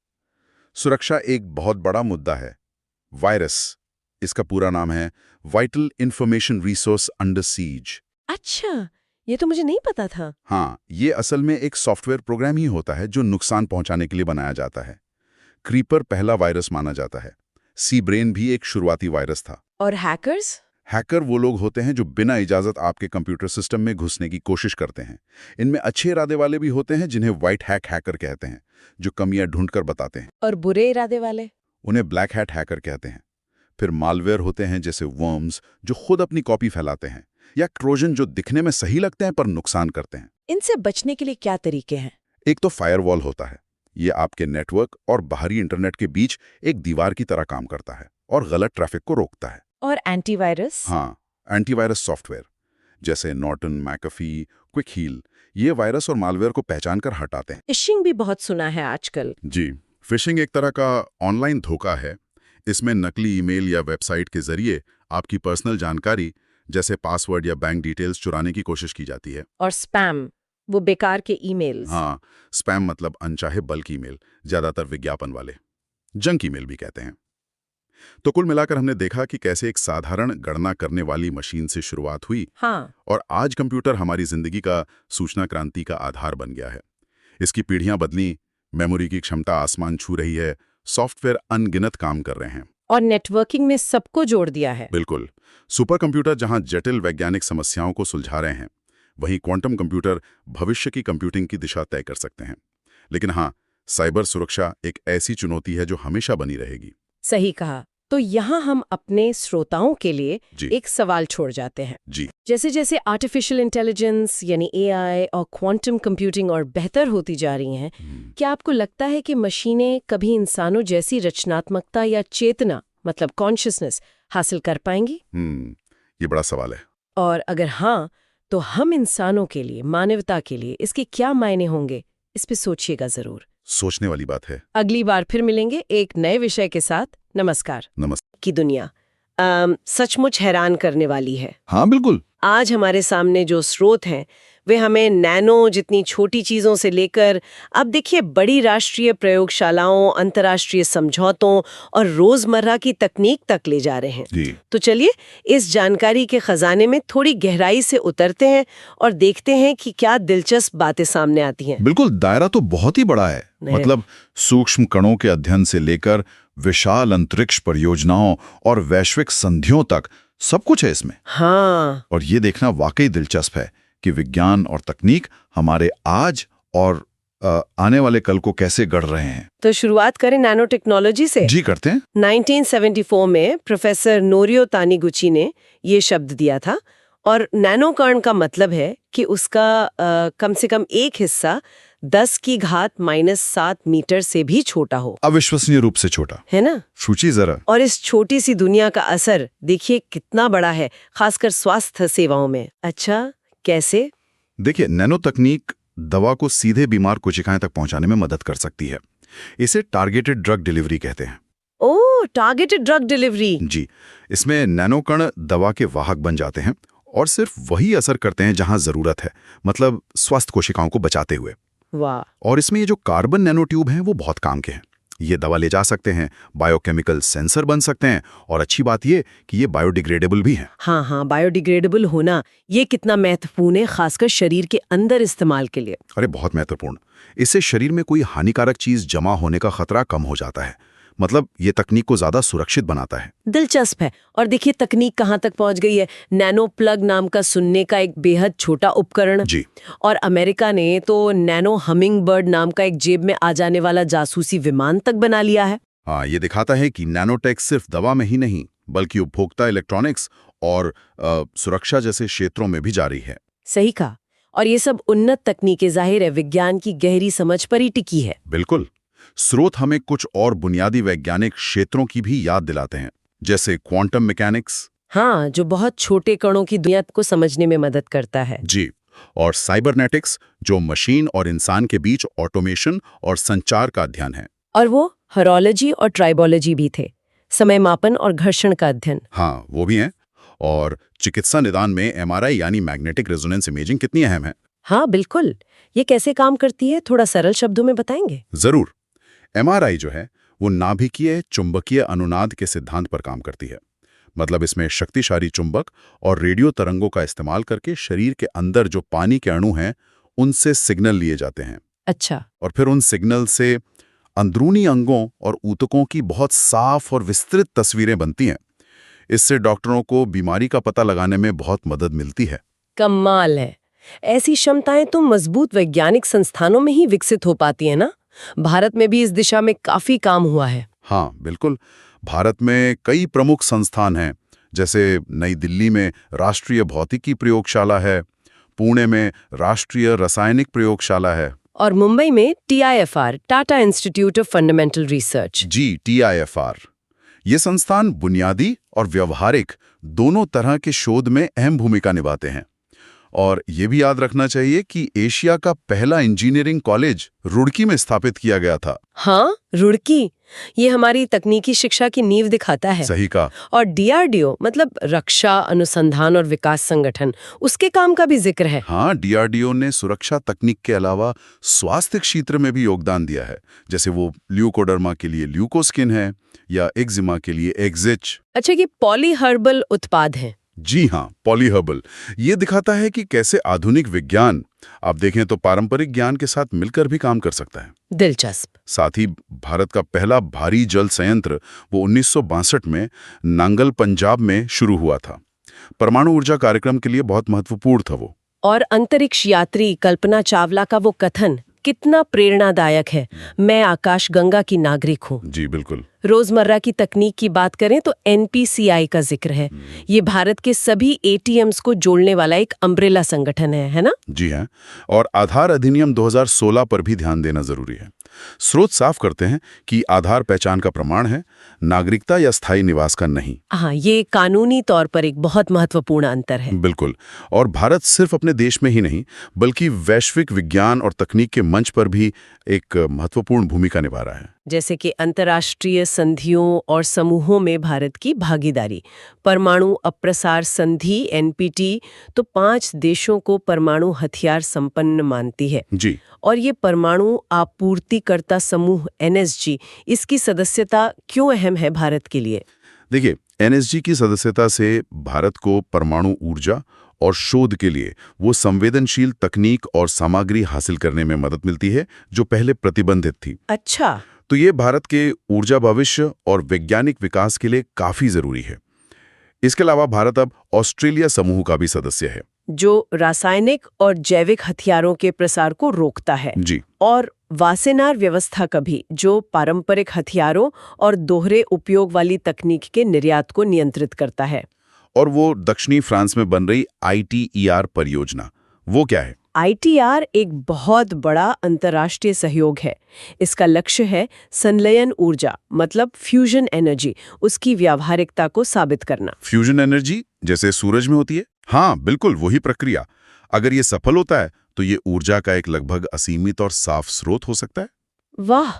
सुरक्षा एक बहुत बड़ा मुद्दा है। वायरस, इसका पूरा नाम है vital information resource under seize. अच्छा, ये तो मुझे नहीं पता था। हाँ, ये असल में एक सॉफ्टवेयर प्रोग्राम ही होता है जो नुकसान पहुंचाने के लिए बनाया जाता है। क्रीपर पहला वायरस माना जाता है। सी ब्रेन भी एक शुरुआती वायरस था। और हैकर्स? हैकर वो लोग होते हैं जो बिना इजाजत आपके कंप्यूटर सिस्टम में घुसने की कोशिश करते हैं। इनमें अच्छे इरादे वाले भी होते हैं, जिन्हें व्हाइट हैट हैकर कहते हैं, जो कमियां ढूंढकर बताते हैं। और बुरे इरादे वाले? उन्हें ब्लैक हैट हैकर कहते हैं। फिर मालवेयर होते हैं, जैसे वर्म्स, जो खुद अपनी कॉपी फैलाते हैं, या ट्रोजन, जो दिखने में सही लगते हैं पर नुकसान करते हैं। इनसे बचने के लिए क्या तरीके हैं? एक तो फायरवॉल होता है। ये आपके नेटवर्क और बाहरी इंटरनेट के बीच एक दीवार की तरह काम करता है और गलत ट्रैफिक को रोकता है। और एंटीवायरस? हाँ, एंटीवायरस सॉफ्टवेयर जैसे नॉर्टन, मैकफी, क्विक हील, ये वायरस और मालवेयर को पहचान कर हटाते हैं। फिशिंग भी बहुत सुना है आजकल। जी, फिशिंग एक तरह का ऑनलाइन धोखा है। इसमें नकली ईमेल या वेबसाइट के जरिए आपकी पर्सनल जानकारी, जैसे पासवर्ड या बैंक डिटेल्स, चुराने की कोशिश की जाती है। और स्पैम, वो बेकार के ईमेल्स। हाँ, स्पैम मतलब अनचाहे बल्क ईमेल, ज्यादातर विज्ञापन वाले, जंक ईमेल भी कहते हैं। तो कुल मिलाकर हमने देखा कि कैसे एक साधारण गणना करने वाली मशीन से शुरुआत हुई, हाँ, और आज कंप्यूटर हमारी जिंदगी का सूचना क्रांति का आधार बन गया है। इसकी पीढ़ियां बदली, मेमोरी की क्षमता आसमान छू रही है, सॉफ्टवेयर अनगिनत काम कर रहे हैं। और नेटवर्किंग में सबको जोड़ दिया है। बिल्कुल। सुपर कंप्यूटर जहां जटिल वैज्ञानिक समस्याओं को सुलझा रहे हैं, वहीं क्वांटम कंप्यूटर भविष्य की कंप्यूटिंग की दिशा तय कर सकते हैं। लेकिन हाँ, साइबर सुरक्षा एक ऐसी चुनौती है जो हमेशा बनी रहेगी। सही कहा। तो यहाँ हम अपने श्रोताओं के लिए जी। एक सवाल छोड़ जाते हैं। जी। जैसे जैसे आर्टिफिशियल इंटेलिजेंस यानी एआई और क्वांटम कंप्यूटिंग और बेहतर होती जा रही हैं, क्या आपको लगता है कि मशीनें कभी इंसानों जैसी रचनात्मकता या चेतना, मतलब कॉन्शियसनेस, हासिल कर पाएंगी? ये बड़ा सवाल है। और अगर हाँ, तो हम इंसानों के लिए, मानवता के लिए इसके क्या मायने होंगे? इस पे सोचिएगा जरूर। सोचने वाली बात है। अगली बार फिर मिलेंगे एक नए विषय के साथ। नमस्कार। नमस्कार। की दुनिया सचमुच हैरान करने वाली है। हाँ बिल्कुल। आज हमारे सामने जो स्रोत हैं वे हमें नैनो जितनी छोटी चीज़ों से लेकर अब देखिए बड़ी राष्ट्रीय प्रयोगशालाओं, अंतर्राष्ट्रीय समझौतों और रोज़मर्रा की तकनीक तक ले जा रहे हैं। जी। तो चलिए इस जानकारी के खजाने में थोड़ी गहराई से उतरते हैं और देखते हैं कि क्या दिलचस्प बातें सामने आती हैं। बिल्कुल, दायरा तो बहुत ही बड़ा है। मतलब सूक्ष्म कणों के अध्ययन से लेकर विशाल अंतरिक्ष परियोजनाओं और वैश्विक संधियों तक सब कुछ है इसमें। हाँ, और ये देखना वाकई दिलचस्प है कि विज्ञान और तकनीक हमारे आज और आने वाले कल को कैसे गढ़ रहे हैं। तो शुरुआत करें नैनो टेक्नोलॉजी से। जी करते हैं। 1974 में प्रोफेसर नोरियो तानीगुची ने ये शब्द दिया था, और नैनो कण का मतलब है कि उसका कम से कम एक हिस्सा 10⁻⁻7 मीटर से भी छोटा हो। अविश्वसनीय रूप से छोटा है ना? सूची जरा। और इस छोटी सी दुनिया का असर देखिए कितना बड़ा है, खासकर स्वास्थ्य सेवाओं में। अच्छा, कैसे? देखिए, नैनो तकनीक दवा को सीधे बीमार कोशिकाएं तक पहुंचाने में मदद कर सकती है। इसे टारगेटेड ड्रग डिलीवरी कहते हैं। ओह, टारगेटेड ड्रग डिलीवरी। जी, इसमें नैनो कण दवा के वाहक बन जाते हैं और सिर्फ वही असर करते हैं जहां जरूरत है, मतलब स्वस्थ कोशिकाओं को बचाते हुए। वाह। और इसमें ये जो कार्बन नैनो ट्यूब हैं वो बहुत काम के हैं। ये दवा ले जा सकते हैं, बायोकेमिकल सेंसर बन सकते हैं, और अच्छी बात ये कि ये बायोडिग्रेडेबल भी हैं। हाँ हाँ, बायोडिग्रेडेबल होना ये कितना महत्वपूर्ण है, खासकर शरीर के अंदर इस्तेमाल के लिए। अरे बहुत महत्वपूर्ण। इससे शरीर में कोई हानिकारक चीज जमा होने का खतरा कम हो जाता है। मतलब ये तकनीक को ज्यादा सुरक्षित बनाता है। दिलचस्प है। और देखिए तकनीक कहाँ तक पहुंच गई है। नैनो प्लग नाम का सुनने का एक बेहद छोटा उपकरण। जी। और अमेरिका ने तो नैनो हमिंग बर्ड नाम का एक जेब में आ जाने वाला जासूसी विमान तक बना लिया है। हाँ, ये दिखाता है कि नैनोटेक सिर्फ दवा में ही नहीं, बल्कि उपभोक्ता इलेक्ट्रॉनिक्स और सुरक्षा जैसे क्षेत्रों में भी जारी है। सही कहा। और ये सब उन्नत तकनीकें जाहिर है विज्ञान की गहरी समझ पर ही टिकी है। बिल्कुल। स्रोत हमें कुछ और बुनियादी वैज्ञानिक क्षेत्रों की भी याद दिलाते हैं, जैसे क्वांटम मैकेनिक्स। हाँ, जो बहुत छोटे कणों की दुनिया को समझने में मदद करता है। जी, और साइबरनेटिक्स, जो मशीन और इंसान के बीच ऑटोमेशन और संचार का अध्ययन है। और वो हॉरोलॉजी और ट्राइबोलॉजी भी थे, समय मापन और घर्षण का अध्ययन। हाँ, वो भी हैं। और चिकित्सा निदान में एमआरआई यानी मैग्नेटिक रेजोनेंस इमेजिंग कितनी अहम है? हाँ बिल्कुल, ये कैसे काम करती है, थोड़ा सरल शब्दों में बताएंगे? जरूर। एमआरआई जो है वो नाभिकीय चुंबकीय अनुनाद के सिद्धांत पर काम करती है। मतलब इसमें शक्तिशाली चुंबक और रेडियो तरंगों का इस्तेमाल करके शरीर के अंदर जो पानी के अणु हैं उनसे सिग्नल लिए जाते हैं। अच्छा। और फिर उन सिग्नल से अंदरूनी अंगों और ऊतकों की बहुत साफ और विस्तृत तस्वीरें बनती हैं। इससे डॉक्टरों को बीमारी का पता लगाने में बहुत मदद मिलती है। कमाल है। ऐसी क्षमताएं तो मजबूत वैज्ञानिक संस्थानों में ही विकसित हो पाती है ना? भारत में भी इस दिशा में काफी काम हुआ है। हाँ बिल्कुल, भारत में कई प्रमुख संस्थान हैं, जैसे नई दिल्ली में राष्ट्रीय भौतिकी प्रयोगशाला है, पुणे में राष्ट्रीय रासायनिक प्रयोगशाला है, और मुंबई में TIFR, Tata institute of fundamental research. जी TIFR। ये संस्थान बुनियादी और व्यवहारिक दोनों तरह के शोध में अहम भूमिका निभाते हैं। और ये भी याद रखना चाहिए कि एशिया का पहला इंजीनियरिंग कॉलेज रुड़की में स्थापित किया गया था। हाँ, रुड़की। ये हमारी तकनीकी शिक्षा की नींव दिखाता है। सही कहा। और DRDO मतलब रक्षा अनुसंधान और विकास संगठन, उसके काम का भी जिक्र है। हाँ, DRDO ने सुरक्षा तकनीक के अलावा स्वास्थ्य क्षेत्र में भी योगदान दिया है। जैसे वो ल्यूकोडर्मा के लिए ल्यूकोस्किन है या एक्जिमा के लिए एक्जिच। अच्छा, ये पॉलीहर्बल उत्पाद हैं। जी हाँ, पॉलीहर्बल। ये दिखाता है कि कैसे आधुनिक विज्ञान, आप देखें तो पारंपरिक ज्ञान के साथ मिलकर भी काम कर सकता है। दिलचस्प। साथ ही भारत का पहला भारी जल संयंत्र वो 1962 में नांगल पंजाब में शुरू हुआ था। परमाणु ऊर्जा कार्यक्रम के लिए बहुत महत्वपूर्ण था वो। और अंतरिक्ष यात्री कल्पना चावला का वो कथन कितना प्रेरणादायक है, मैं आकाश गंगा की नागरिक हूँ। जी बिल्कुल। रोजमर्रा की तकनीक की बात करें तो NPCI का जिक्र है। ये भारत के सभी ATMs को जोड़ने वाला एक अम्ब्रेला संगठन है ना? जी हाँ, और आधार अधिनियम 2016 पर भी ध्यान देना जरूरी है। स्रोत साफ करते हैं कि आधार पहचान का प्रमाण है, नागरिकता या स्थायी निवास का नहीं। हाँ, ये कानूनी तौर पर एक बहुत महत्वपूर्ण अंतर है। बिल्कुल। और भारत सिर्फ अपने देश में ही नहीं बल्कि वैश्विक विज्ञान और तकनीक के मंच पर भी एक महत्वपूर्ण भूमिका निभा रहा है। जैसे कि अंतर्राष्ट्रीय संधियों और समूहों में भारत की भागीदारी, परमाणु अप्रसार संधि NPT तो 5 देशों को परमाणु हथियार संपन्न मानती है। जी। और ये परमाणु आपूर्तिकर्ता समूह NSG, इसकी सदस्यता क्यों अहम है भारत के लिए? देखिए, NSG की सदस्यता से भारत को परमाणु ऊर्जा और शोध के लिए वो संवेदनशील तकनीक और सामग्री हासिल करने में मदद मिलती है जो पहले प्रतिबंधित थी। अच्छा। तो ये भारत के ऊर्जा भविष्य और वैज्ञानिक विकास के लिए काफी जरूरी है। इसके अलावा भारत अब ऑस्ट्रेलिया समूह का भी सदस्य है, जो रासायनिक और जैविक हथियारों के प्रसार को रोकता है। जी। और वासेनार व्यवस्था का भी, जो पारंपरिक हथियारों और दोहरे उपयोग वाली तकनीक के निर्यात को नियंत्रित करता है। और वो दक्षिणी फ्रांस में बन रही ITER परियोजना, वो क्या है? ITR एक बहुत बड़ा अंतर्राष्ट्रीय सहयोग है। इसका लक्ष्य है संलयन ऊर्जा मतलब फ्यूजन एनर्जी, उसकी व्यावहारिकता को साबित करना। फ्यूजन एनर्जी जैसे सूरज में होती है? हाँ बिल्कुल, वही प्रक्रिया। अगर ये सफल होता है तो ये ऊर्जा का एक लगभग असीमित और साफ स्रोत हो सकता है। वाह।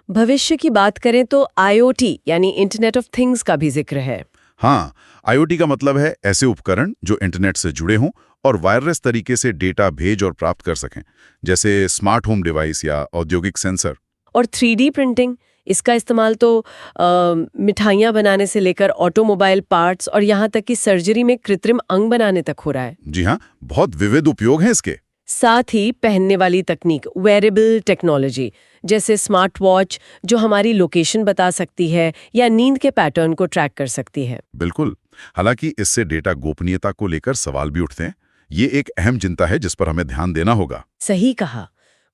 भविष्य की बात करें तो IoT यानी इंटरनेट ऑफ थिंग्स का भी जिक्र है। हाँ, IoT का मतलब है ऐसे उपकरण जो इंटरनेट से जुड़े हों और वायरलेस तरीके से डेटा भेज और प्राप्त कर सकें, जैसे स्मार्ट होम डिवाइस या औद्योगिक सेंसर। और 3D प्रिंटिंग, इसका इस्तेमाल तो मिठाइयाँ बनाने से लेकर ऑटोमोबाइल पार्ट्स और यहाँ तक कि सर्जरी में कृत्रिम अंग बनाने तक हो रहा है। जी हाँ, बहुत विविध उपयोग हैं इसके। साथ ही पहनने वाली तकनीक, वेरेबल टेक्नोलॉजी, जैसे स्मार्ट वॉच जो हमारी लोकेशन बता सकती है या नींद के पैटर्न को ट्रैक कर सकती है। बिल्कुल। हालांकि इससे डेटा गोपनीयता को लेकर सवाल भी उठते हैं। ये एक अहम चिंता है जिस पर हमें ध्यान देना होगा। सही कहा।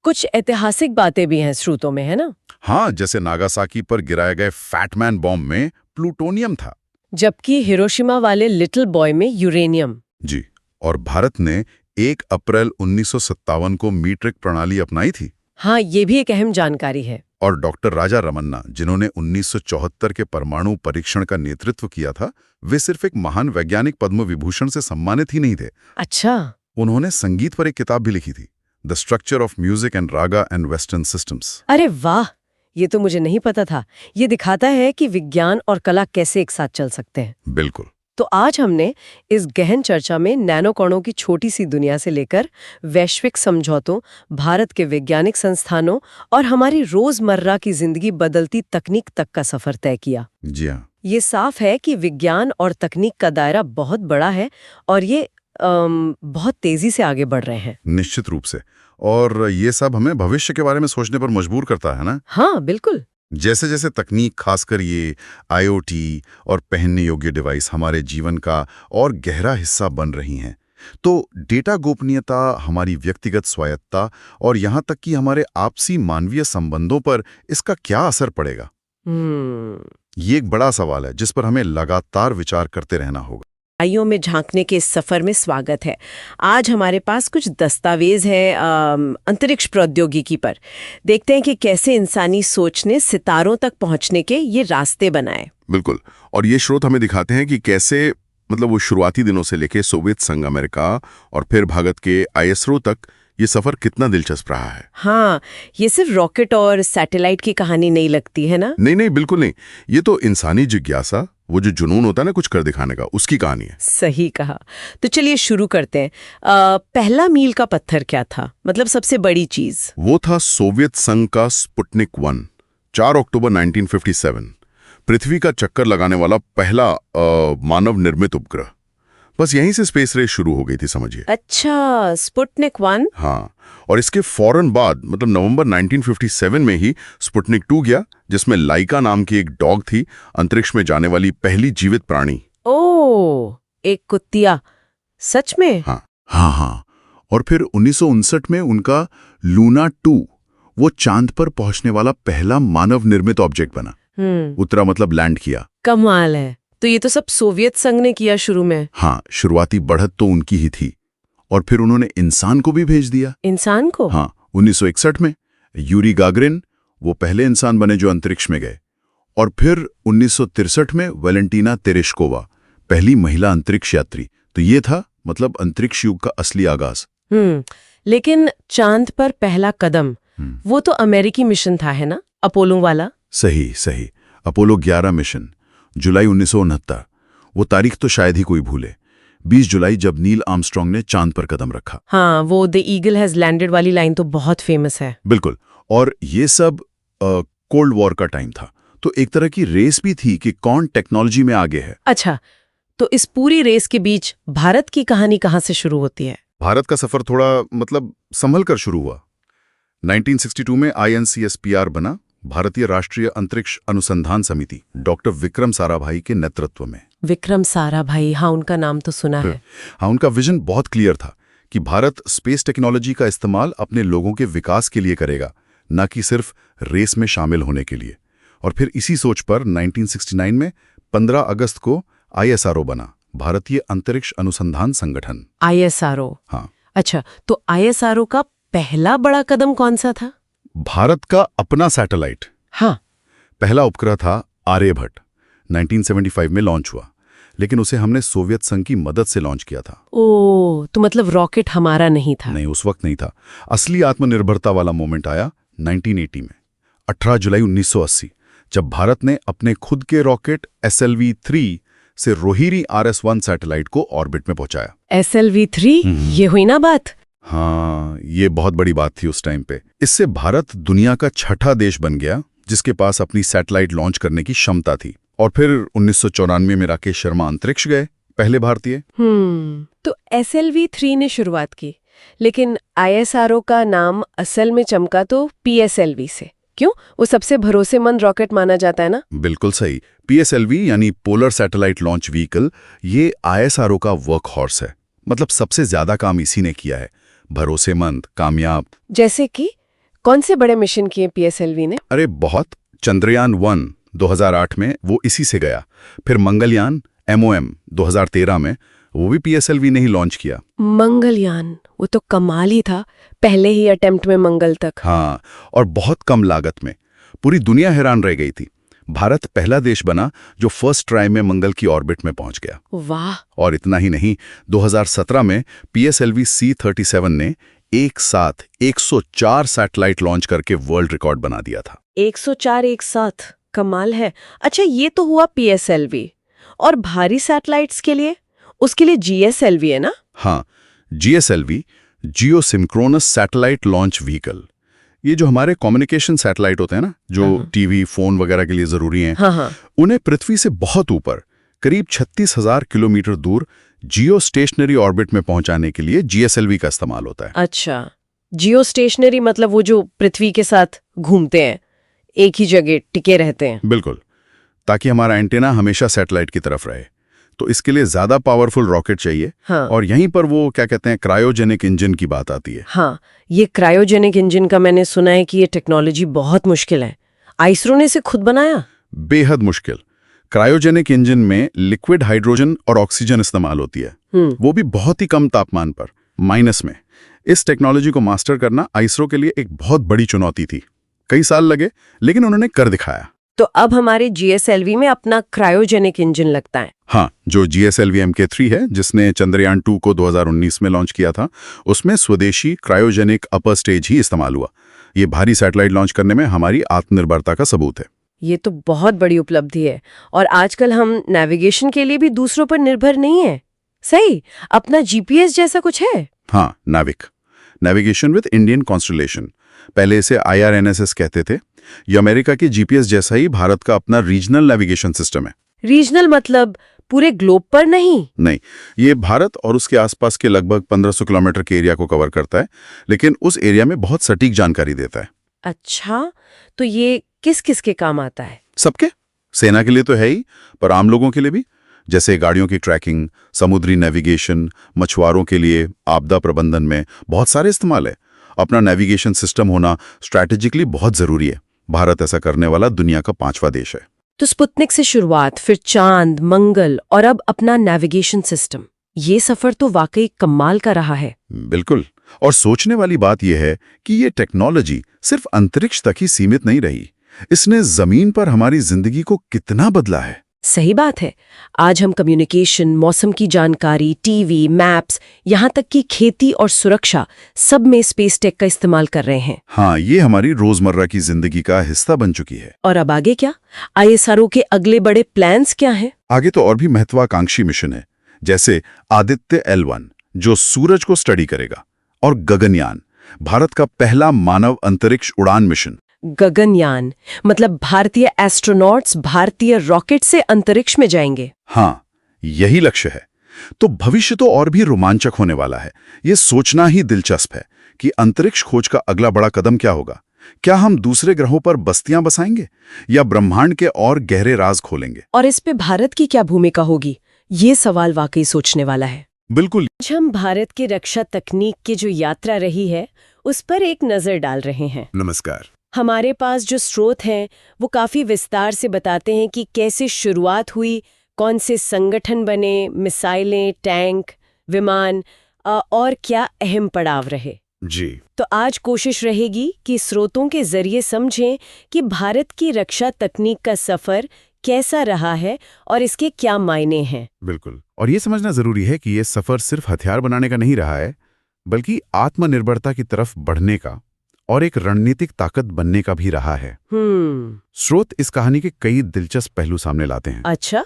कुछ ऐतिहासिक बातें भी हैं स्रोतों में, है ना? हाँ, जैसे नागासाकी पर गिराए गए फैटमैन बॉम्ब में प्लूटोनियम था, जबकि हिरोशिमा वाले लिटिल बॉय में यूरेनियम। जी। और भारत ने 1 अप्रैल 1957 को मीट्रिक प्रणाली अपनाई थी। हाँ, ये भी एक अहम जानकारी है। और डॉक्टर राजा रमन्ना, जिन्होंने 1974 के परमाणु परीक्षण का नेतृत्व किया था, वे सिर्फ एक महान वैज्ञानिक पद्म विभूषण से सम्मानित ही नहीं थे। अच्छा। उन्होंने संगीत पर एक किताब भी लिखी थी, the structure of music and Raga and western systems. अरे वाह, ये तो मुझे नहीं पता था। ये दिखाता है कि विज्ञान और कला कैसे एक साथ चल सकते हैं। बिल्कुल। तो आज हमने इस गहन चर्चा में नैनो कणों की छोटी सी दुनिया से लेकर वैश्विक समझौतों, भारत के वैज्ञानिक संस्थानों और हमारी रोजमर्रा की जिंदगी बदलती तकनीक तक का सफर तय किया। जी हाँ। ये साफ है कि विज्ञान और तकनीक का दायरा बहुत बड़ा है और ये बहुत तेजी से आगे बढ़ रहे हैं। निश्चित रूप से। और ये सब हमें भविष्य के बारे में सोचने पर मजबूर करता है ना। हाँ बिल्कुल। जैसे जैसे तकनीक, खासकर ये IoT और पहनने योग्य डिवाइस हमारे जीवन का और गहरा हिस्सा बन रही हैं, तो डेटा गोपनीयता, हमारी व्यक्तिगत स्वायत्ता और यहाँ तक कि हमारे आपसी मानवीय संबंधों पर इसका क्या असर पड़ेगा? ये एक बड़ा सवाल है जिस पर हमें लगातार विचार करते रहना होगा। आइयों में झांकने के इस सफर में स्वागत है। आज हमारे पास कुछ दस्तावेज है अंतरिक्ष प्रौद्योगिकी पर। देखते हैं कि कैसे इंसानी सोच ने सितारों तक पहुंचने के ये रास्ते बनाए। बिल्कुल। और ये स्रोत हमें दिखाते हैं कि कैसे वो शुरुआती दिनों से लेके सोवियत संघ अमेरिका और फिर भारत के ISRO तक ये सफर कितना दिलचस्प रहा है। हाँ, ये सिर्फ रॉकेट और सैटेलाइट की कहानी नहीं लगती है ना। नहीं, बिल्कुल नहीं। ये तो इंसानी जिज्ञासा, वो जो जुनून होता है ना कुछ कर दिखाने का, उसकी कहानी है। सही कहा। तो चलिए शुरू करते हैं। पहला मील का पत्थर क्या था, मतलब सबसे बड़ी चीज? वो था सोवियत संघ का स्पुतनिक 1, 4 अक्टूबर 1957, पृथ्वी का चक्कर लगाने वाला पहला मानव निर्मित उपग्रह। बस यहीं से स्पेस रेस शुरू हो गई थी, समझिए। अच्छा, स्पुतनिक 1। हाँ, और इसके फौरन बाद नवंबर 1957 में ही स्पुतनिक 2 गया, जिसमें लाइका नाम की एक डॉग थी, अंतरिक्ष में जाने वाली पहली जीवित प्राणी। ओह, एक कुत्तिया। सच में? हाँ। और फिर 1959 में उनका लूना 2, वो चांद पर पहुंचने वाला पहला मानव निर्मित ऑब्जेक्ट बना। उतरा मतलब लैंड किया। कमाल है। तो ये तो सब सोवियत संघ ने किया शुरू में। हाँ, शुरुआती बढ़त तो उनकी ही थी। और फिर उन्होंने इंसान को भी भेज दिया। इंसान को? हाँ, 1961 में यूरी गागरिन, वो पहले इंसान बने जो अंतरिक्ष में गए। और फिर 1963 में वैलेंटीना तेरेश्कोवा, पहली महिला अंतरिक्ष यात्री। तो ये था अंतरिक्ष युग का असली आगाज। लेकिन चांद पर पहला कदम, वो तो अमेरिकी मिशन था, है ना, अपोलो वाला? सही। अपोलो 11 मिशन, जुलाई 1969। वो तारीख तो शायद ही कोई भूले। 20 जुलाई, जब नील आर्मस्ट्रांग ने चांद पर कदम रखा। हाँ, वो द ईगल हैज लैंडेड वाली लाइन तो बहुत फेमस है। बिल्कुल। और ये सब कोल्ड वॉर का टाइम था, तो एक तरह की रेस भी थी कि कौन टेक्नोलॉजी में आगे है। अच्छा, तो इस पूरी रेस के बीच भारत की कहानी कहाँ से शुरू होती है? भारत का सफर थोड़ा संभल कर शुरू हुआ। 1962 में INCSPR बना, भारतीय राष्ट्रीय अंतरिक्ष अनुसंधान समिति, डॉक्टर विक्रम साराभाई के नेतृत्व में। विक्रम साराभाई, हाँ, उनका नाम तो सुना है। हाँ, उनका विजन बहुत क्लियर था कि भारत स्पेस टेक्नोलॉजी का इस्तेमाल अपने लोगों के विकास के लिए करेगा, न कि सिर्फ रेस में शामिल होने के लिए। और फिर इसी सोच पर 1969 में 15 अगस्त को ISRO बना, भारतीय अंतरिक्ष अनुसंधान संगठन। ISRO? हाँ। अच्छा, तो ISRO का पहला बड़ा कदम कौन सा था? भारत का अपना सैटेलाइट। हाँ। पहला उपग्रह था आर्यभट्ट, 1975 में लॉन्च हुआ, लेकिन उसे हमने सोवियत संघ की मदद से लॉन्च किया था। ओह, तो मतलब रॉकेट हमारा नहीं था? नहीं, उस वक्त नहीं था। असली आत्मनिर्भरता वाला मोमेंट आया 1980 में, 18 जुलाई 1980, जब भारत ने अपने खुद के रॉकेट SLV-3 से रोहिणी RS-1 सैटेलाइट को ऑर्बिट में पहुंचाया। SLV-3? ये हुई ना बात? हाँ, ये बहुत बड़ी बात थी उस टाइम पे। इससे भारत दुनिया का छठा देश बन गया जिसके पास अपनी सैटेलाइट लॉन्च करने की क्षमता थी। और फिर 1994 में राकेश शर्मा अंतरिक्ष गए, पहले भारतीय। तो SLV-3 ने शुरुआत की, लेकिन ISRO का नाम असल में चमका तो PSLV से। क्यों? वो सबसे भरोसेमंद रॉकेट माना जाता है ना? बिल्कुल सही। PSLV यानी पोलर सैटेलाइट लॉन्च व्हीकल, ये ISRO का वर्क हॉर्स है। सबसे ज्यादा काम इसी ने किया है, भरोसेमंद, कामयाब। जैसे कि कौन से बड़े मिशन किए PSLV ने? अरे बहुत। चंद्रयान 1 2008 में वो इसी से गया। फिर मंगलयान MOM 2013 में, वो भी PSLV ने ही लॉन्च किया। मंगलयान, वो तो कमाल ही था, पहले ही अटेम्प्ट में मंगल तक। हाँ, और बहुत कम लागत में। पूरी दुनिया हैरान रह गई थी। भारत पहला देश बना जो फर्स्ट ट्राई में मंगल की ऑर्बिट में पहुंच गया। वाह। और इतना ही नहीं, 2017 में PSLV C-37 ने एक साथ 104 सैटेलाइट लॉन्च करके वर्ल्ड रिकॉर्ड बना दिया था। 104 एक साथ, कमाल है। अच्छा, ये तो हुआ PSLV। और भारी सैटेलाइट्स के लिए? उसके लिए GSLV है ना? हाँ, GSLV, जियो सिंक्रोनस सैटेलाइट लॉन्च व्हीकल। ये जो हमारे कम्युनिकेशन सैटेलाइट होते हैं ना, जो टीवी, फोन वगैरह के लिए जरूरी हैं, हाँ। उन्हें पृथ्वी से बहुत ऊपर, करीब 36,000 किलोमीटर दूर जियो स्टेशनरी ऑर्बिट में पहुंचाने के लिए GSLV का इस्तेमाल होता है। अच्छा, जियो स्टेशनरी मतलब वो जो पृथ्वी के साथ घूमते हैं, एक ही जगह टिके रहते हैं। बिल्कुल, ताकि हमारा एंटेना हमेशा सैटेलाइट की तरफ रहे। तो इसके लिए ज्यादा पावरफुल रॉकेट चाहिए। हाँ। और यहीं पर वो क्या कहते हैं, क्रायोजेनिक इंजन की बात आती है। हाँ, ये क्रायोजेनिक इंजन का मैंने सुना है कि ये टेक्नोलॉजी बहुत मुश्किल है। आइसरो ने इसे खुद बनाया? बेहद मुश्किल। क्रायोजेनिक इंजन में लिक्विड हाइड्रोजन और ऑक्सीजन इस्तेमाल होती है, वो भी बहुत ही कम तापमान पर, माइनस में। इस टेक्नोलॉजी को मास्टर करना आइसरो के लिए एक बहुत बड़ी चुनौती थी। कई साल लगे, लेकिन उन्होंने कर दिखाया। तो अब हमारे GSLV में अपना क्रायोजेनिक इंजन लगता है। हाँ, जो GSLV MK3 है, जिसने चंद्रयान 2 को 2019 में लॉन्च किया था, उसमें स्वदेशी क्रायोजेनिक अपर स्टेज ही इस्तेमाल हुआ। ये भारी सैटेलाइट लॉन्च करने में हमारी आत्मनिर्भरता का सबूत है। ये तो बहुत बड़ी उपलब्धि है। और आजकल हम नेविगेशन के लिए भी दूसरों पर निर्भर नहीं है। सही, अपना GPS जैसा कुछ है? हाँ, नेविगेशन विद इंडियन कॉन्स्टलेशन। पहले इसे IRNSS कहते थे। ये अमेरिका की GPS जैसा ही भारत का अपना रीजनल नेविगेशन सिस्टम है। रीजनल मतलब पूरे ग्लोब पर नहीं? नहीं, ये भारत और उसके आसपास के लगभग 1500 किलोमीटर के एरिया को कवर करता है, लेकिन उस एरिया में बहुत सटीक जानकारी देता है। अच्छा, तो ये किस किस के काम आता है? सबके, सेना के लिए तो है ही, पर आम लोगों के लिए भी, जैसे गाड़ियों की ट्रैकिंग, समुद्री नेविगेशन, मछुआरों के लिए आपदा प्रबंधन में बहुत सारे इस्तेमाल है। अपना नेविगेशन सिस्टम होना स्ट्रैटेजिकली बहुत जरूरी है। भारत ऐसा करने वाला दुनिया का 5वां देश है। तो स्पुतनिक से शुरुआत, फिर चांद, मंगल और अब अपना नेविगेशन सिस्टम। ये सफर तो वाकई कमाल का रहा है। बिल्कुल, और सोचने वाली बात यह है कि ये टेक्नोलॉजी सिर्फ अंतरिक्ष तक ही सीमित नहीं रही। इसने जमीन पर हमारी जिंदगी को कितना बदला है। सही बात है। आज हम कम्युनिकेशन, मौसम की जानकारी, टीवी, मैप्स, यहाँ तक कि खेती और सुरक्षा, सब में स्पेस टेक का इस्तेमाल कर रहे हैं। हाँ, ये हमारी रोजमर्रा की जिंदगी का हिस्सा बन चुकी है। और अब आगे क्या? ISRO के अगले बड़े प्लान्स क्या हैं? आगे तो और भी महत्वाकांक्षी मिशन है, जैसे आदित्य L1 जो सूरज को स्टडी करेगा, और गगनयान, भारत का पहला मानव अंतरिक्ष उड़ान मिशन। गगनयान मतलब भारतीय एस्ट्रोनॉट्स भारतीय रॉकेट से अंतरिक्ष में जाएंगे। हाँ, यही लक्ष्य है। तो भविष्य तो और भी रोमांचक होने वाला है। ये सोचना ही दिलचस्प है कि अंतरिक्ष खोज का अगला बड़ा कदम क्या होगा। क्या हम दूसरे ग्रहों पर बस्तियां बसाएंगे या ब्रह्मांड के और गहरे राज खोलेंगे? और इस पे भारत की क्या भूमिका होगी? ये सवाल वाकई सोचने वाला है। बिल्कुल। आज हम भारत की रक्षा तकनीक की जो यात्रा रही है, उस पर एक नजर डाल रहे हैं। नमस्कार। हमारे पास जो स्रोत हैं वो काफी विस्तार से बताते हैं कि कैसे शुरुआत हुई, कौन से संगठन बने, मिसाइलें, टैंक, विमान और क्या अहम पड़ाव रहे। जी। तो आज कोशिश रहेगी कि स्रोतों के जरिए समझें कि भारत की रक्षा तकनीक का सफर कैसा रहा है और इसके क्या मायने हैं। बिल्कुल। और ये समझना जरूरी है कि ये सफर सिर्फ हथियार बनाने का नहीं रहा है, बल्कि आत्मनिर्भरता की तरफ बढ़ने का और एक रणनीतिक ताकत बनने का भी रहा है। स्रोत इस कहानी के कई दिलचस्प पहलू सामने लाते हैं। अच्छा,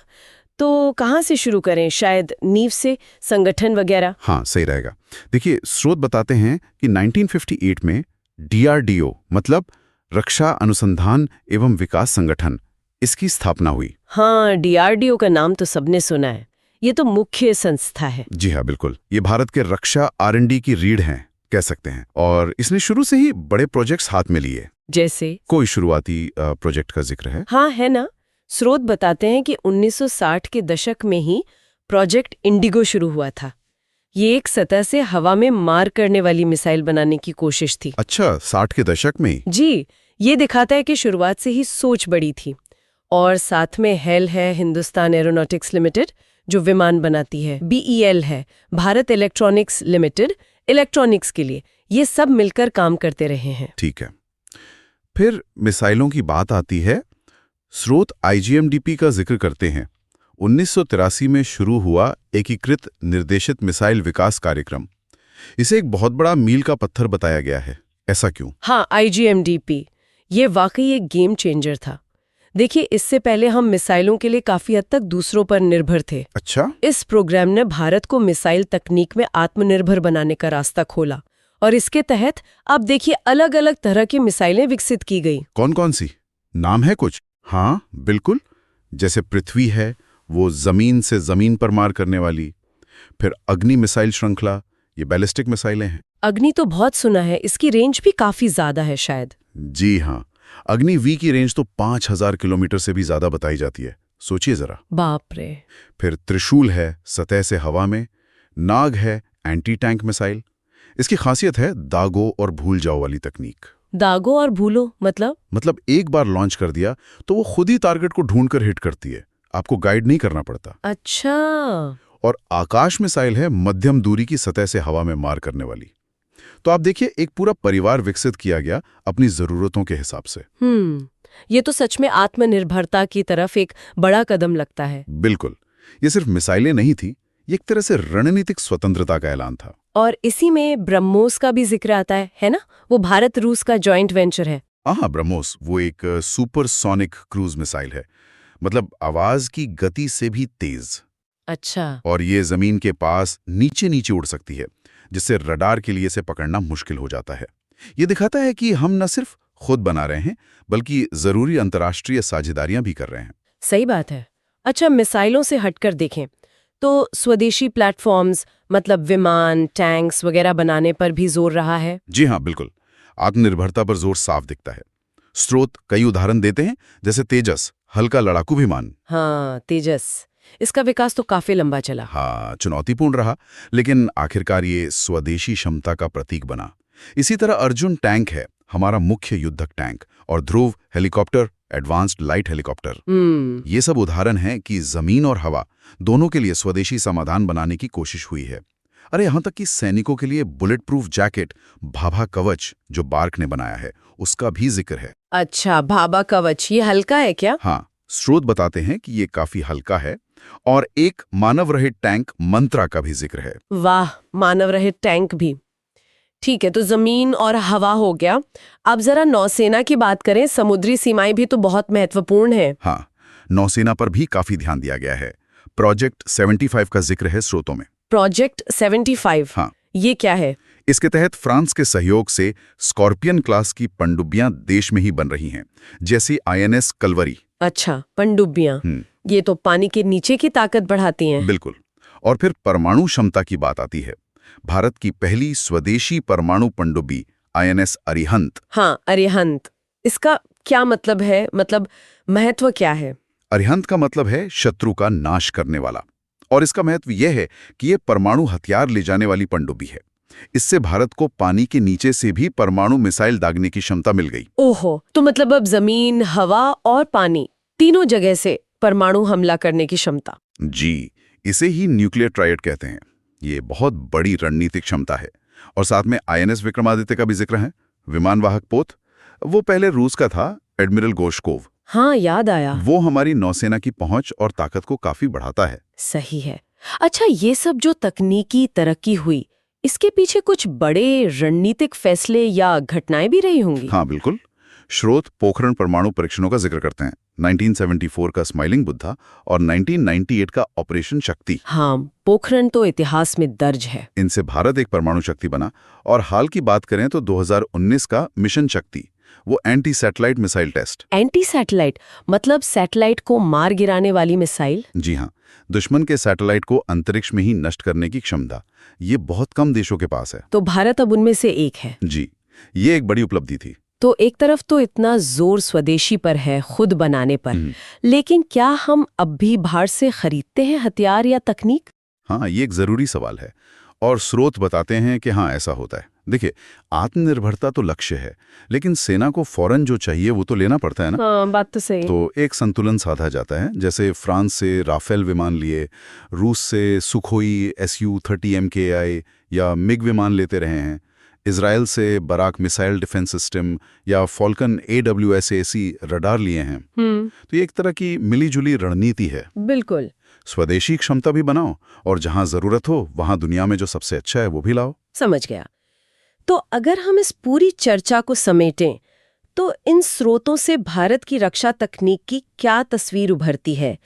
तो कहाँ से शुरू करें? शायद नींव से, संगठन वगैरह? हाँ, सही रहेगा। देखिए, स्रोत बताते हैं कि 1958 में DRDO मतलब रक्षा अनुसंधान एवं विकास संगठन, इसकी स्थापना हुई। हाँ, DRDO का नाम तो सबने सुना है। ये तो मुख्य संस्था है। जी हाँ, बिल्कुल। ये भारत के रक्षा R&D की रीढ़ हैं, कह सकते हैं। और इसने शुरू से ही बड़े प्रोजेक्ट्स हाथ में लिए। जैसे कोई शुरुआती प्रोजेक्ट का जिक्र है? हाँ, है ना। स्रोत बताते हैं कि 1960 के दशक में ही प्रोजेक्ट इंडिगो शुरू हुआ था। ये एक सतह से हवा में मार करने वाली मिसाइल बनाने की कोशिश थी। अच्छा, 60 के दशक में? जी, ये दिखाता है कि शुरुआत से ही सोच बड़ी थी। और साथ में हेल है, हिंदुस्तान एरोनॉटिक्स लिमिटेड, जो विमान बनाती है। BEL है, भारत इलेक्ट्रॉनिक्स लिमिटेड, इलेक्ट्रॉनिक्स के लिए। ये सब मिलकर काम करते रहे हैं। ठीक है। फिर मिसाइलों की बात आती है। स्रोत IGMDP का जिक्र करते हैं। 1983 में शुरू हुआ एकीकृत निर्देशित मिसाइल विकास कार्यक्रम। इसे एक बहुत बड़ा मील का पत्थर बताया गया है। ऐसा क्यों? हाँ, IGMDP ये वाकई एक गेम चेंजर था। देखिए, इससे पहले हम मिसाइलों के लिए काफी हद तक दूसरों पर निर्भर थे। अच्छा। इस प्रोग्राम ने भारत को मिसाइल तकनीक में आत्मनिर्भर बनाने का रास्ता खोला और इसके तहत अब देखिए अलग अलग तरह की मिसाइलें विकसित की गई। कौन कौन सी? नाम है कुछ? हाँ बिल्कुल, जैसे पृथ्वी है, वो जमीन से जमीन पर मार करने वाली। फिर अग्नि मिसाइल श्रृंखला, ये बैलिस्टिक मिसाइलें हैं। अग्नि तो बहुत सुना है, इसकी रेंज भी काफी ज्यादा है शायद। जी हाँ, अग्नि वी की रेंज तो 5000 किलोमीटर से भी ज्यादा बताई जाती है। सोचिए जरा। बाप रे। फिर त्रिशूल है, सतह से हवा में। नाग है, एंटी टैंक मिसाइल। इसकी खासियत है दागो और भूल जाओ वाली तकनीक। दागो और भूलो मतलब एक बार लॉन्च कर दिया तो वो खुद ही टारगेट को ढूंढकर हिट करती है, आपको गाइड नहीं करना पड़ता। अच्छा। और आकाश मिसाइल है, मध्यम दूरी की सतह से हवा में मार करने वाली। तो आप देखिए, एक पूरा परिवार विकसित किया गया अपनी जरूरतों के हिसाब से। ये तो सच में आत्मनिर्भरता की तरफ एक बड़ा कदम लगता है। बिल्कुल। ये सिर्फ मिसाइलें नहीं थी, ये एक तरह से रणनीतिक स्वतंत्रता का ऐलान था। और इसी में ब्रह्मोस का भी जिक्र आता है ना? वो भारत रूस का जॉइंट वेंचर है। हाँ, ब्रह्मोस वो एक सुपरसोनिक क्रूज मिसाइल है, मतलब आवाज की गति से भी तेज। अच्छा। और ये जमीन के पास नीचे नीचे उड़ सकती है, जिससे रडार के लिए इसे पकड़ना मुश्किल हो जाता है। ये दिखाता है कि हम न सिर्फ खुद बना रहे हैं, बल्कि जरूरी अंतर्राष्ट्रीय साझेदारियां भी कर रहे हैं। सही बात है। अच्छा, मिसाइलों से हटकर देखें तो स्वदेशी प्लेटफॉर्म्स मतलब विमान, टैंक्स वगैरह बनाने पर भी जोर रहा है। जी हाँ, बिल्कुल। आत्मनिर्भरता पर जोर साफ दिखता है। स्रोत कई उदाहरण देते हैं, जैसे तेजस, हल्का लड़ाकू विमान। हाँ, तेजस। इसका विकास तो काफी लंबा चला। हाँ, चुनौतीपूर्ण रहा, लेकिन आखिरकार ये स्वदेशी क्षमता का प्रतीक बना। इसी तरह अर्जुन टैंक है, हमारा मुख्य युद्धक टैंक, और ध्रुव हेलीकॉप्टर, एडवांस्ड लाइट हेलीकॉप्टर। ये सब उदाहरण हैं कि जमीन और हवा दोनों के लिए स्वदेशी समाधान बनाने की कोशिश हुई है। अरे यहाँ तक कि सैनिकों के लिए बुलेट प्रूफ जैकेट भाभा कवच जो बार्क ने बनाया है, उसका भी जिक्र है। अच्छा, भाभा कवच, ये हल्का है क्या? हाँ, स्रोत बताते हैं कि ये काफी हल्का है। और एक मानव रहित टैंक मंत्रा का भी जिक्र है। वाह, मानव रहित टैंक भी। ठीक है, तो जमीन और हवा हो गया। अब जरा नौसेना की बात करें। समुद्री सीमाएं भी तो बहुत महत्वपूर्ण है। हाँ, नौसेना पर भी काफी ध्यान दिया गया है। प्रोजेक्ट 75 का जिक्र है स्रोतों में। प्रोजेक्ट 75? हाँ। ये क्या है? इसके तहत फ्रांस के सहयोग से स्कॉर्पियन क्लास की पनडुब्बियां देश में ही बन रही हैं, जैसे INS कलवरी। अच्छा, पनडुब्बियां। ये तो पानी के नीचे की ताकत बढ़ाती हैं। बिल्कुल। और फिर परमाणु क्षमता की बात आती है। भारत की पहली स्वदेशी परमाणु पनडुब्बी INS अरिहंत। हाँ, अरिहंत। इसका क्या मतलब है? मतलब महत्व क्या है? अरिहंत का मतलब है शत्रु का नाश करने वाला। और इसका महत्व यह है कि यह परमाणु हथियार ले जाने वाली पनडुब्बी है। इससे भारत को पानी के नीचे से भी परमाणु मिसाइल दागने की क्षमता मिल गई। ओहो, तो मतलब अब जमीन, हवा और पानी तीनों जगह से परमाणु हमला करने की क्षमता। जी, इसे ही न्यूक्लियर ट्रायड कहते हैं। ये बहुत बड़ी रणनीतिक क्षमता है। और साथ में INS विक्रमादित्य का भी जिक्र है, विमानवाहक पोत। वो पहले रूस का था, एडमिरल गोर्शकोव। हाँ, याद आया। वो हमारी नौसेना की पहुंच और ताकत को काफी बढ़ाता है। सही है। अच्छा, ये सब जो तकनीकी तरक्की हुई, इसके पीछे कुछ बड़े रणनीतिक फैसले या घटनाएं भी रही होंगी। हाँ बिल्कुल। स्रोत पोखरण परमाणु परीक्षणों का जिक्र करते हैं। 1974 का स्माइलिंग बुद्धा और 1998 का ऑपरेशन शक्ति। हाँ, पोखरण तो इतिहास में दर्ज है। इनसे भारत एक परमाणु शक्ति बना। और हाल की बात करें तो 2019 का मिशन शक्ति, वो anti satellite missile test. Anti satellite मतलब सैटेलाइट को मार गिराने वाली मिसाइल? जी हाँ, दुश्मन के सैटेलाइट को अंतरिक्ष में ही नष्ट करने की क्षमता ये बहुत कम देशों के पास है। तो भारत अब उनमें से एक है। जी, ये एक बड़ी उपलब्धि थी। तो एक तरफ तो इतना जोर स्वदेशी पर है, खुद बनाने पर, लेकिन क्या हम अब भी बाहर से खरीदते हैं हथियार या तकनीक? हाँ, ये एक जरूरी सवाल है। और स्रोत बताते हैं कि हाँ, ऐसा होता है। देखिए, आत्मनिर्भरता तो लक्ष्य है, लेकिन सेना को फौरन जो चाहिए वो तो लेना पड़ता है ना। हाँ, बात तो सही। तो एक संतुलन साधा जाता है। जैसे फ्रांस से राफेल विमान लिए, रूस से सुखोई Su-30 MKI या मिग विमान लेते रहे हैं। इसराइल से बराक मिसाइल डिफेंस सिस्टम या फॉल्कन AWSAC रडार लिए हैं। तो ये एक तरह की मिलीजुली रणनीति है। बिल्कुल। स्वदेशी क्षमता भी बनाओ और जहां जरूरत हो वहां दुनिया में जो सबसे अच्छा है वो भी लाओ। समझ गया। तो अगर हम इस पूरी चर्चा को समेटें तो इन स्रोतों से भारत की रक्षा तकनीक की क्या तस्वीर उभरती है?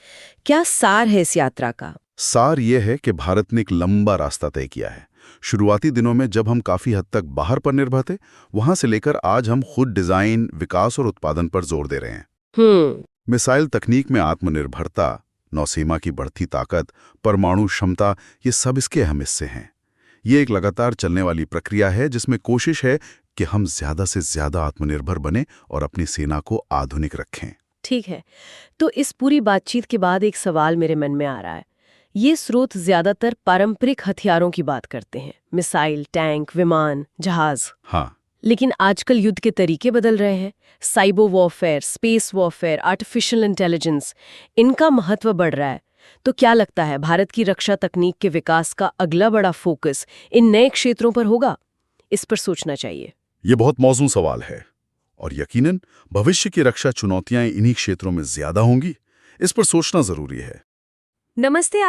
क्या सार है इस यात्रा का? सार ये है कि भारत ने एक लंबा रास्ता तय किया है। शुरुआती दिनों में जब हम काफी हद तक बाहर पर निर्भर थे, वहां से लेकर आज हम खुद डिजाइन, विकास और उत्पादन पर जोर दे रहे हैं। मिसाइल तकनीक में आत्मनिर्भरता, नौसेना की बढ़ती ताकत, परमाणु क्षमता, ये सब इसके अहम हिस्से हैं। ये एक लगातार चलने वाली प्रक्रिया है जिसमें कोशिश है कि हम ज्यादा से ज्यादा आत्मनिर्भर बने और अपनी सेना को आधुनिक रखें। ठीक है। तो इस पूरी बातचीत के बाद एक सवाल मेरे मन में आ रहा है। ये स्रोत ज्यादातर पारंपरिक हथियारों की बात करते हैं, मिसाइल, टैंक, विमान, जहाज। हाँ, लेकिन आजकल युद्ध के तरीके बदल रहे हैं। Cyber warfare, space warfare, artificial intelligence, इनका महत्व बढ़ रहा है। तो क्या लगता है भारत की रक्षा तकनीक के विकास का अगला बड़ा फोकस इन नए क्षेत्रों पर होगा? इस पर सोचना चाहिए। ये बहुत मौजूद सवाल है और यकीनन भविष्य की रक्षा चुनौतियां इन्हीं क्षेत्रों में ज्यादा होंगी। इस पर सोचना जरूरी है। नमस्ते